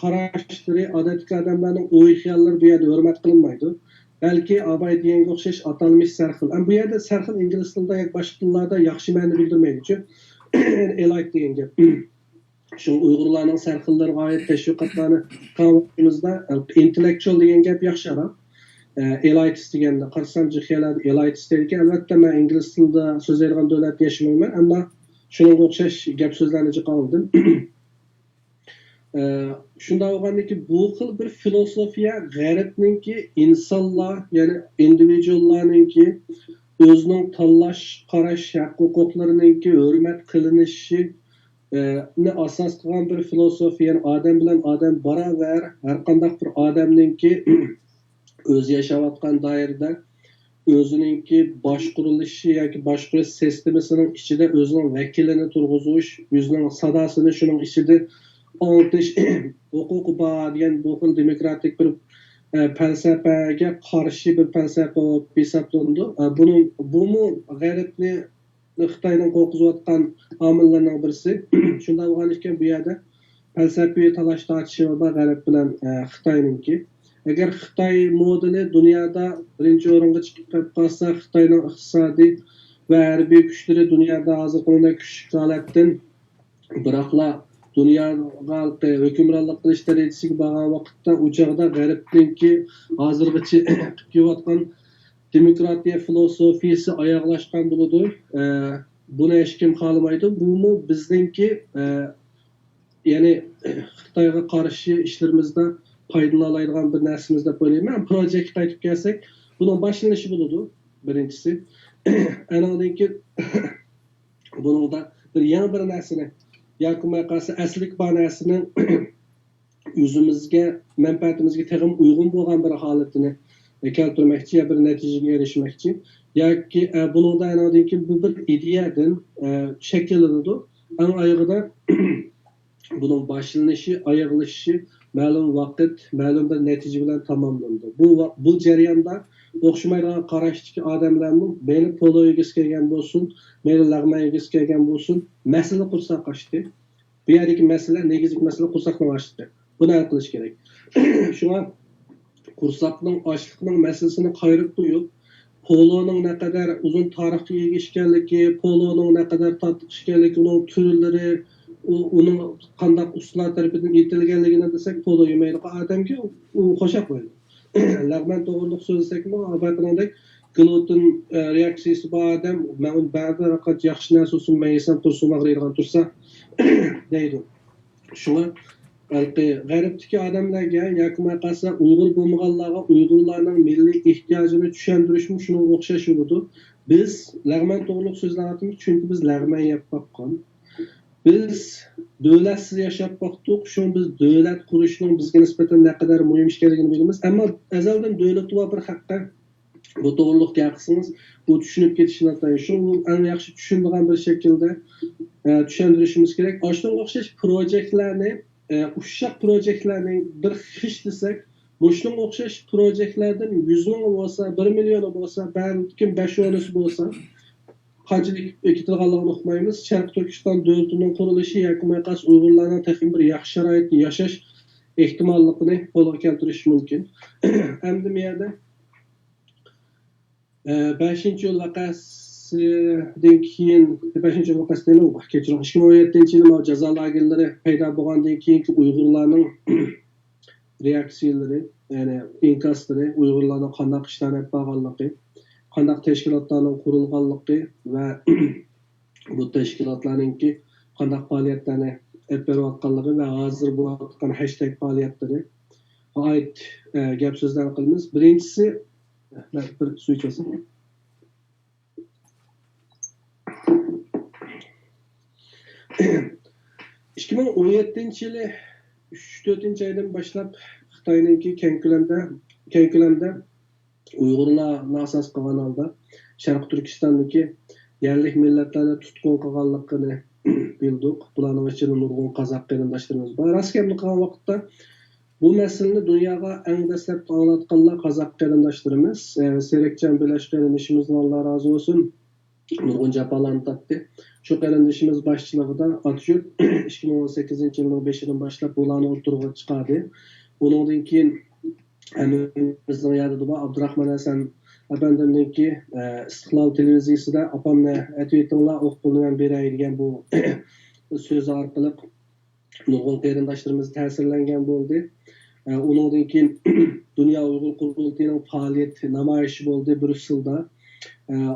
qarashlari, odatdagi odamlarning o'y xiyollari bu yerda hurmat qilinmaydi. Balki abay deganga o'xshash atalmish sarxil. Bu yerda sarxil ingliz tilida yoki boshqa tillarda yaxshi ma'no bildirmaydi. Elite degan gap. Shu Uyg'urlarning sarxillariga oid tashviqotlarni qilganimizda intellectual degan gap yaxshiroq. Elites deganda qarsam jihalar elites deydi. Albatta men ingliz tilida so'zlaydigan davlatda yashamayman, ammo shunga o'xshash gap so'zlarni chiqardim. Shunda bo'lgandiki bu xil bir filosofiya g'aribningki insonlar, ya'ni individuallarningki o'zining tanlash, qarash huquqlariningki hurmat qilinishi ni asos qilgan bir filosofiya, ya'ni odam bilan odam barobar, har qanday bir odamningki o'zi yashayotgan doirada o'ziningki boshqarilishi yoki boshqarish sistemasining ichida o'zining vakilini turg'izish, o'zining sadosini shuning ichida oltish huquqi bor degan bu xil demokratik bir felsefeye karşı bir felsefe olup hesaplandı. Bu Garipni Xitayning qo'qqizayotgan omillarning birisi. Shunda bo'lgan ekan bu yerda falsafiy talash tortishuv va G'arb bilan Xitoyninki. Agar Xitoy modeli dunyoda birinchi o'ringa chiqib qolsa, Xitoyning iqtisodiy va harbiy kuchlari dunyoda hozirgi kuchli holatdan biroqla dunyoga hukmronlik qilish darajasiga borgan vaqtda u chog'da G'arbninki hozirgacha qilayotgan demokratiya filosofiyasi oyoqlashgan bo'ladi. Buni hech kim xohlamaydi. Bu bizningki ya'ni Xitoyga qarshi ishlarimizda foydalanadigan bir narsamiz deb o'ylayman. Proyektga qaytib kelsak, buning boshlanishi bo'ladi birinchisi. Anandan keyin buningda bir yangi bir narsani yoki maqasi aslik bor narsani o'zimizga manfaatimizga tegim uyg'un bo'lgan bir holatini keltirmoqchi ya bir natijaga erishmoqchi yoki buningda anandan keyin bu bir ideyadan shakllanadi. Ang oyog'ida buning boshlanishi, oyoqlashishi ma'lum vaqt, ma'lum bir natija bilan tamomlandi. Bu jarayonda o'xshamaydigan qarashdagi odamlarni meni polo egasi kelgan bo'lsin, meni lag'ma egasi kelgan bo'lsin, masala qursak qochdi. Bu yerdagi masala, negizlik masala qursaqni ochdi. Buni hal qilish kerak. Shunga qursaqning ochliqning masalasini qayrib qo'yib, poloning ne kadar uzun tarixga ega ekanligi, poloning ne kadar tatlı ekanligi, uning turlari, uning qanday ustolar tarafidan yetilganligini desak, polo yemaydigan odamga u qo'shaq qo'yadi. Lag'man to'g'riliq so'zlasakmi, albatta gluten reaksiyasi bor odam, men uni ba'zi raqat yaxshi narsa olsun, men yesam tursun, mag'riydigan tursa deydi. Shunga G'arbdagi odamlarga yoki maqasa Uyg'ur bo'lmaganlarga Uyg'urlarning milliy ehtiyojini tushuntirishmi shunga o'xshash bo'ladi. Biz lag'man to'g'riliq so'zlayapmiz, chunki biz lag'man yeb boqqan. Biz davlatsiz yashab boqdik, shu biz davlat qurishning bizga nisbatan ne kadar muhim ekanligini bilamiz. Ammo azaldan davlat va bir haqqa bu to'g'riliqga haqsiniz, bu tushunib ketishni shu eng yaxshi tushunadigan bir shaklda tushuntirishimiz kerak. Oshunga o'xshash proyektlarni uşak projelerinin bir hiç desek, muşlun okşaş projelerden 100 bin olsa, 1 milyon olsa, belki 5 olası olsa, kaçılık ekitilganlığını okumayımız. Şarkı Türkistan devletinin kuruluşu yakın kas Uygurlarına tekrar bir yaxşı şarayet yaşaş ihtimallığını qo'lga keltirish mumkin. Endi bu yerda 5-yil vaqasidan keyin 5-yil vaqasidan kechiring 2017-yil jazo lagerlari paydo bo'lgandan keyingi Uyg'urlarning reaksiyalari, ya'ni inkaslari, Uyg'urlarning qanday ishlanib bo'lganligi, qanday tashkilotlarning qurilganligi va bu tashkilotlarningki qanday faoliyatlarni olib berayotganligi va hozir bo'layotgan hashtag faoliyatlari oid gap so'zlarni qilamiz. Birinchisi bir suv ichasan. 2017-yili 3-4 aydan boshlab Xitoyninki keng ko'lamda Uyg'urlarni asos qilgan holda Sharq Turkistondagi yerlik millatlarni tutqun qilganligini bildik. Bularning ichida nurg'un qozoq qarindoshlarimiz bor. Raskamli qilgan vaqtda bu masalani dunyoga eng dastlab anglatganlar qozoq qarindoshlarimiz. Serekcan Bilash qarindishimizdan Alloh rozi bo'lsin. Nurg'un jafolarni tortdi. Shu qarindishimiz boshchiligida Atyurt 2018-yilning 5-idan boshlab bularni o'tirg'a chiqardi. Undan keyin bizning yadida Abdurahmon Hasan efendimninki Istiqlol televiziyasida opamni aytayotganlar o'qilgan beray degan bu so'z orqali nurg'un qarindoshlarimiz ta'sirlangan bo'ldi. Undan keyin Dunyo Uyg'ur qurultiyining faoliyat namoyishi bo'ldi Bryusselda.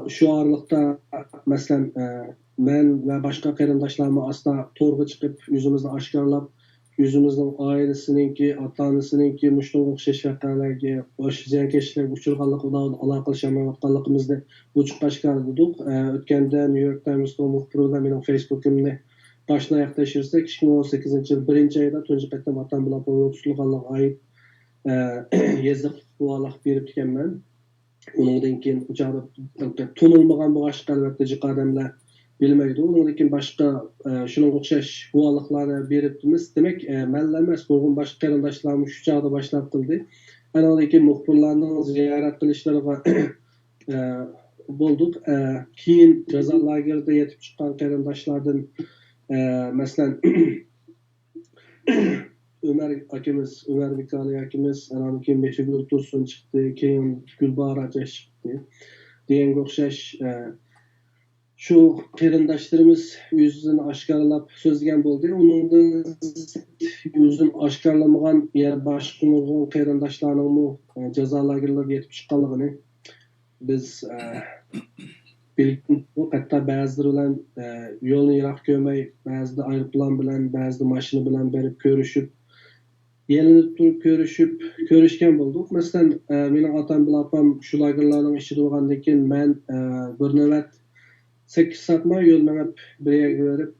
Şu aralıkta mesela ben ve başka qarindoshlarimiz asla to'rga chiqib yüzümüzü aşkarlab, yüzümüzün ailesininki, ota-onasininki mushunga o'xshash voqealarga, ziyonkashliklarga uchraganligini aloqalashamayotganligimizni ochiqqa chiqardik. O'tganda New York Times'da muxbir bilan mening Facebook'imni boshdan oyoq tekshirsak, 2018-yil 1-oyda tunji qatam otam bilan qo'yilganligiga oid yoziq guvohlik berib ekanman. Ondan keyin tunulmagan bu aşk albatta jiq odamlar bilmaydi. Ondan keyin boshqa shunga o'xshash guvohliklarni beribmiz. Demak, manlar emas, nurg'un boshqa qarindoshlarimiz shu chog'da boshlab qildi. anadagi muxbirlarning ziyorat qilishlariga bo'ldik. Keyin jazo lagerida yetib chiqqan qarindoshlardan masalan Ömer akimiz, Ömer Mikali akimiz, anam keyin Meshgul Tursun chiqdi, keyin Gulbahor acha chiqdi. Deganga o'xshash shu qarindoshlarimiz o'zini oshkorlab so'zlagan bo'ldi. Uningdan o'zini oshkorlamagan boshqa nurg'un qarindoshlarning jazo lagerlariga yetib chiqqanligini biz bildik. Hatto ba'zilar bilan yo'lni yiroq ko'rmay, ba'zida aeroplan bilan, ba'zida mashina bilan berib ko'rishib, yelinib turib ko'rishgan bo'ldik. Masalan, mening otam bilan opam shu lagerlarning ichida bo'lgandan keyin men bir navbat 8 soatma yo'l manab bir yerga berib,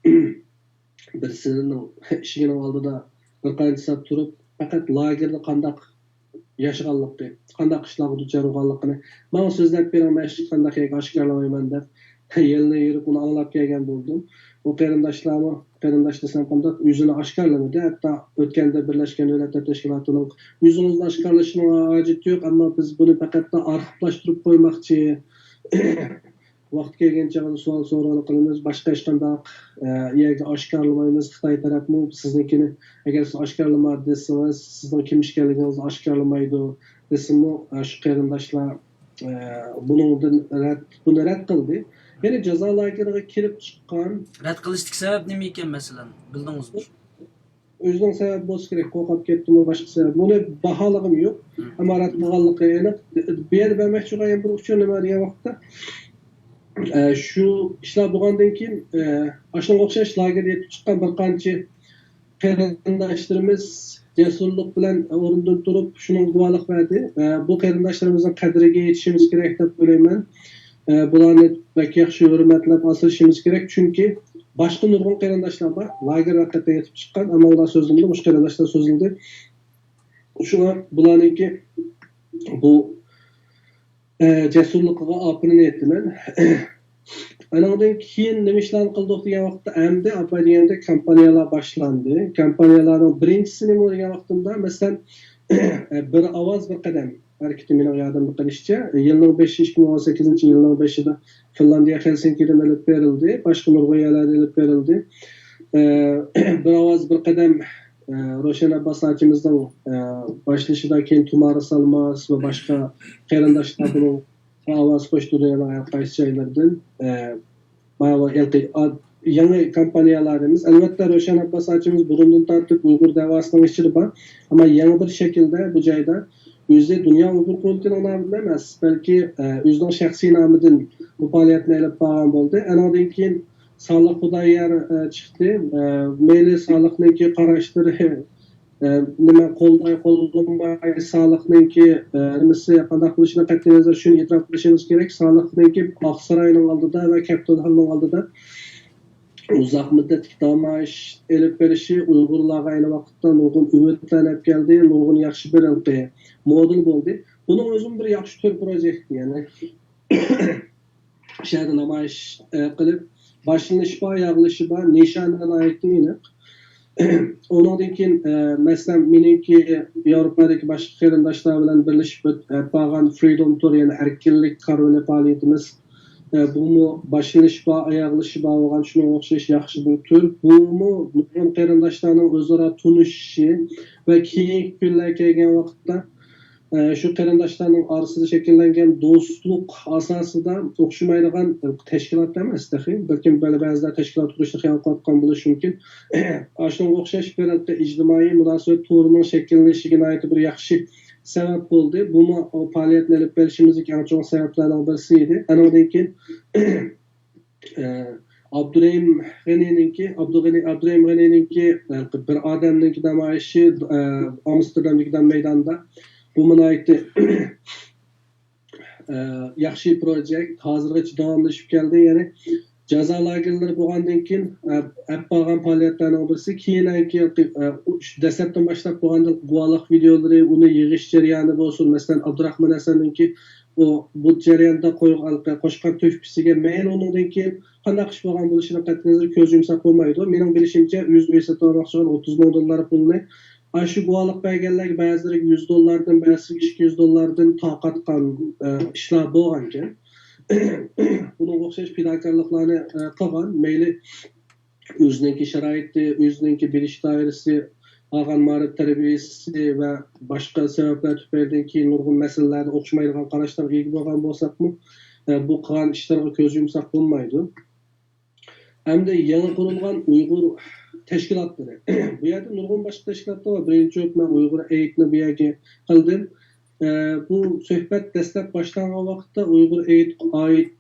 birisining ishigining oldida bir qancha soat turib, faqat lagerda qanday yashaganlikni, qanday ishlarga duchor bo'lganligini men so'zlab beraman, qanday oshkorlamayman deb yelni yurib uni anglab kelgan bo'ldim. Bu qarindoshlarım qanday o'zini oshkorlamadi. Hatto o'tganda Birlashgan Davlatlar Tashkilotining o'zimizni oshkorlashning hojati yo'q, ammo biz buni faqat arxivlashtirib qo'ymoqchi. Vaqt kelgancha savol so'rovlar qilamiz, boshqa hech qanday yerga oshkorlamaymiz. Xitoy tarafmi siznikini agar siz oshkorlamadi desangiz, sizning kim ekanligingizni oshkorlamaydi desinmi, shu qarindoshlar buni rad qildi. Ya'ni jazo lageriga kirib chiqqan Rad qilishlik sabab nima ekan masalan? Bildingizmi? o'zining sababi bo'lsa kerak, qo'rqib ketdimi, boshqa sabab. Buni baholigim yo'q, ammo rad qilganligi aniq. Bu yerda bermoqchi bo'lgan bir uchun nima degan vaqtda shu ishlar bo'lgandan keyin ashunga o'xshash lagerga yetib chiqqan bir qancha qarindoshlarimiz jasurlik bilan o'rnidan turib shuning guvohlik berdi. Bu qarindoshlarimizning qadriga yetishimiz kerak deb o'ylayman. Bularni bak yaxshi hurmatlab asrashimiz kerak, chunki boshqa nurg'un qarindoshlar bor. Lager vaqtida yetib chiqqan, ammo ular so'zlandi, boshqa qarindoshlar so'zlandi. Shular bularniki bu jasurligiga opini aytdiman. Anandan keyin nima ishlarni qildik degan vaqtda endi apa deganda kompaniyalar boshlandi. Kompaniyalarning birinchisi nima degan vaqtimda masalan bir ovoz bir qadam harakati mening yodimda qilishicha yilning 2018-yilning 5-ida Finlandiya Helsinki'da olib berildi, boshqa nurg'oyalarda olib berildi. Bir ovoz bir qadam Roshan Abbas akimizning boshlashida keyin Tumari Salmas va boshqa qarindoshlar bilan ovoz qo'shtirgan qaysi joylardan yangi kompaniyalarimiz, albatta Roshan Abbas akimiz burundan tortib Uyg'ur davosining ichida bor, ammo yangi bir shaklda bu joyda o'zi Dunyo Uyg'ur qurultiyining nomidan emas, balki o'zining shaxsiy nomidan bu faoliyatni olib borgan bo'ldi. Anadan keyin Soliq Xudoyar chiqdi. Mayli Soliqniki qarashlari nima qo'llanmay Soliqniki nimasi qanday qilishini qat'iy nazar shuni e'tirof qilishimiz kerak. Soliqniki Oqsaroyning oldida va Capitol Hillning oldida uzoq muddatli damash elib berishi Uyg'urlarga ayni vaqtda nurg'un umidlanib keldi, nurg'un yaxshi bir model bo'ldi. Buning o'zim bir yaxshi to'y proyekt, ya'ni shahar namoyish qilib boshlanishi bor, yog'ilishi bor, nishondan aytdingni. Ondan keyin masalan meniki Yevropadagi boshqa qarindoshlar bilan birlashib bo'lgan Freedom Tour, ya'ni erkinlik karvoni faoliyatimiz bu boshlanishi bor, oyoqlishi bor bo'lgan shunga o'xshash yaxshi bir tur. Bu nurg'un qarindoshlarning o'zaro tunishishi va keyingi kunlar kelgan vaqtda shu qarindoshlarning orasida shakllangan do'stlik asosida o'xshamaydigan tashkilot emas, balkim ba'zida tashkilot qurishni xiyol qilgan bo'lishi mumkin. Shunga o'xshash bir ijtimoiy munosabat to'rining shakllanishiga aytib bir yaxshi sabab bo'ldi. Bu faoliyatni olib berishimizning eng chong sabablaridan birisi edi. Anadan keyin Abdurrahim G'anininki bir odamning namoyishi Amsterdamdagi maydonda bu munoyati yaxshi proyekt hozirgacha davomlashib keldi. Ya'ni jazo lagerlari bo'lgandan keyin bo'lgan faoliyatlarning birisi, keyingi dastlabdan boshlab bo'lgan guvohlik videolari, uni yig'ish jarayoni bo'lsin. Masalan, Abdurahmon Hasanninki bu jarayonda qo'shgan tuhfasiga men undan keyin qanday qish bo'lgan bo'lishini qat'iy nazar ko'z yumsab qo'ymaydi. Mening bilishimcha $100 $30 ming pulni Aşı guvalık belgelerge bazıları $100'dan, bazıları $200'dan taqatqan işler bolğanken bunun oxşaş fidakarlıklarını qilgan, meyli özününki şəraitli, özününki biliş dairesi, alğan marif tərbiyesi və başqa səbəblər tüpəydən ki, nurgun məsələlərdə oxşamaydigan qaraşlarga ega bolğan bolsaqmı, bu qilgan işlərə göz yumsaq bolmaydı. Hem de yeni kurulgan Uygur teşkilatları. Bu yerde nurgun başka teşkilatlar var. Birinci öğretmen Uygur eğitimini bir yerde kıldım. Bu sohbet destek başlanan vakitte Uygur eğitim ait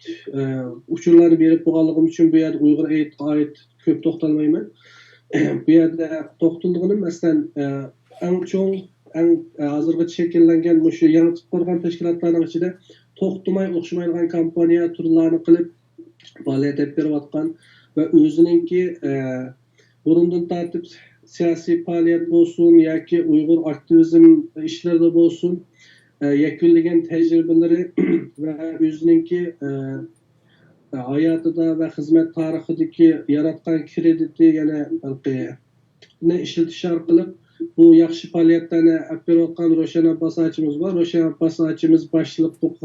uçurlarını berip boğalığım için bu yerde Uygur eğitim ait köp toxtalmayman. Bu yerde toxtaldığını mesela en çoğun en hazırgı şekillengen şu yanıt kurgan teşkilatlarının içinde toxtumay oxşamaydigan kampanya turlarını kılıp faaliyet etip berip ve özününki burundan tartip siyasi faaliyet olsun ya ki Uygur aktivizm işlerde olsun yakınlayan tecrübeleri ve özününki hayatıda ve hizmet tarihideki yaratkan krediti yani ne işletiş arkalık bu yaxşı faaliyetlerine akber olkan Roşen Abbas açımız var. Roşen Abbas açımız başlık bu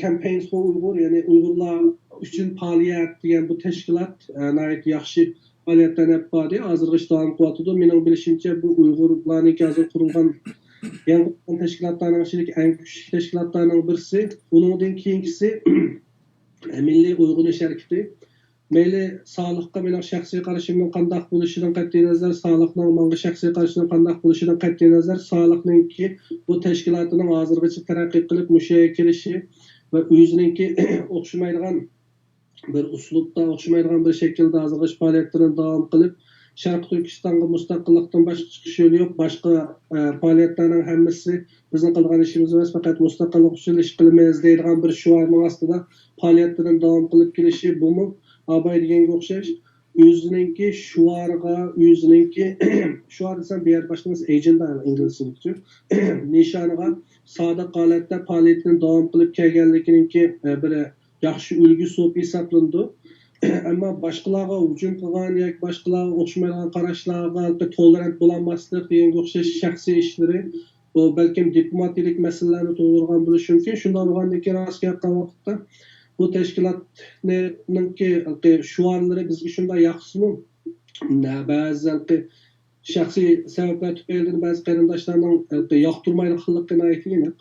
Campaigns for Uygur yani Uygurlar üçün faaliyet diyen bu teşkilat nait yaxşı faaliyetlerine hep bari hazırgıç devam kılatıdı. Benim bilişimce bu Uygurlar'ın hazır kurulgan yan teşkilatlarının içindeki en küçük teşkilatlarının birisi. Onun keyingisi Milli Uygur İş Hareketi. Meyli sağlıkka benim şahsi karışımın kandak buluşunun qat'i nazar, sağlıkның manga şahsi karışımın kandak buluşunun qat'i nazar, sağlıkның ki bu teşkilatının hazırgıcı terakki qilib müşeye kirişi ve özününki oxşamaydigan bir uslupda, oxşamaydigan bir şekilde hazırgıç faaliyetlerini devam qilib, Şarkı Türkistan'a müstakillikten başka çıkış yolu yok. Başka faaliyetlerin hemmesi bizim kılgan işimiz var. Fakat müstakillik usul iş kılmayız deyilgan bir şuarın aslında faaliyetlerin devam qilib kelişi bu mu? Abay degenge o'xshash o'zininki shuarga o'zininki shuar desam bu yer boshqa emas agenda inglizcha nishoniga sodiq holatda faoliyatini davom qilib kelganliginiki bir yaxshi ulgu so'p hisoblandi. Ammo boshqalarga hujum qilgan yoki boshqalarga o'xshamaydigan qarashlarga tolerant bo'lolmaslik deganga o'xshash shaxsiy ishlari bu balkim diplomatiyalik masalalarni tug'dirgan bo'lishi mumkin. Shunday bo'lgandan keyin rasga yaqqan vaqtda bu teşkilatınınki şuarları bizga shunday yaxshimi? Ba'zi shaxsiy sabablar tufayli ba'zi qarindoshlarning yoqtirmaydiganligini aytgan.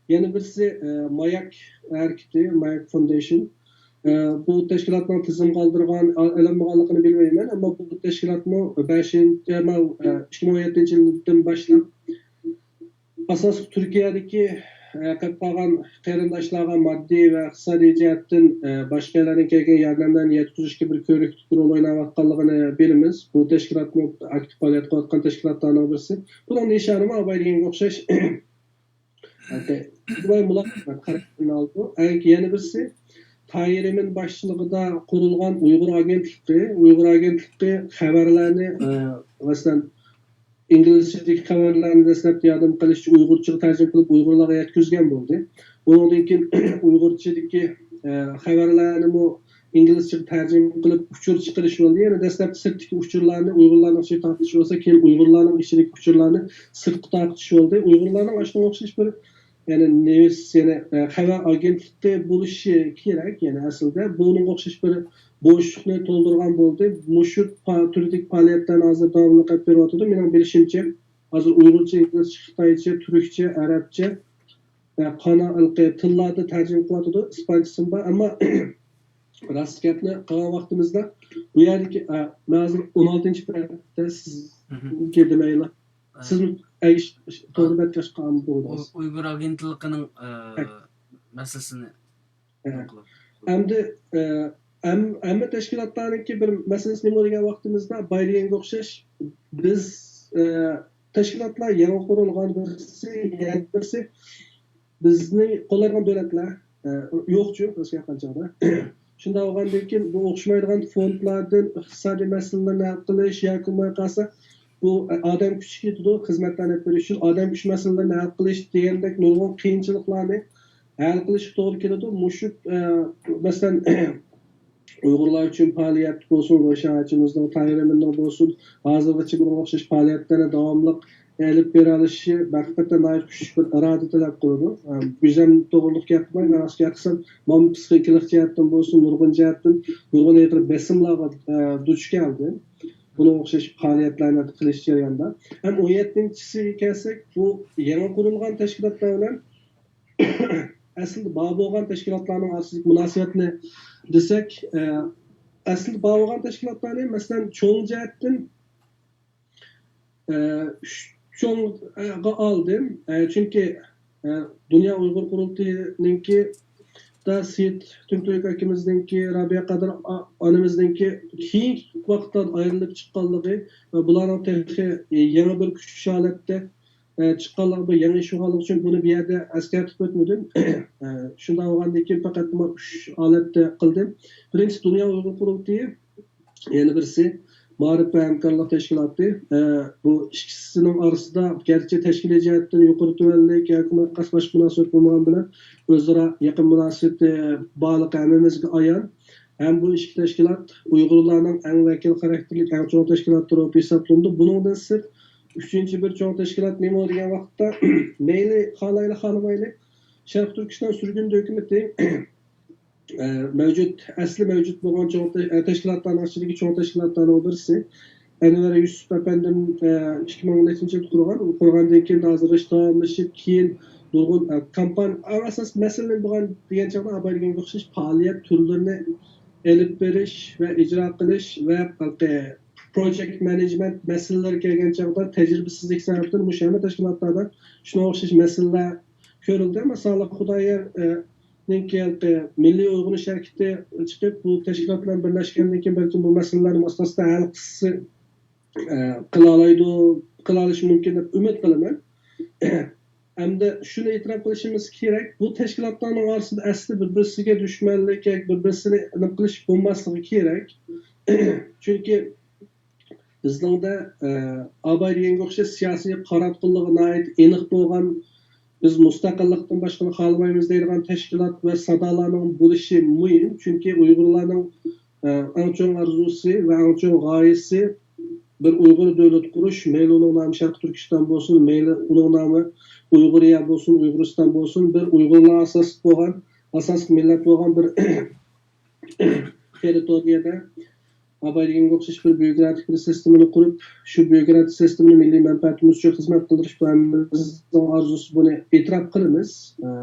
Yana birisi Mayak hareketi, Mayak Foundation. Bu teşkilatning tizim qoldirgan, alammaganligini bilmayman, ammo bu teşkilatni 2017-yildan boshlab asosiy Turkiyadagi qilgan qarindoshlarga moddiy va iqtisodiy jihatdan boshqalarning kelgan yordamlarini yetkazishga bir ko'rikli rol o'ynayotganligini bilamiz. Bu tashkilotning aktiv faoliyat qilayotgan tashkilotlarning birisi. Buning nishoni Abay deganga o'xshash Dubai muloqot xarakterini oldi. Yana birisi Tayyip'in başçılığında kurulgan Uygur agentligi xabarlarni masalan İngilizce'deki xabarlarni dastlabki yardım qilish Uyg'urchaga tarjima qilib Uyg'urlarga yetkazgan bo'ldi. Undan keyin Uyg'urchadagi xabarlarni İngilizce'ga tarjima qilib uchur chiqarish bo'ldi. Yana dastlabki sirtdagi uchurlarni Uyg'urlarning ichiga tortish bo'lsa, keyin Uyg'urlarning ichidagi uchurlarni sirtga tortish bo'ldi. Uyg'urlarning ashunga o'xshash bir yani nevis yani xabar agentligi bo'lishi kerak. Yani aslida bunga o'xshash bir boşluqni to'ldirgan bo'ldi. Mushu turdagi faoliyatlarni hozir davomli qilib beryapti. Mening bilishimcha, hozir Uyg'urcha, inglizcha, xitoycha, turkcha, arabcha tillarda tarjima qilyapti. Ispanchasi bor, ammo rost gapni qilgan vaqtimizda bu yerdagi hozir 16-marta sizga demaylar. Siz to'g'ri qilgan bo'ldingiz. Uygur agentligining masalasini endi Amma teşkilatlarınki bir meselesi nima degan vaqtimizda Bayriyanga o'xshash biz teşkilatlar yangi qurilgan birisi bizni qo'llaydigan davlatlar yo'qchu bizga qanchada. Shunda bo'lgandan keyin bu o'xshamaydigan fondlardan iqtisodiy masalalarni hal qilish yoki bo'lmasa bu odam kuchiga turib xizmatlarni berish uchun odam kuch masalalarini hal qilish degandek nurg'un qiyinchiliklarni hal qilish to'g'ri keladi. Mushu masalan Uygurlar üçün fəaliyyət olsun, Roşançımızın, Tahirəminin olsun, hazırlıqçı bir oxşaş fəaliyyətlərə davamlıq elib berilishi haqiqatan güclü bir irada tələb qıldı. Bizəm doğruluq yapmay, mən aslında yaxsın, mən psixologik cəhətdən olsun, nurgun cəhətdən, nurgun eğri besimlərə duç gəldi. Buna oxşaş fəaliyyətlərlə qilish jarayonida. Həm 17-si kelsək, bu yeni qurulğan təşkilatlar bilan aslında bağ bolğan təşkilatların arasındakı münasibətini desək, aslında bağ bolğan təşkilatlarını məsələn çoğun cəhətdən çoğunğa aldım. Çünki Dünya Uyghur Qurultayı'nınki da Seyit Tümtürk akimizdinki, Rabia Kadir anımızdinki keyinki vaqtdan ayrılıp çıqqanlığı ve buların texi yeni bir küçük halatda çıqqanlığı bir yeni iş olğanlığı üçün bunu bir yerde eskertip ötmedim. Şundan olğandan keyin faqat 3 halatda qıldım. Birinci Dünya Uyghur Qurultayı, yeni birisi Ma'rif ve Hemkarlık Teşkilatı. Bu ikisinin arasında gerçi teşkil cihetten yukarı tüvenlik, hükümet kasbaş münasebet bulmadan bilen özlere yakın münasebeti bağlılık emimizge ayan. Hem bu iki teşkilat Uygurlarının en vekil karakterlik en çoğun teşkilatları olup hesaplandı. Bunun sırf üçüncü bir çoğun teşkilat neymi diyen vakitte meyli halayla hanımayla Şarkı Türkistan sürgün hükümeti asli mevcut bo'lgan teşkilatlarning ichidagi cho'ng teşkilatlarning birisi Enver Yusuf Efendim 2017-yilda qurgandan keyin hozir ish davomlashib keyin nurg'un kampaniya asos masala bo'lgan degan chog'da abayga o'xshash faoliyat turlarini elib berish va ijro qilish va project management masalalari kelgan chog'da tajribasizlik sababdan mushama tashkilotlardan shunga o'xshash masalalar ko'rildi. Masalan, Xudoyer Milliy Uyg'unish harakati chiqib bu tashkilot bilan birlashgandan keyin balki bu masalalarni asosida hal qila olishi mumkin deb umid qilaman. Hamda shuni e'tirof qilishimiz kerak, bu tashkilotlarning orasida asli bir-birisiga dushmanlik, bir-birisini nima qilish bo'lmasligi kerak. Chunki bizda Abay deganga o'xshash siyosiy qaratqinlig'i aniq bo'lgan, biz mustaqillikdan boshqani xohlamaymiz deydigan tashkilot va sadolarning bo'lishi muhim. Chunki Uyg'urlarning eng cho'ng orzusi va eng cho'ng g'oyasi bir Uyg'ur davlat qurish, mayli uning nomi Sharq Turkiston bo'lsin, mayli uning nomi Uyg'uriya bo'lsin, Uyg'uriston bo'lsin, bir Uyg'urlar asos millat bo'lgan bir territoriyada Abay deganga o'xshash bir byurokratik bir sistemini qurib, shu byurokratik sistemni milliy manfaatimiz uchun xizmat qildirish bizning orzusi, buni e'tirof qilamiz.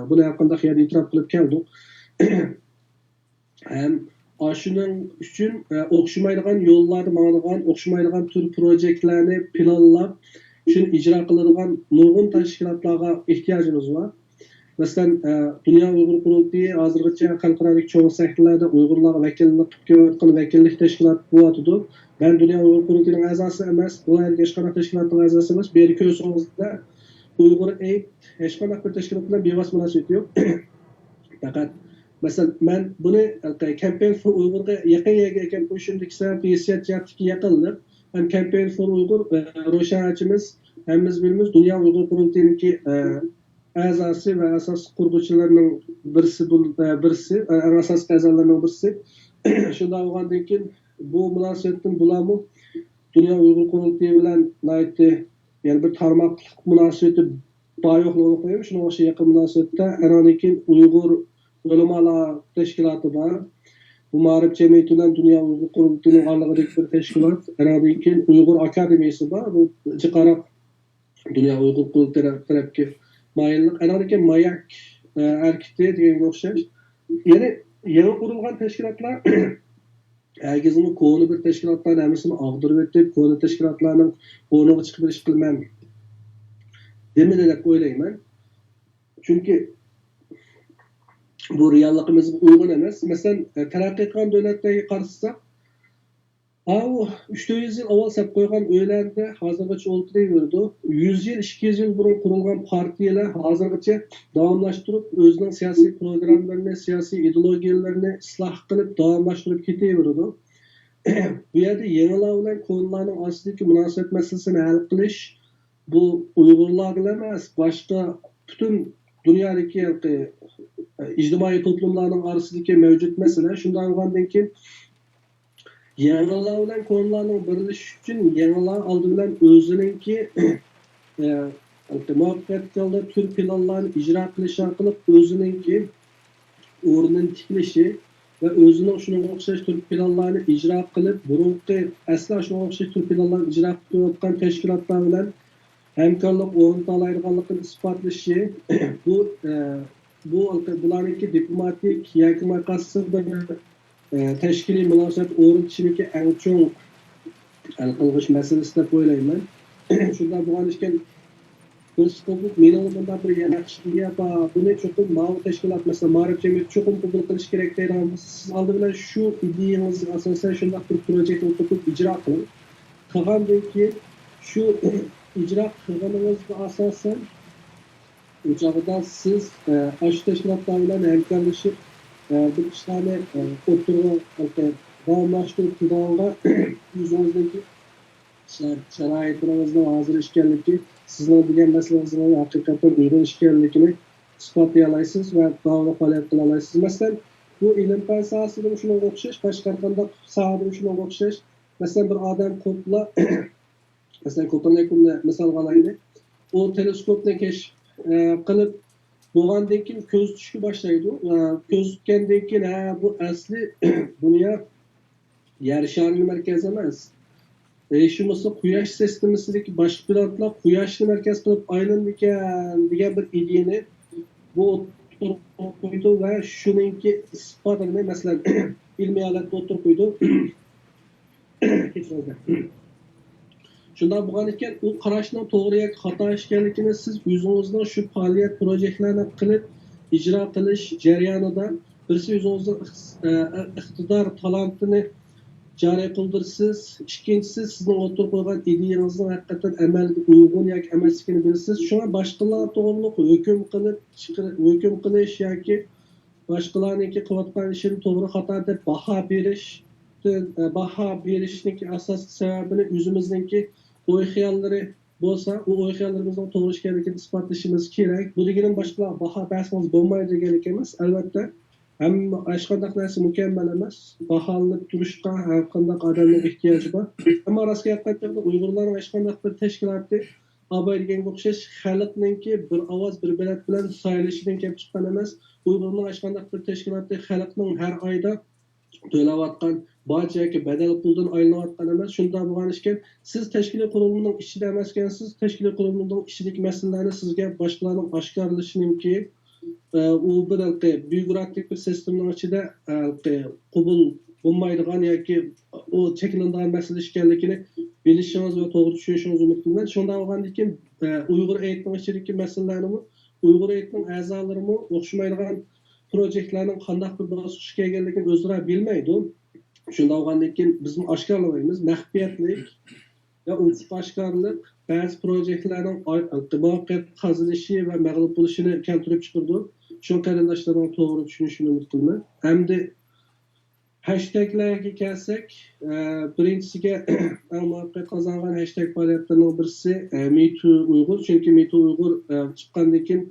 Buni yaqinda yana e'tirof qilib keldik. Ham shuning uchun o'xshamaydigan yo'llarni ma'nogan, o'xshamaydigan tur proyektlarni planlab, shuni ijro qiladigan nurg'un tashkilotlarga ehtiyojimiz bor. Masalan, Dünya Uyghur Qurultayı hozirgacha xalqaro cho'ng sahnlarda Uyg'urlarga vakillik qilib kelayotgan vakillik tashkiloti bo'lyapti. Ben Dünya Uyghur Qurultayıning a'zosi emas, bu hech qanday tashkilotning a'zosi emas. Bu yerga ko'rsangizda Uyg'ur Aid hech qanday bir tashkilot bilan bevosita munosabat yo'q. Faqat masalan, men buni Campaign for Uyg'urga yaqin ekan qo'shimlik sabab hissiyat jihatga yaqinlik. Ham Campaign for Uyghur ro'shanchimiz, hammamiz bilamiz, Dünya Uyghur Qurultayı'ningki a'zosi va asos qurg'uvchilarining birisi, asos a'zolarining birisi. Shunday bo'lgandan keyin bu munosabatdan bularmi Dünya Uyghur Qurultayı bilan yani bir tarmoqlik munosabati boyoqligini qo'yib, shunga o'xshash yaqin munosabatda andan keyin Uyg'ur ulamolar tashkiloti bor. Bu Ma'rif jamiyati bilan Dünya Uyghur Qurultayıning orlig'idagi bir tashkilot. Andan keyin Uyg'ur akademiyasi bor. Bu jiqaroq Dünya Uyghur Qurultayı tarafga mayillik. Andan keyin Mayak harakati deganga o'xshash. Ya'ni yangi qurilgan tashkilotlar herkesin konu bir teşkilatların hemsini ağdırıp etip, konu teşkilatlarının konuğu çıkıp iş kılmam demeden oylayım ben. Çünkü bu reallıkımız uygun emez. Mesela terakki etken devletleri karşısak, 300 yıl avval sep koygan öylerde hazırgacha oltırayverdi. 100 yıl, 200 yıl burun kurulgan partiyeler hazırgacha davamlaştırıp, özünün siyasi programlarını, siyasi ideologiyelerini ıslah kılıp, davamlaştırıp keteverdi. Bu yerde yeniler bilen konuların aslındaki münasebet meselesini hal kılış, bu Uygurlar bilemez, başka bütün dünyadaki ijtimoiy toplumlarning orasidagi mavjud masala shunday bo'lgandan keyin yangilar bilan ko'nlarning birlashishi uchun yangilar oldi bilan o'zininki muvaffaqiyat yo'lida tur planlarni ijro qilish orqali o'zininki o'rnini tiklashi va o'zining shunga o'xshash tur planlarni ijro qilib burungi asli shunga o'xshash tur planlarni ijro qilayotgan tashkilotlar bilan hamkorlik o'rnatalaydiganligini isbotlashi bu bularniki diplomatik yoki maqsadsiz bir tashkiliy munosabat o'rnatishniki eng chong hal qilg'ish masalasi deb o'ylayman. Shunday bo'lgan ekan mening bundan bir yaxshi buni cho'qim ma'lum tashkilot masalan ma'rif jamiyati cho'qim qabul qilish kerak deydigan siz oldi bilan shu ideyangizni asosan shunday bir projekt o'qitib ijro qiling. Qilgandan keyin shu ijro qilganingizga asosan u chog'da siz shu tashkilotlar bilan hamkorlashib bir ishlarni o'tirg'a davomlashtirib turganga o'zingizniki sharoitlaringizni hozir ishkanligi sizlar degan masalalarni haqiqatdan uyg'un ishkanligini isbotlay olasiz va davomli faoliyat qila olasiz. Masalan, bu ilm fan sohasida shunga o'xshash, boshqa qanday sohada shunga o'xshash. Masalan, bir odam ko'pla masalan Kopernikni misol olaylik. U teleskopni kashf qilib bo'lgandan keyin ko'z tutishga boshlaydi. Ko'z tutgandan keyin bu asli dunyo yer sharining markazi emas. Şumisi quyosh sistemasidagi boshqa planetlar quyoshni markaz qilib aylanadigan degan bir ideyani bu qo'ydi va shuningki isbotini masalan ilmiy holatda o'tirib qo'ydi. Shunday bo'lgan ekan u qarashning to'g'ri yoki xato ekanligini siz o'zingizning shu faoliyat projektlarini qilib ijro qilish jarayonida birisi o'zingizning iqtidor talantini joriy qildirsiz, ikkinchisi sizning o'tirib qo'ygan ideyangizni haqiqatan amalga uyg'un yoki emasligini bilasiz. Shunga boshqalar to'g'riliq hukm qilish yoki boshqalarniki qilayotgan ishini to'g'ri xato deb baho berishning asosiy sababini o'zimizningki o'y xayollari bo'lsa, u o'y xayollarimizning to'g'ri ekanligini isbotlashimiz kerak. Bu deganim boshqalar baho bersangiz bo'lmaydi deganlik emas. Albatta hamma hech qanday narsa mukammal emas. Baholanib turishga har qanday odamning ehtiyoji bor. Ammo rostga aytganda Uyg'urlarning hech qanday bir tashkiloti Abay deganga o'xshash xalqninki bir ovoz bir bilat bilan saylashidan kelib chiqqan emas. Uyg'urlar hech qanday bir tashkiloti xalqning har oyda to'layotgan boj yoki badal puldan aylanayotgan emas. Shunday bo'lgan ekan, siz tashkiliy qurilmaning ichida emaskansiz, tashkiliy qurilmaning ichidagi masalalarni sizga boshqalarning oshkorlashininki u bir byurokratik bir sistemning ichida qabul bo'lmaydigan yoki u cheklanadigan masala ekanligini bilishingiz va to'g'ri tushunishingiz umid qilaman. Shunday bo'lgandan keyin Uyg'ur aytning ichidagi masalalarni Uyg'ur aytning a'zolarimi o'xshamaydigan projektlarning qanday bir bosqichga kelganligini o'zlari bilmaydi. Shunday bo'lgandan keyin biz oshkorlamaymiz, maxfiyatlik va unsiz oshkorlik ba'zi projektlarning muvaffaqiyat qozonishi va mag'lub bo'lishini keltirib chiqardi. Shu qarindoshlarning to'g'ri tushunishini umid qilaman. Hamda hashtaglarga kelsak, birinchisiga eng muvaffaqiyat qozongan hashtag faoliyatlarning birisi #MeTooUyghur. Chunki MeTooUyghur chiqqandan keyin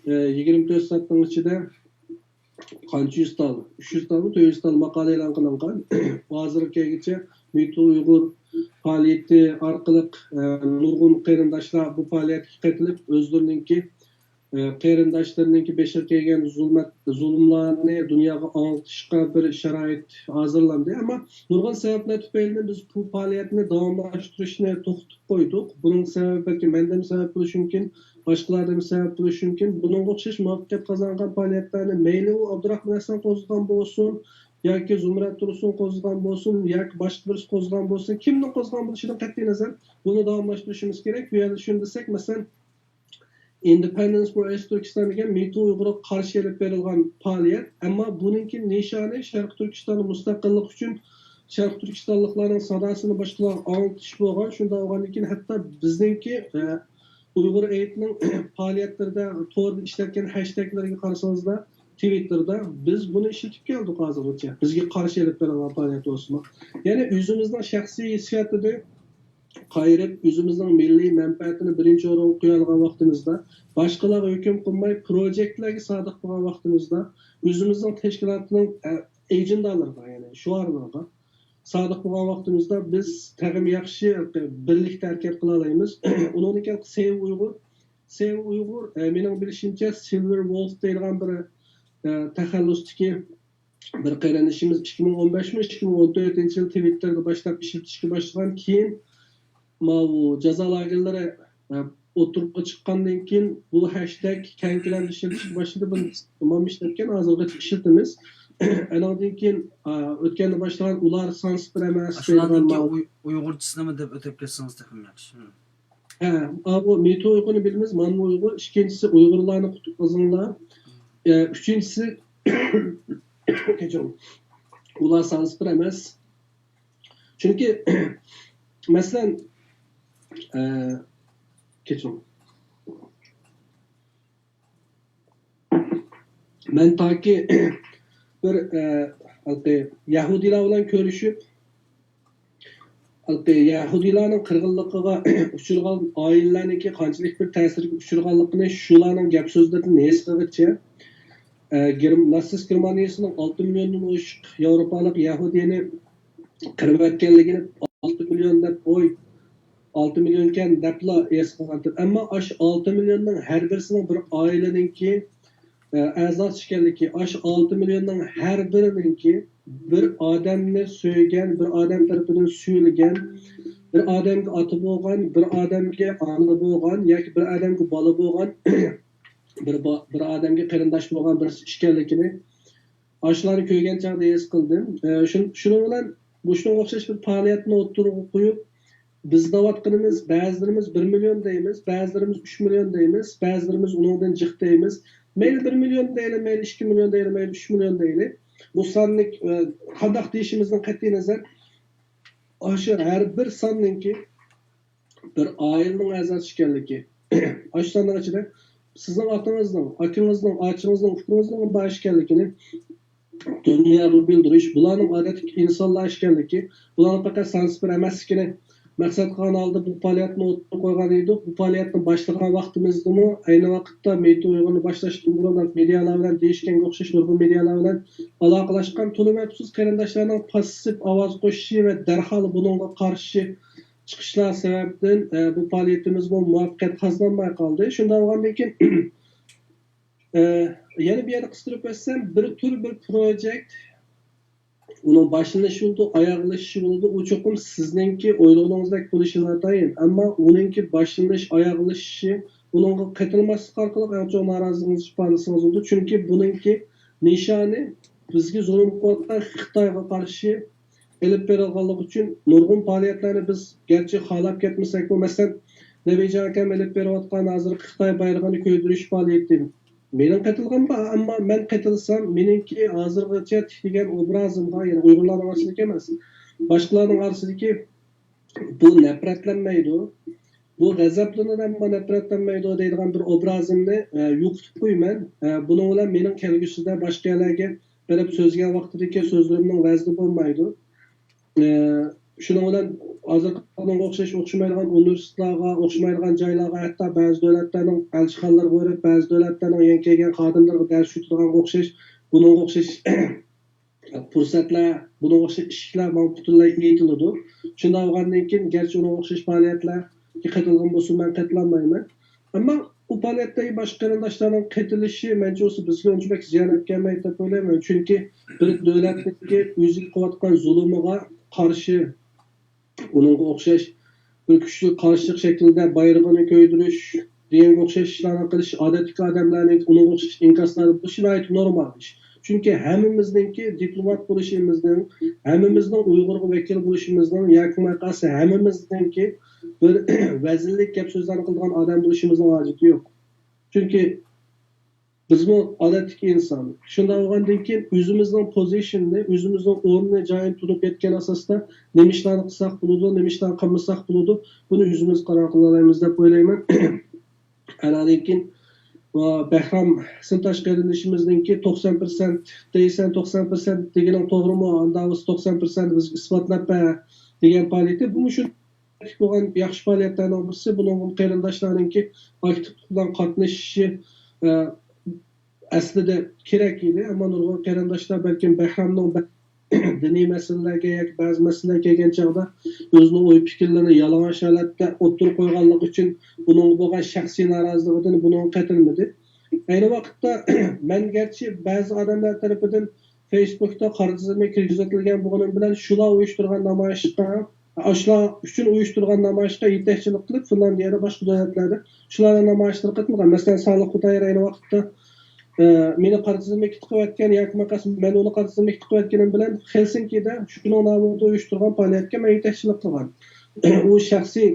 24 soatning ichida qancha 100 tal, 300 tal, 400 tal maqola e'lon qilingan. Hozirgacha MeTooUyghur faoliyati orqali nurg'un qarindoshlar bu faoliyatga qo'shilib o'zlarininki qarindoshlarininki beshir kelgan zulmlarni dunyoga anglitishga bir sharoit hozirlandi. Ammo nurg'un sabablar tufayli biz bu faoliyatni davomlashtirishni to'xtatib qo'ydik. Buning sababi balki mendan sabab bo'lishi mumkin, boshqalardan sabab bo'lishi mumkin. Buning o'xshash muvaffaqiyat qozongan faoliyatlarni mayli u Abdurahmon Hasan qo'zg'agan bo'lsin, yoki Zumrat Tursun qo'zg'agan bo'lsin, yoki boshqa birisi qo'zg'agan bo'lsin, kimning qo'zg'agan bo'lishidan qat'iy nazar buni davomlashtirishimiz kerak. Bu yerda shuni desak, masalan, Independence for Turkiston degan MeTooUyghurga qarshi olib berilgan faoliyat, ammo buningki nishoni Sharq Turkistonning mustaqillik uchun Sharq Turkistonliklarning sadosini boshqalar anglitish bo'lgan. Shunday bo'lgandan keyin hatto bizningki Uyg'ur Aid'ning faoliyatlarida to'g'ri ishlatgan hashtaglarga qarasangizda Twitterda biz buni ishlatib keldik hozirgacha. Bizga qarshi olib berilgan faoliyat bo'lsin. Ya'ni o'zimizning shaxsiy hissiyotida qayırıp özümüzün milli menfaatini birinci o'ringa qo'ya olgan vaqtimizda, boshqalarga hukm qilmay projektlarga sodiq bo'lgan vaqtimizda, o'zimizning tashkilotning agendalarga, ya'ni shuarlarga sodiq bo'lgan vaqtimizda biz tag'im yaxshi birlikda harakat qila olamiz. Uning uchun Sev Uyg'ur mening bilishimcha Silver Wolf deyilgan bir taxallusdagi bir qarinishimiz 2015-2014 yil Twitterda boshlab ishlatishga boshlagan, keyin bu jazo lagerlari o'tiribga chiqqandan keyin bu hashtag keng ko'lamda ishlatishga boshladi. Buni tamom ishlatgan, hozirgacha ishlatamiz. Andan keyin o'tganda boshlagan ular sansir emas Shulardan Uyg'urchisini deb o'tib ketsangiz ham yaxshi. Bu Meto Uyg'urni bilamiz, Manmu Uyg'ur, ikkinchisi Uyg'urlarni qutqizinglar. Üçüncüsü ular sansir emas. Çünkü mesela ben ta ki bir Yahudiler bilan görüşüp Yahudilarning qirg'inligiga uchirgan oilalarniki qanchalik bir ta'sirga uchirganligini shularning gap so'zlaridan his qilgancha Natsist Germaniyasining 6 milliondan oshiq Yevropalik Yahudiyni qirib o'tganligini 6 million deb 6 million kan debla his qilgan. Ammo 6 millionning har birisining bir oilaniki a'zosi ekanligi, 6 millionning har birininki bir odamni söygen, bir odam tarafidan suyulgan, bir odamga oti bo'lgan, bir odamga ona bo'lgan yoki bir odamga bola bo'lgan, bir odamga qarindosh bo'lgan bir ekanligini ashlarni ko'rgan chog'da his qildim. Shuning bilan bu shunga o'xshash bir faoliyatni o'ttirib qo'yib, biz davatqinimiz ba'zilarimiz 1 million deymiz, ba'zilarimiz 3 million deymiz, ba'zilarimiz undan jiq deymiz. Mayli 1 million deyli, mayli 2 million deyli, mayli 3 million deyli. Bu sonlik qandoq deyishimizdan qat'iy nazar o'sha har bir sonninki bir oilaning a'zosi ekanligi. O'sha sonning ichida sizning otingizning, akangizning, ochingizning, ukangizning bosh ekanligini dunyoga bildirish, bularning odatdagi insonlar ekanligi, bularning faqat sansir emasligini maqsad qilgan holda bu faoliyatni o'tib qo'ygan edik. Bu faoliyatni boshlagan vaqtimizdami ayni vaqtda Meto Uyg'urni boshlashdan burun medialar bilan deyishganga o'xshash nurg'un medialar bilan aloqalashgan to'limatsiz qarindoshlarning passiv ovoz qo'shishi va darhol bunga qarshi chiqishlar sababdan bu faoliyatimiz muvaffaqiyat qozonmay qoldi. Shundan bo'lgandan keyin yana bir yerda qistirib o'tsam, bir projekt uning boshlanishi bo'ldi, oyoqlashi bo'ldi. U cho'qim sizningki o'ylaganingizdak bo'lishi notayin. Ammo uningki boshlanish, oyoqlashi, uningga qatilmaslik orqali ancha noroziligimiz ifodasingiz bo'ldi. Chunki buningki nishoni bizga zulm qilayotgan Xitoyga qarshi elib berilganligi uchun nurg'un faoliyatlarni biz garchi xohlab ketmasak, bu masalan Nabijon akam elib berayotgan hozir Xitoy bayrog'ini ko'ydirish faoliyati mening qatilgan, ammo men qatilsam meningki hozirgacha tikilgan obrazimga, ya'ni Uyg'urlar orasidagi emas, boshqalarning orasidagi bu nafratlanmaydi, bu g'azablanadi, ammo nafratlanmaydi deydigan bir obrazimni yo'qotib qo'yman. Buning bilan mening kelgusida boshqa yerlarga berib so'zga vaqtidagi so'zlarimning vazni bo'lmaydi. Shuning bilan hozirga o'xshamaydigan universitetlarga, o'xshamaydigan joylarga, hatto ba'zi davlatlarning elchixonalariga borib, ba'zi davlatlarning yangi kelgan xodimlarga dars o'tadigan o'xshash, bunga o'xshash fursatlar, bunga o'xshash ishlar butunlay aytiladi. Shunday bo'lgandan keyin garchi unga o'xshash faoliyatlarga qatilgan bo'lsa, men qatilanmayman. Ammo u faoliyatdagi boshqa qarindoshlarning qatilishi mencha o'zi bizga unchalik ziyon etganmaydi deb o'ylayman. Chunki bir davlatniki o'zi qilayotgan zulmiga qarshi uningga o'xshash bir kuchli qarshilik shaklida bayrog'ini ko'ydirish, deganga o'xshash ishlarni qilish odatdagi odamlarning uningga o'xshash inkaslari bu shunday normal ish. Chunki hammamizningki diplomat bo'lishimizning, hammamizning Uyg'urga vakil bo'lishimizning yoki maqsadi hammamizningki bir vazirlik gap so'zlarni qilgan odam bo'lishimizning hojati yo'q. Chunki biz bu odatdagi inson. Shunday bo'lgandan keyin o'zimizning pozitsiyani, o'zimizning o'rnini joyini tutib ketgan asosda nima ishlarni qilsak bo'ladi, nima ishlarni qilmasak bo'ladi, buni o'zimiz qaror qila olamiz deb o'ylayman. Andan keyin Bahram sintash qarindishimizningki 90% deysan 90% deganing to'g'rimi? Unda 90% biz isbotlab degan faoliyati bu shu bo'lgan yaxshi faoliyatlarning birisi buning qarindoshlarninki aktiv bilan qatnashishi aslida kerak edi, ammo nurg'un qarindoshlar balkim Bahramning diniy masalalarga yoki ba'zi masalalarga kelgan chog'da o'zining o'y fikrlarini yalang'och holatda o'ttirib qo'yganligi uchun buning bo'lgan shaxsiy noroziligidan buni qaytarmadi. Ayni vaqtda men garchi ba'zi odamlar tarafidan Facebookda qora tizimga kirgizitilgan bo'lgani bilan shular uyushtirgan namoyishga shular uchun uyushtirgan namoyishga yetakchilik qilib Finlandiyada boshqa davlatlarda shularning namoyishlar qatnashgan. Masalan, Saloh Xudayr ayni vaqtda meni qora tizimga qilayotgan yoki men uni qora tizimga qilayotganim bilan Helsinkida shuning nomida uyushtirgan faoliyatga men yetakchilik qilgan. U shaxsiy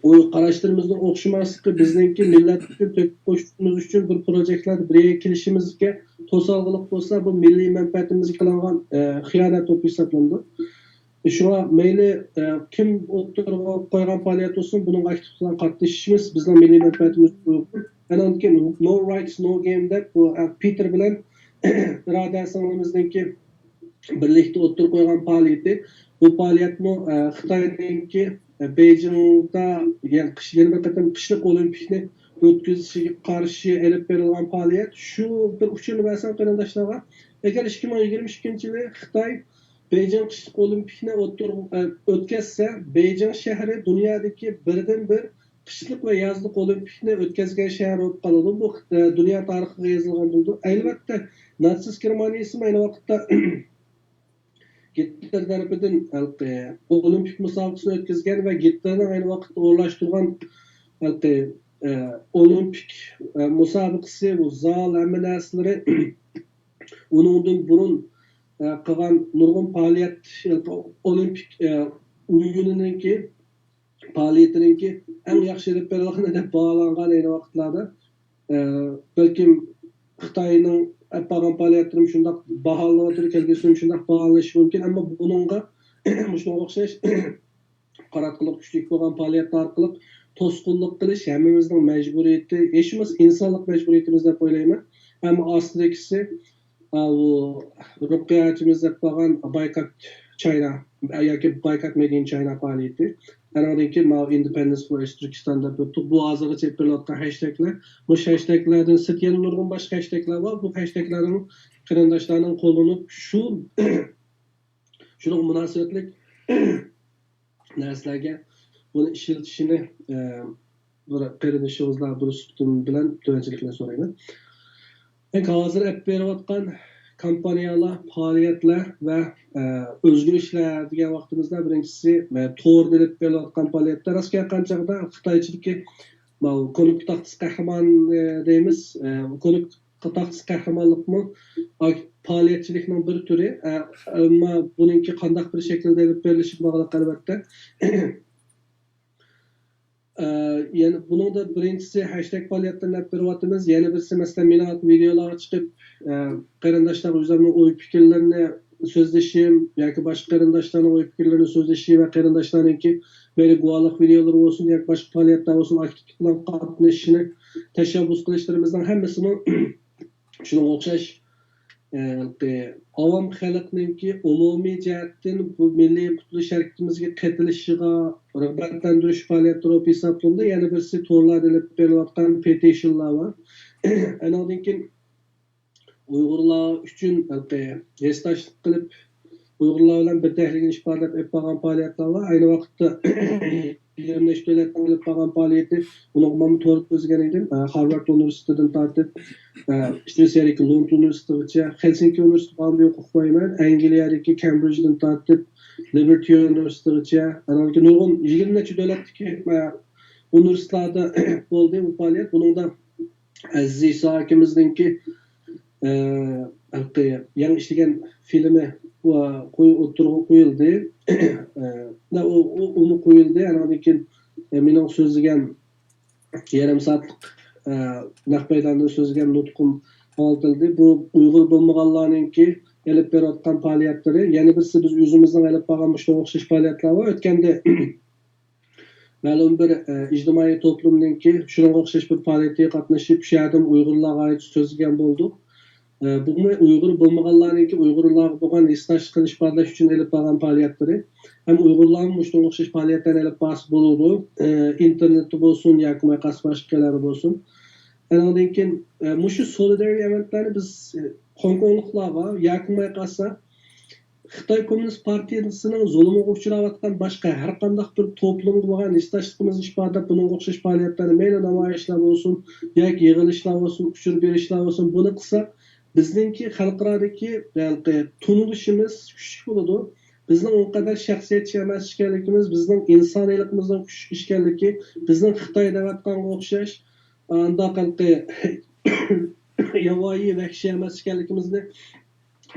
o'y qarashlarimizni o'xshamasligi bizningki millat uchun qo'shishimiz uchun bir projektlarni birga kelishimizga to'salg'iliq bo'lsa, bu milliy manfaatimizga qilingan xiyonat deb hisoblanadi. Shuna mayli kim o'tirib qo'ygan faoliyat bo'lsin, buning aktiv bilan qatnashishimiz bizning milliy manfaatimiz bo'lib, anonki no rights no game deb bu Peter bilan birodarlarimizningki birlikda o'tirib qo'ygan faoliyati, bu faoliyatni Xitoyninki Beijingda yana bir qatam qishliq olimpikni o'tkazishiga qarshi olib berilgan faoliyat shu bir uchini bersan qarindoshlarga, agar 2022-yili Xitoy Beijing qishliq olimpikni o'tkazsa, Beijing shahri dunyodagi birdan-bir qishliq va yozliq olimpikni o'tkazgan shahar bo'lib qoladi. Bu dunyo tarixiga yozilgan bo'ldi. Albatta, natsist Germaniyasi ayni vaqtda Hitler tarafidan olimpik musobaqasini o'tkazgan va Hitlerning ayni vaqtda o'rlashtirgan olimpik musobaqasi, bu zal hamma narsalari uningdan burun qilgan nurg'un faoliyat olimpik o'yininki faoliyatiningki eng yaxshi deb berilgan deb baholangan ayni vaqtlarda balkim Xitoyning yapgan faoliyatlarim shundoq baholab o'tirib kelgisi shundoq baholanishi mumkin, ammo buningga shunga o'xshash qaratqiliq kuchlik bo'lgan faoliyatlar orqali to'sqinlik qilish hammamizning majburiyati, hechimiz insonlik majburiyatimiz deb o'ylayman. Ammo ostidagisi bu ruqyachimiz deb qolgan Boycott China yoki Boycott Made in China faoliyati. Andan keyin Independence for Turkiston deb bu hozirgacha qilayotgan hashtaglar, bu hashtaglardan sirt yana nurg'un boshqa hashtaglar bor. Bu hashtaglarning qarindoshlarning qo'llanib shunga munosabatlik narsalarga buni ishlatishini qarindoshimizlar durustlik bilan to'g'richilikni so'rayman. Hozir olib berayotgan kompaniyalar, faoliyatlar va o'zgarishlar degan vaqtimizda birinchisi to'g'ri deb berayotgan faoliyatlar aslida qanchaqada Xitoychilikka ko'nik taqtis qahramon deymiz. Ko'nik taqtis qahramonlikmi faoliyatchilikning bir turi, ammo buningki qanday bir shaklda olib berilishi bog'liq albatta. Yani bunun da birincisi hashtag faoliyatlarını hep beryapmiz. Yana birisi mesela meni videolarga chiqib qarindoshlar o'zlarining o'y fikrlarini so'zlashim yoki boshqa qarindoshlarning o'y fikrlarini so'zlashim va qarindoshlarningki meni guvohlik videolari bo'lsin yoki boshqa faoliyatlar bo'lsin aktiv bilan qatnashishini tashabbus qilishlarimizdan hammasini shunga o'xshash avam xalqninki umumiy jihatdan bu milliy qutulish harakatimizga qatilishiga rag'batlantirish faoliyatlari bo'lib hisoblanadi. Yana birisi to'g'rilar olib berilayotgan petitionlar bor. Andan keyin Uyg'urlar uchun hesdashlik qilib Uyg'urlar bilan birlikni ifodalab etgan faoliyatlar bor. Ayni vaqtda 25 davlatdan olib qolgan faoliyati buni men to'g'ri o'zgan edim. Harvard universitetidan tortib Shveysariyadagi Lund universitetigacha, Helsinki universitetiga huquq qo'yman, Angliyadagi Cambridgedan tortib Liberty universitetigacha, anaqi nurg'un 20 necha davlatdagi universitetlarda bo'ldi bu faoliyat. Buningda Aziz Iso akamizningki yangi ishlagan filmi qo'yildi. Uni qo'yildi. Andan keyin mening so'zlagan yarim soatlik naq maydonda so'zlagan nutqim oltildi. Bu Uyg'ur bo'lmaganlarningki olib berayotgan faoliyatlari. Yana birisi biz o'zimizning olib borgan shunga o'xshash faoliyatlar bor. O'tganda ma'lum bir ijtimoiy to'plamningki shunga o'xshash bir faoliyatga qatnashib, shu yerda Uyg'urlarga so'zlagan bo'ldik. Bu Uyg'ur bo'lmaganlarningki Uyg'urlarga bo'lgan istash qilish ifodalash uchun olib borgan faoliyatlari. hem Uygurların muştun okşaş faaliyetlerine elip bası buludu. İnterneti bolsun, yakımay kas başkaları bolsun. Ondan keyin muşu solidarity eventlerini biz Hong Kongluklarga yakımay kasa Xitoy Komünist Partiyasının zulümü uçurayotgan başka her qanday bir toplumga bo'lgan istaşlığımızı ifade bunun o'xshash faoliyatlarni mayli namoyishlar bo'lsin yoki yig'ilishlar bo'lsin, uchur berishlar bo'lsin, buni qilsa bizningki xalqarodagi tunilishimiz kuchli bo'ladi. Bizning u qadar shaxsiyatchi emas ekanligimiz, bizning insoniyligimizning kuchli ekanligi, bizning Xitoy deyotganga o'xshash undaqangi yovvoyi vahshiy emas ekanligimizni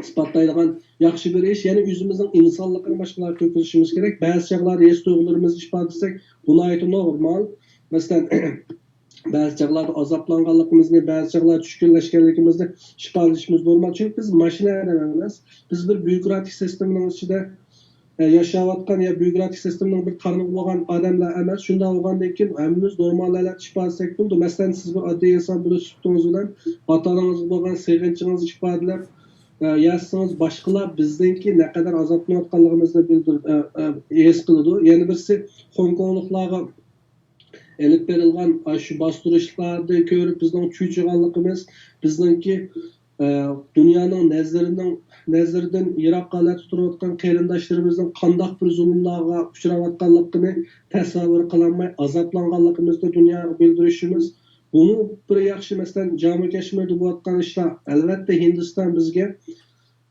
isbotlaydigan yaxshi bir ish. Ya'ni o'zimizning insonligini boshqalarga ko'rsatishimiz kerak. Ba'zi chaqlar es tuyg'ularimizni ifoda etsak, buni aytib normal. Masalan, ba'zi chaqlarda azoblanganligimizni, ba'zi chaqlarda tushkunlashganligimizni ifoda etishimiz normal. Chunki biz mashina emas, biz bir byurokratik sistemaning ichida yashayotgan ya byurokratik sistemaning bir tarmog'i bo'lgan odamlar emas. Shunda bo'lgandan keyin hammamiz normallarga ifoda etsak bo'ldi. Masalan, siz bir oddiy inson bo'lib chiqdingiz bilan ota-onangizga bo'lgan sevginchingizni ifodalab yazsanız başkalar bizdeki ne kadar azaplanayotganligimizni his qiladi. Yana birisi Hong Kongluklarga elib berilgan shu bostirishlarni ko'rib bizning cho'chiganligimiz, bizningki dunyoning nazaridan yiroqqa turayotgan qarindoshlarimizning qanday bir zulmlarga uchrayotganligini tasavvur qilolmay azoblanganligimizni dunyoga bildirishimiz. Bunu bir yaxshi masalan Jammu Kashmirda bo'layotgan ishlar albatta Hindiston bizga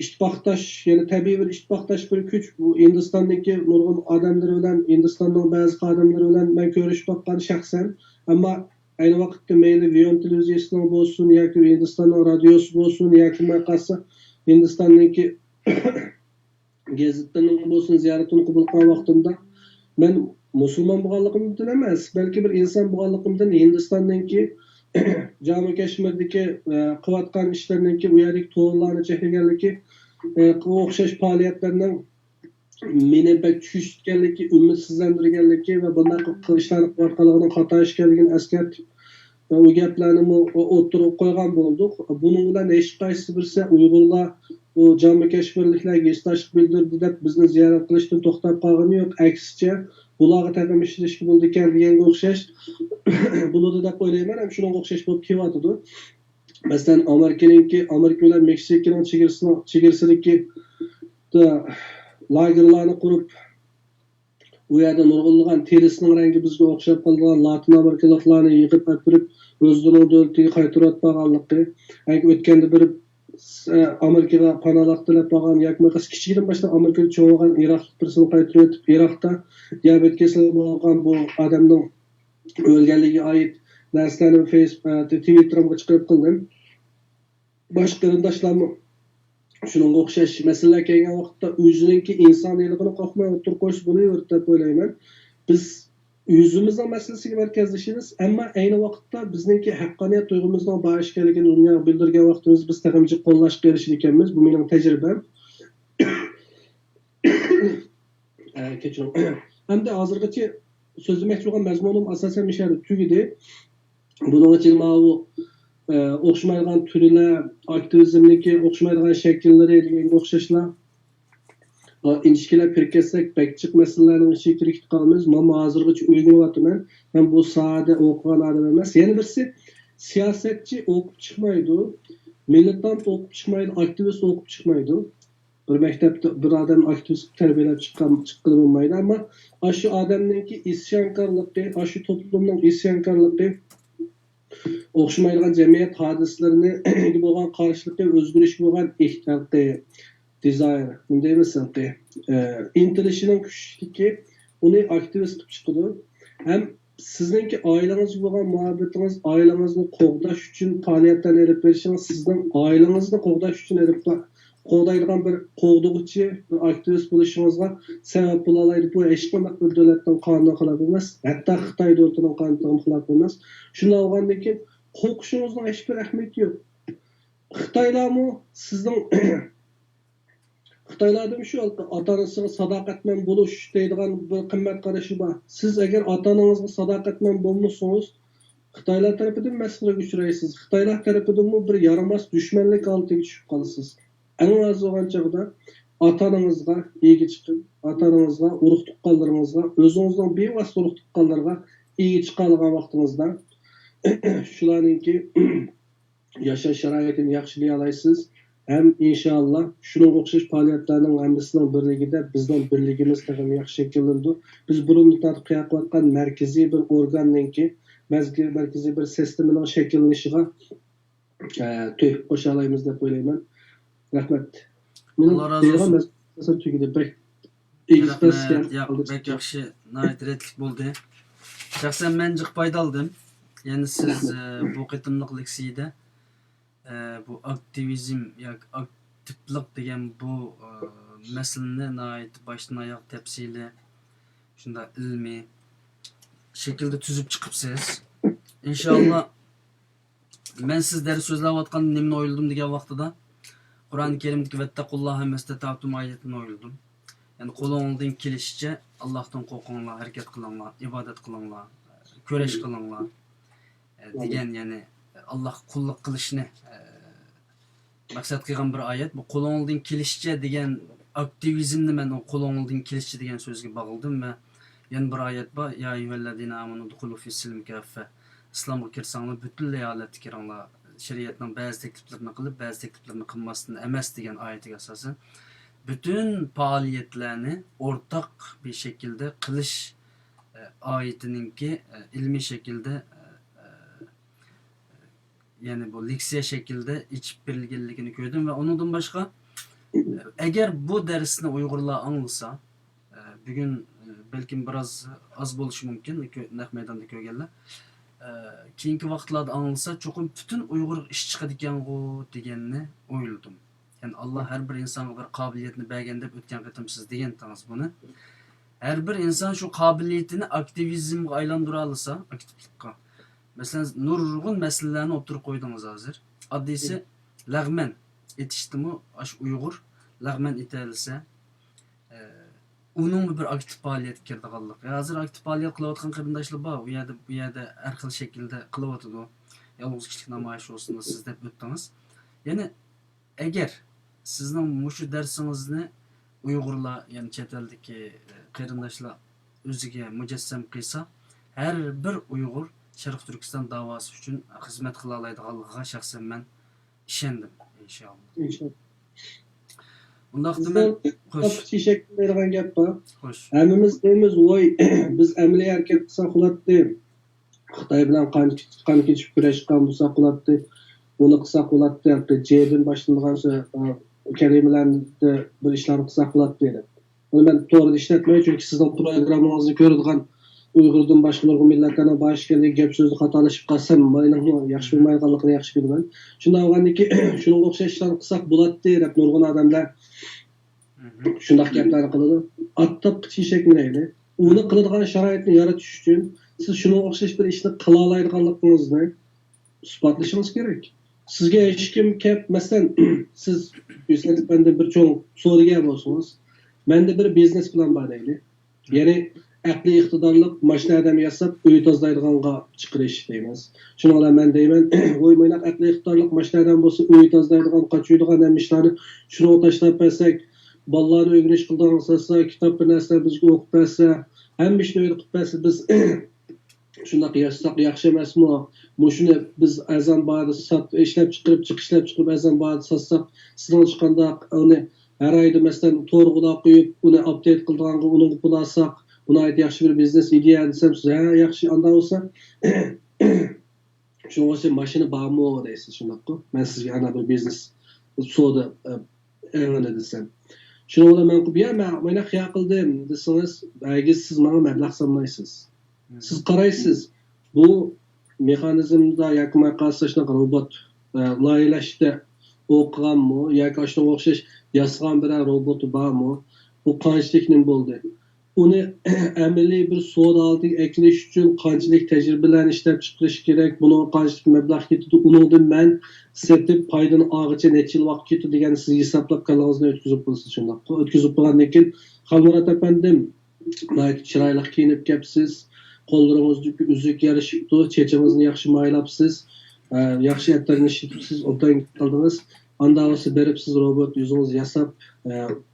ittifoqdosh, ya'ni tabiiy bir ittifoqdosh bir kuch. Bu Hindistondagi nurg'un odamlar bilan, Hindistonning ba'zi xodimlari bilan men ko'rishib topgan shaxsan, ammo ayni vaqtda mayli Vion televiziyasining bo'lsin yoki Hindistonning radiosi bo'lsin yoki maqasi Hindistondagi gazetlarning bo'lsin ziyoratini qabul qilgan vaqtimda men musulmon bo'lganligimdan emas, balki bir inson bo'lganligimdan Hindistondagi Jammu Kashmirdagi qilayotgan ishlarningki u yerdagi to'g'rilarni cheklaganligi, o'xshash faoliyatlarning meni bak tushganligi, umidsizlantirganligi va bunday qilishlarni qilayotganligini xato ekanligini eskartib u gaplarni o'tirib qo'ygan bo'ldik. Buning bilan hech qaysi birisi Uyg'urlar bu Jammu Kashmirliklarga istoshlik bildirdi deb bizni ziyorat qilishdan to'xtab qolgani yo'q. Aksincha bularga taqimishlish bo'ldi ekan deganga o'xshash bo'ladi deb o'ylayman. Ham shunga o'xshash bo'lib kelyotdi. Masalan, Amerika bilan Meksikaning chegarasidagi lagerlarni qurib, u yerda nurg'unlagan terisining rangi bizga o'xshab qolgan Latin Amerikaliklarni yig'ib o'tirib o'zlarining davlatiga qaytarib qolganligi, yoki o'tganda bir Amerikaga panohlik tilab qolgan yoki kichikdan boshlab Amerikada cho'g'ilgan Iroqlik birisini qaytarib o'tib, Iroqda diabet kasali bo'lgan bu odamning o'lganligiga oid narsalarni Twitter'ga chiqarib qildim. Boshqa qarindoshlarni shunga o'xshash masalalar kelgan vaqtda o'zininki insoniyligini qo'rqmay o'tirib qo'yish bo'laveradi deb o'ylayman. Biz o'zimizning masalasiga markazlashamiz, ammo ayni vaqtda bizningki haqqoniyat tuyg'umizning bor ekanligini dunyoga bildirgan vaqtimiz biz taqimchi qo'llashga erishib ekanmiz. Bu mening tajribam. Kechiring. Hamda hozirgacha so'zlamoqchi bo'lgan mazmunim asosan mishari tugidi. Buning uchun bu o'xshamaydigan turlar, aktivizmniki o'xshamaydigan shakllari degan o'xshashlar inchikilab kirib bakchiq masalalarning ichiga kirib qolamiz. Men hozirgacha o'rganyapman. Men bu sohada o'qigan odam emas. Yana birisi siyosatchi o'qib chiqmaydi, militant o'qib chiqmaydi, aktivist o'qib chiqmaydi. Bir maktabda bir odam aktivist tarbiyalab chiqqan bo'lmaydi, ammo shu odamningki isyonkorligi, shu to'plumning isyonkorligi o'xshamaydigan jamiyat hodislarini bo'lgan qarshiligi, o'zgarish bo'lgan ehtiyotli desire, bunday emasmi? Intilishining kuchligi uni aktivist qilib chiqadi. Ham sizningki oilangizga bo'lgan muhabbatingiz, oilangizni qo'g'dash uchun faoliyatlarni olib berishingiz, sizning oilangizni qo'g'dash uchun qo'g'daydigan bir qo'g'dug'uchi, bir aktivist bo'lishingizga sabab bo'la oladi. Bu hech qanday bir davlatning qonuniga xilof emas, hatto Xitoy davlatining qonuniga xilof emas. Shunday bo'lgandan keyin qo'rqishingizning hech bir ahamiyati yo'q. Xitoylarmi sizning Xitoylarda shu ota-onasiga sadoqatman bo'lish deydigan bir qimmat qarashi bor. Siz agar ota-onangizga sadoqatman bo'lmasangiz, Xitoylar tarafidan masxaraga uchraysiz. Xitoylar tarafidan bir yaramas dushmanlik holatiga tushib qolasiz. Eng az bo'lgan chog'da ata-anаңызga egi chiqib, ata-anаңızga, urug' tuqqanlaringizga, o'zingizning bevosita urug' tuqqanlarga egi chiqadigan vaqtingizda shularninki yashash sharoitini yaxshilay olasiz. Hem inşallah şunun o'xshash faoliyatlarning hammasining birligida bizning birligimiz ham yaxshi shakllanadi. Biz burundan tortib qilayotgan markaziy bir organninki, markaziy bir sistemaning shakllanishiga to'yib qo'sha olamiz deb o'ylayman. Rahmat. Allah razı olsun. Rahmat. Ya, bek yaxshi naytretlik bo'ldi. Shaxsan men jiq foyda oldim. Yani siz bu qitimliq leksiyada bu aktivizm yoki aktivlik degan bu masalani nayt boshdan oyoq tafsili shunda ilmiy shaklda tuzib chiqibsiz. İnşallah men siz ders so'zlayotgan nimani o'yladim degan vaqtida Qur'oni Karimdagi vattaqulloha mastata'tum oyatini o'yladim. Yani qo'lingizdan kelishicha Allohdan qo'rqinglar, harakat qilinglar, ibodat qilinglar, ko'rash qilinglar degan, yani Allah qulluq qilishni maqsad qilgan bir oyat. Bu qo'lingizdan kelishicha degan aktivizmni men qo'lingizdan kelishicha degan so'zga bog'ildim va yana bir oyat bor. Ya ayyuhallazina amanu dukhulu fis-silmi kaffa. İslamga kirsanglar butunlay holatda kiringlar. Shariatning ba'zi takliflarini qilib, ba'zi takliflarini qilmasdan emas degan oyatiga asosan bütün faaliyetlerini ortak bir şekilde qilish oyatininki ilmiy şekilde yani bu leksiya şekilde içib berilganligini ko'rdim ve onundan başka eğer bu dersni Uyg'urlar anglasa bugün belki biraz az bo'lishi mumkin naq maydonda ko'rganlar keyingi vaqtlarda anglasa cho'qim bütün Uyg'ur ish chiqadigan-ku deganni o'yladim. Yani Allah her bir insanga bir kabiliyetini bergen deb o'tgan qitimsiz degan tangiz buni. Her bir insan şu kabiliyetini aktivizmga aylantıra alsa, aktivlikka. Mesela nurg'un masalalarni o'tirib qo'ydingiz hozir. Oddiysi lag'man etishdimi, ash Uyg'ur lag'man etilsa, onun bir aktif faaliyet kirdiganlik. Hozir aktif faaliyet qilayotgan qarindoshlar bor. Bu yerda har xil shaklda qilyotdi. Yolg'iz kichik namoyish olsun siz deb o'tdingiz. Yani eğer sizning mushu darsingizni Uyg'urlar, yani chet eldagi qarindoshlar o'ziga mujassam qilsa, har bir Uyg'ur Sharq Turkiston davosi uchun xizmat qila oladiganligiga shaxsan men ishondim inshaalloh. İnşallah. Undaqda men xo'sh shakllanadigan gap bor. Xo'sh. Hammamiz deymiz, voy biz amaliy harakat qilsak bo'ladidi. Xitoy bilan qan kechib kurashgan bo'lsak bo'ladidi. Onu qilsak bo'ladidi. Jebin boshlangan kelimalarni bir ishlarni qilsak bo'ladi dedi. Uni men to'g'ri ishlatmayman, chunki sizning programmangizni ko'radigan Uyg'urdan boshqa nurg'un millatlarning boshqa gap so'zni xatolashib qolsam, meni yaxshi bilmaydiganligini yaxshi bilaman. Shunday bo'lgandiki, shunga o'xshash ishlarni qilsak bo'ladi deb nurg'un odamlar shunday gaplarni qiladi. Attab chechakmaydi. Uni qiladigan sharoitni yaratish uchun siz shunga o'xshash bir ishni qila oladiganligingizni isbotlashingiz kerak. Sizga hech kim kelib, masalan, siz bende bir cho'ng so'riga bo'lsangiz, menda bir biznes plan bor deydi. Ya'ni aqliy iqtidorli mashina adam yasab, uy tozlaydiganga chiqarish deymiz. Shuning bilan men deyman, voy meni aqliy iqtidorli mashina adam bo'lsa, uy tozlaydigan, qochuydigan ham ishlarni shuni tashlab bersak, bolalarni o'rganish qildigan bo'lsa, kitob bir narsa bizga o'qib bersa, hamma ishni o'rganib bersa, biz shunda qiyassak yaxshi emasmi? Mushuni biz azon ba'da ishlab chiqarib azon ba'da satsak, sizning chiqqanda uni har oyda masalan to'g'riga qo'yib, uni update qildirganga uni pul olsak, buni ayt yaxshi bir biznes ideya desam, siz yaxshi anda bo'lsa, shunga mashina bormi deysiz, shundaqku. Men sizga ana bir biznes so'da e'lon desam. Shuni bilan men qilib, men xiya qildim desangiz, agar siz menga mablag' solmaysiz. Siz qaraysiz, bu mexanizmda yoki maqsadda robot loyihalashda o'qiganmi yoki shunga o'xshash yasagan bir roboti bormi? Bu qanchalik nim bo'ldi? Uni amaliy bir savdo oldiga eklash uchun qanchalik tajribalarni ishlab chiqarish kerak? Buni qanchalik mablag' ketadi? Uningdan men setib foydani olg'icha necha yil vaqt ketadi degan siz hisoblab qo'lingizni o'tkazib qo'ysiz shundoq. O'tkazib qo'ygandan keyin Xalmurat apandim, chiroyli kiyinib kelibsiz. Qo'llaringizdagi uzuk yarashibdi, chechingizni yaxshi maylabsiz, yaxshi attarni shitibsiz, obdan qildingiz. anda olsa berip siz robot yüzünüz yasap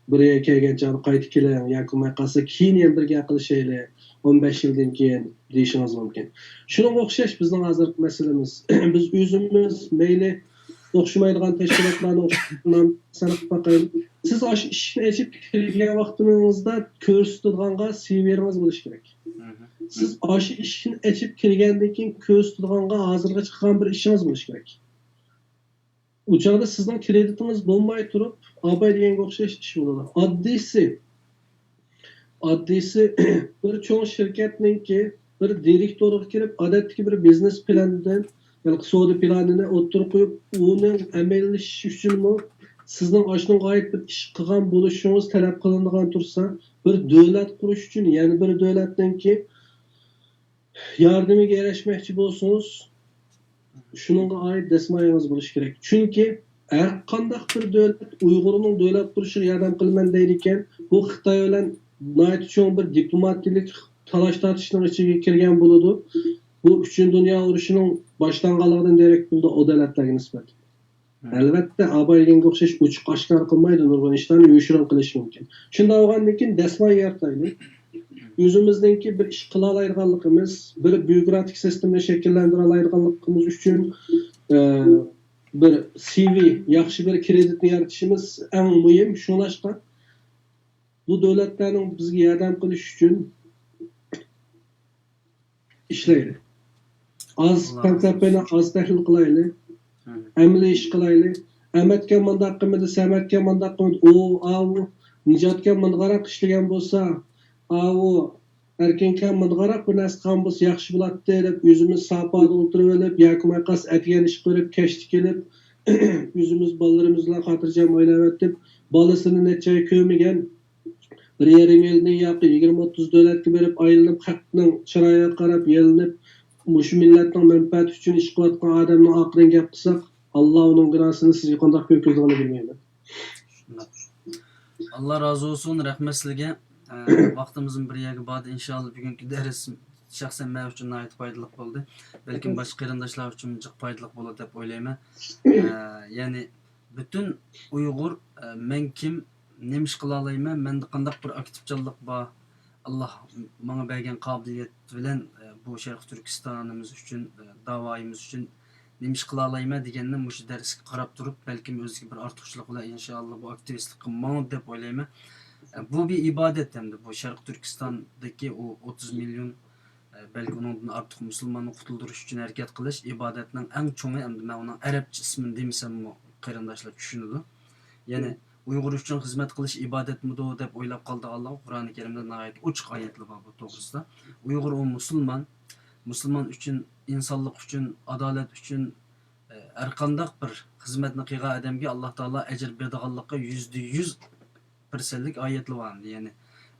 buraya kelgen çağır qaytı kelen yakılmay qalsa keyin ham birga qilishayli 15 yıldan keyin deyishimiz mumkin. Shunga o'xshash bizning hozirgi masalamiz. Biz o'zimiz mayli o'xshamaydigan tashkilotlarni sanab bakayım. Siz aş ishni echib kirgan vaqtingizda ko'rsatadiganға severingiz bo'lishi kerak. Siz aş ishni echib kirgandan keyin ko'rsatadiganға hozirga chiqqan bir ishingiz bo'lishi kerak. U chog'da sizning kreditingiz bo'lmay turib, abay deganga o'xshash ish bo'ladi. Oddiysi bir cho'ng shirkatninki bir direktoriga kirib, odatdagi bir biznes plandan, ya'ni iqtisodiy planini o'ttirib qo'yib, uning amallashishi uchun sizning ashunga oid bir ish qilgan bo'lishingiz talab qilinadigan tursa, bir davlat qurish uchun, ya'ni bir davlatdanki yordamiga erishmoqchi bo'lsangiz, shunga oid dasmoyingiz bo'lishi kerak. Chunki har qanday bir davlat Uyg'urning davlat qurishiga yordam qilaman deydi ekan, bu Xitoy bilan nayt cho'ng bir diplomatlik talash tortishning ichiga kirgan bo'ladi. Bu 3-Dünya urushining boshlanganligidan derak bo'ldi o davlatlarga nisbatan. Albatta, abayga o'xshash ochiq oshkor qilmaydi, nurg'un ishlarni yoshirin qilish mumkin. Shunda bo'lgandan keyin dasmoy yarataylik. O'zimizningki bir ish qila oladiganligimiz, bir byurokratik sistemni shakllantira oladiganligimiz uchun bir CV, yaxshi bir kreditni yaratishimiz eng muhim. Shunlashqa bu davlatlarning bizga yordam qilish uchun ishlaydi. Az falsafani az tahlil qilaylik. Amli ish qilaylik. Amatga mandaq qilmadi, samatga mandaq qilmadi. O, nijotga mandaqaraq ishlagan bo'lsa, o erkenga mandaqaraq bir narsa qilgan bo'lsa yaxshi bo'ladi deb o'zimiz sapoda o'tirib olib, yoki maqas atgan ish qilib, kechdi kelib, o'zimiz bolalarimiz bilan xotirjam o'ylab o'tib, bolasini necha ko'migan 1,5 yildan yoki 20-30 davlatga berib, aylanib, xalqning chiroyiga qarab, yelinib, mush millatning manfaati uchun ish qilayotgan odamning oqidan gap qilsak, Alloh uning gunohini sizga qanday ko'kildigini bilmayman. Allah razı olsun, rahmet sizlarga. Vaqtimizin bir yerga bordi. Inshaalloh bugungi dars shaxsan men uchun nihoyat foydali bo'ldi. Balkim boshqa qarindoshlar uchun jiq foydali bo'ladi deb o'ylayman. Ya'ni butun Uyg'ur men kim, nima ish qila olayman, menda qanday bir aktivchilik bor. Allah menga bergan qobiliyat bilan bu Sharq Turkistonimiz uchun, davoyimiz uchun nima ish qila olayman deganni mush darsga qarab turib, balkim o'ziga bir ortiqchilik bilan inshaalloh bu aktivistlik qilmoq deb o'ylayman. Bu bir ibadet hem de bu Sharq Turkiston'daki o 30 milyon belki ondan artık Müslümanı kurtulduruş için hareket kılış ibadetinin en çoğu hem de ben onun Arapça ismini demesem o qarindoshlar düşünüdü. Yani Uyghur için hizmet kılış ibadet mi o deb oylab kaldı Allah Kur'an-ı Kerim'de nihayet uçuk ayetli var bu doğrusunda. Uyghur o Müslüman için, insanlık için, adalet için erkandak bir hizmetini kıyga edemgi Allah Teala ecir bedağallıkka %100 persellik ayetli var. Yani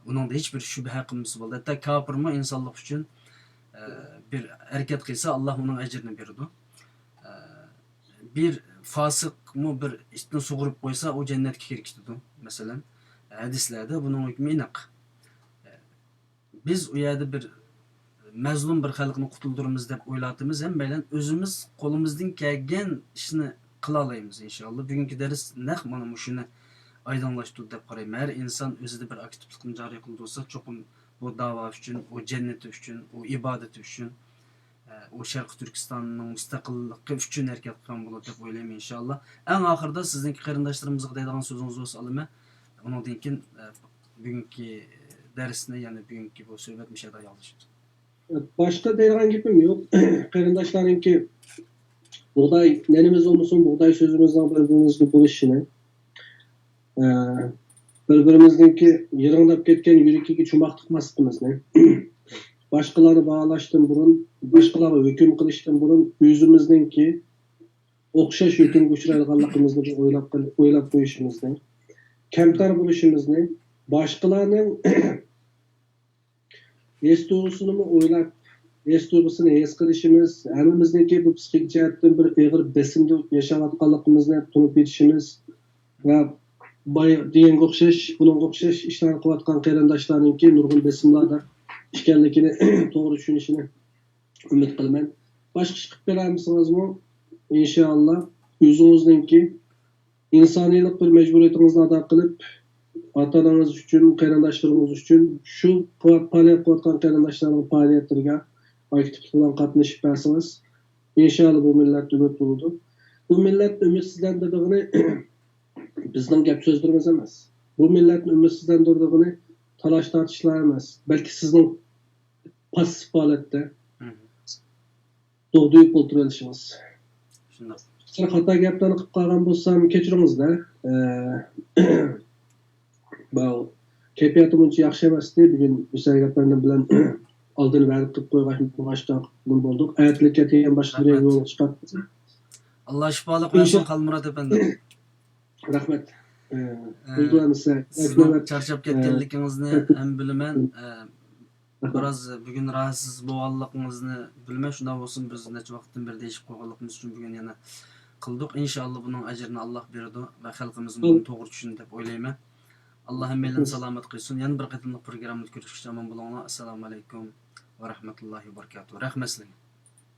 bunun da hiçbir şüphe kılması oldu. Hatta kafir mi insanlık için bir hareket kıysa Allah onun ecrini verirdi. Bir fasık mı bir üstüne soğurup koysa o cennetke kiriktidir. Mesela hadislerde bunun hükmü inak. Biz o yerde bir mazlum bir halkını kurtuldurumuz deb oyladığımız hem böyle özümüz kolumuzdan kelgen işini kılalayımız inşallah. Bugünkü ders naq mana şunu aydınlaştırdı deb qarayman. Her insan özüde bir aktivlikni jariy qildi olsa, cho'qim bu da'vo uchun, o jannat uchun, o ibodat uchun, o Sharq Turkistonning mustaqilligi uchun harakat qilgan bo'ladi deb o'ylayman inshaalloh. Eng oxirida sizning qarindoshlarimizga deydigan so'zingiz bo'lsa olaman. Undan keyin bugungi darsni, ya'ni bugungi bu suhbat mishada yolishamiz. Başka deydigan gapim yo'q. Qarindoshlarimki buğday nenimiz olmasin, buğday sözümüzden birbirimizni bo'lishini bir-birimizningki yig'indab ketgan yuragiga chumoq tiqmasligimizni, boshqalarni baholashdan burun, boshqalarga hukm qilishdan burun o'zimizningki o'xshash hukmga uchraydiganligimizni o'ylab qo'yishimizni, kamtar bo'lishimizni, boshqalarning es tuyg'usini o'ylab, es tuyg'usini his qilishimiz, hammamizningki bu psixik jihatdan bir og'ir besimda yashayotganligimizni tunib yetishimiz va deganga o'xshash, bunga o'xshash ishlar qilayotgan qarindoshlarningki nurg'un besimlarda ekanligini to'g'ri tushunishini umid qilaman. Boshqa ish qilib beramizmi? Inshaalloh o'zingizningki insoniylik bir majburiyatingizni ado qilib, ota-onangiz uchun, qarindoshlarimiz uchun shu faoliyat qilayotgan qarindoshlarning faoliyatlariga aktiv bilan qatnashib bersangiz, inshaalloh bu millat umid bo'ladi. Bu millat umidsizlantirdig'ini bizning gap so'zlarimiz emas. Bu millatni umidsizlantirdig'ini talash tortishlar emas, balki sizning passiv holatda doğduyup o'tirishimiz. Shundoq. Sizlar xato gaplarni qilib qolgan bo'lsam, kechiringizlar. Bu kayfiyatim uncha yaxshi emasdi. Bugun o'sha gaplarni bilan oldin verib qilib qo'yg'ashdan bo'ldik. Aytlikka degan boshqa bir yo'l chiqadi. Allah shifolik versin Qalmurod efendi. Rahmat. Uygulanırsa, Sizning charchab ketganligingizni ham bilaman. Biraz bugün rahatsız bo'lganligingizni bilmay, shunday bo'lsin biz necha vaqtdan beri deyishib qo'yganligimiz uchun bugun yana qildik. Inshaalloh buning ajrini Alloh beradi va xalqimiz buni to'g'ri tushunadi deb o'ylayman. Alloh hammalarni salomat qilsin. Yana bir qatimliq programmada ko'rishishga omon bo'linglar. Assalomu alaykum va rahmatullohi va barakatuh. Rahmat sizlarga.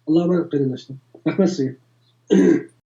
Alloh emanet qarindoshlar. Rahmat sizga.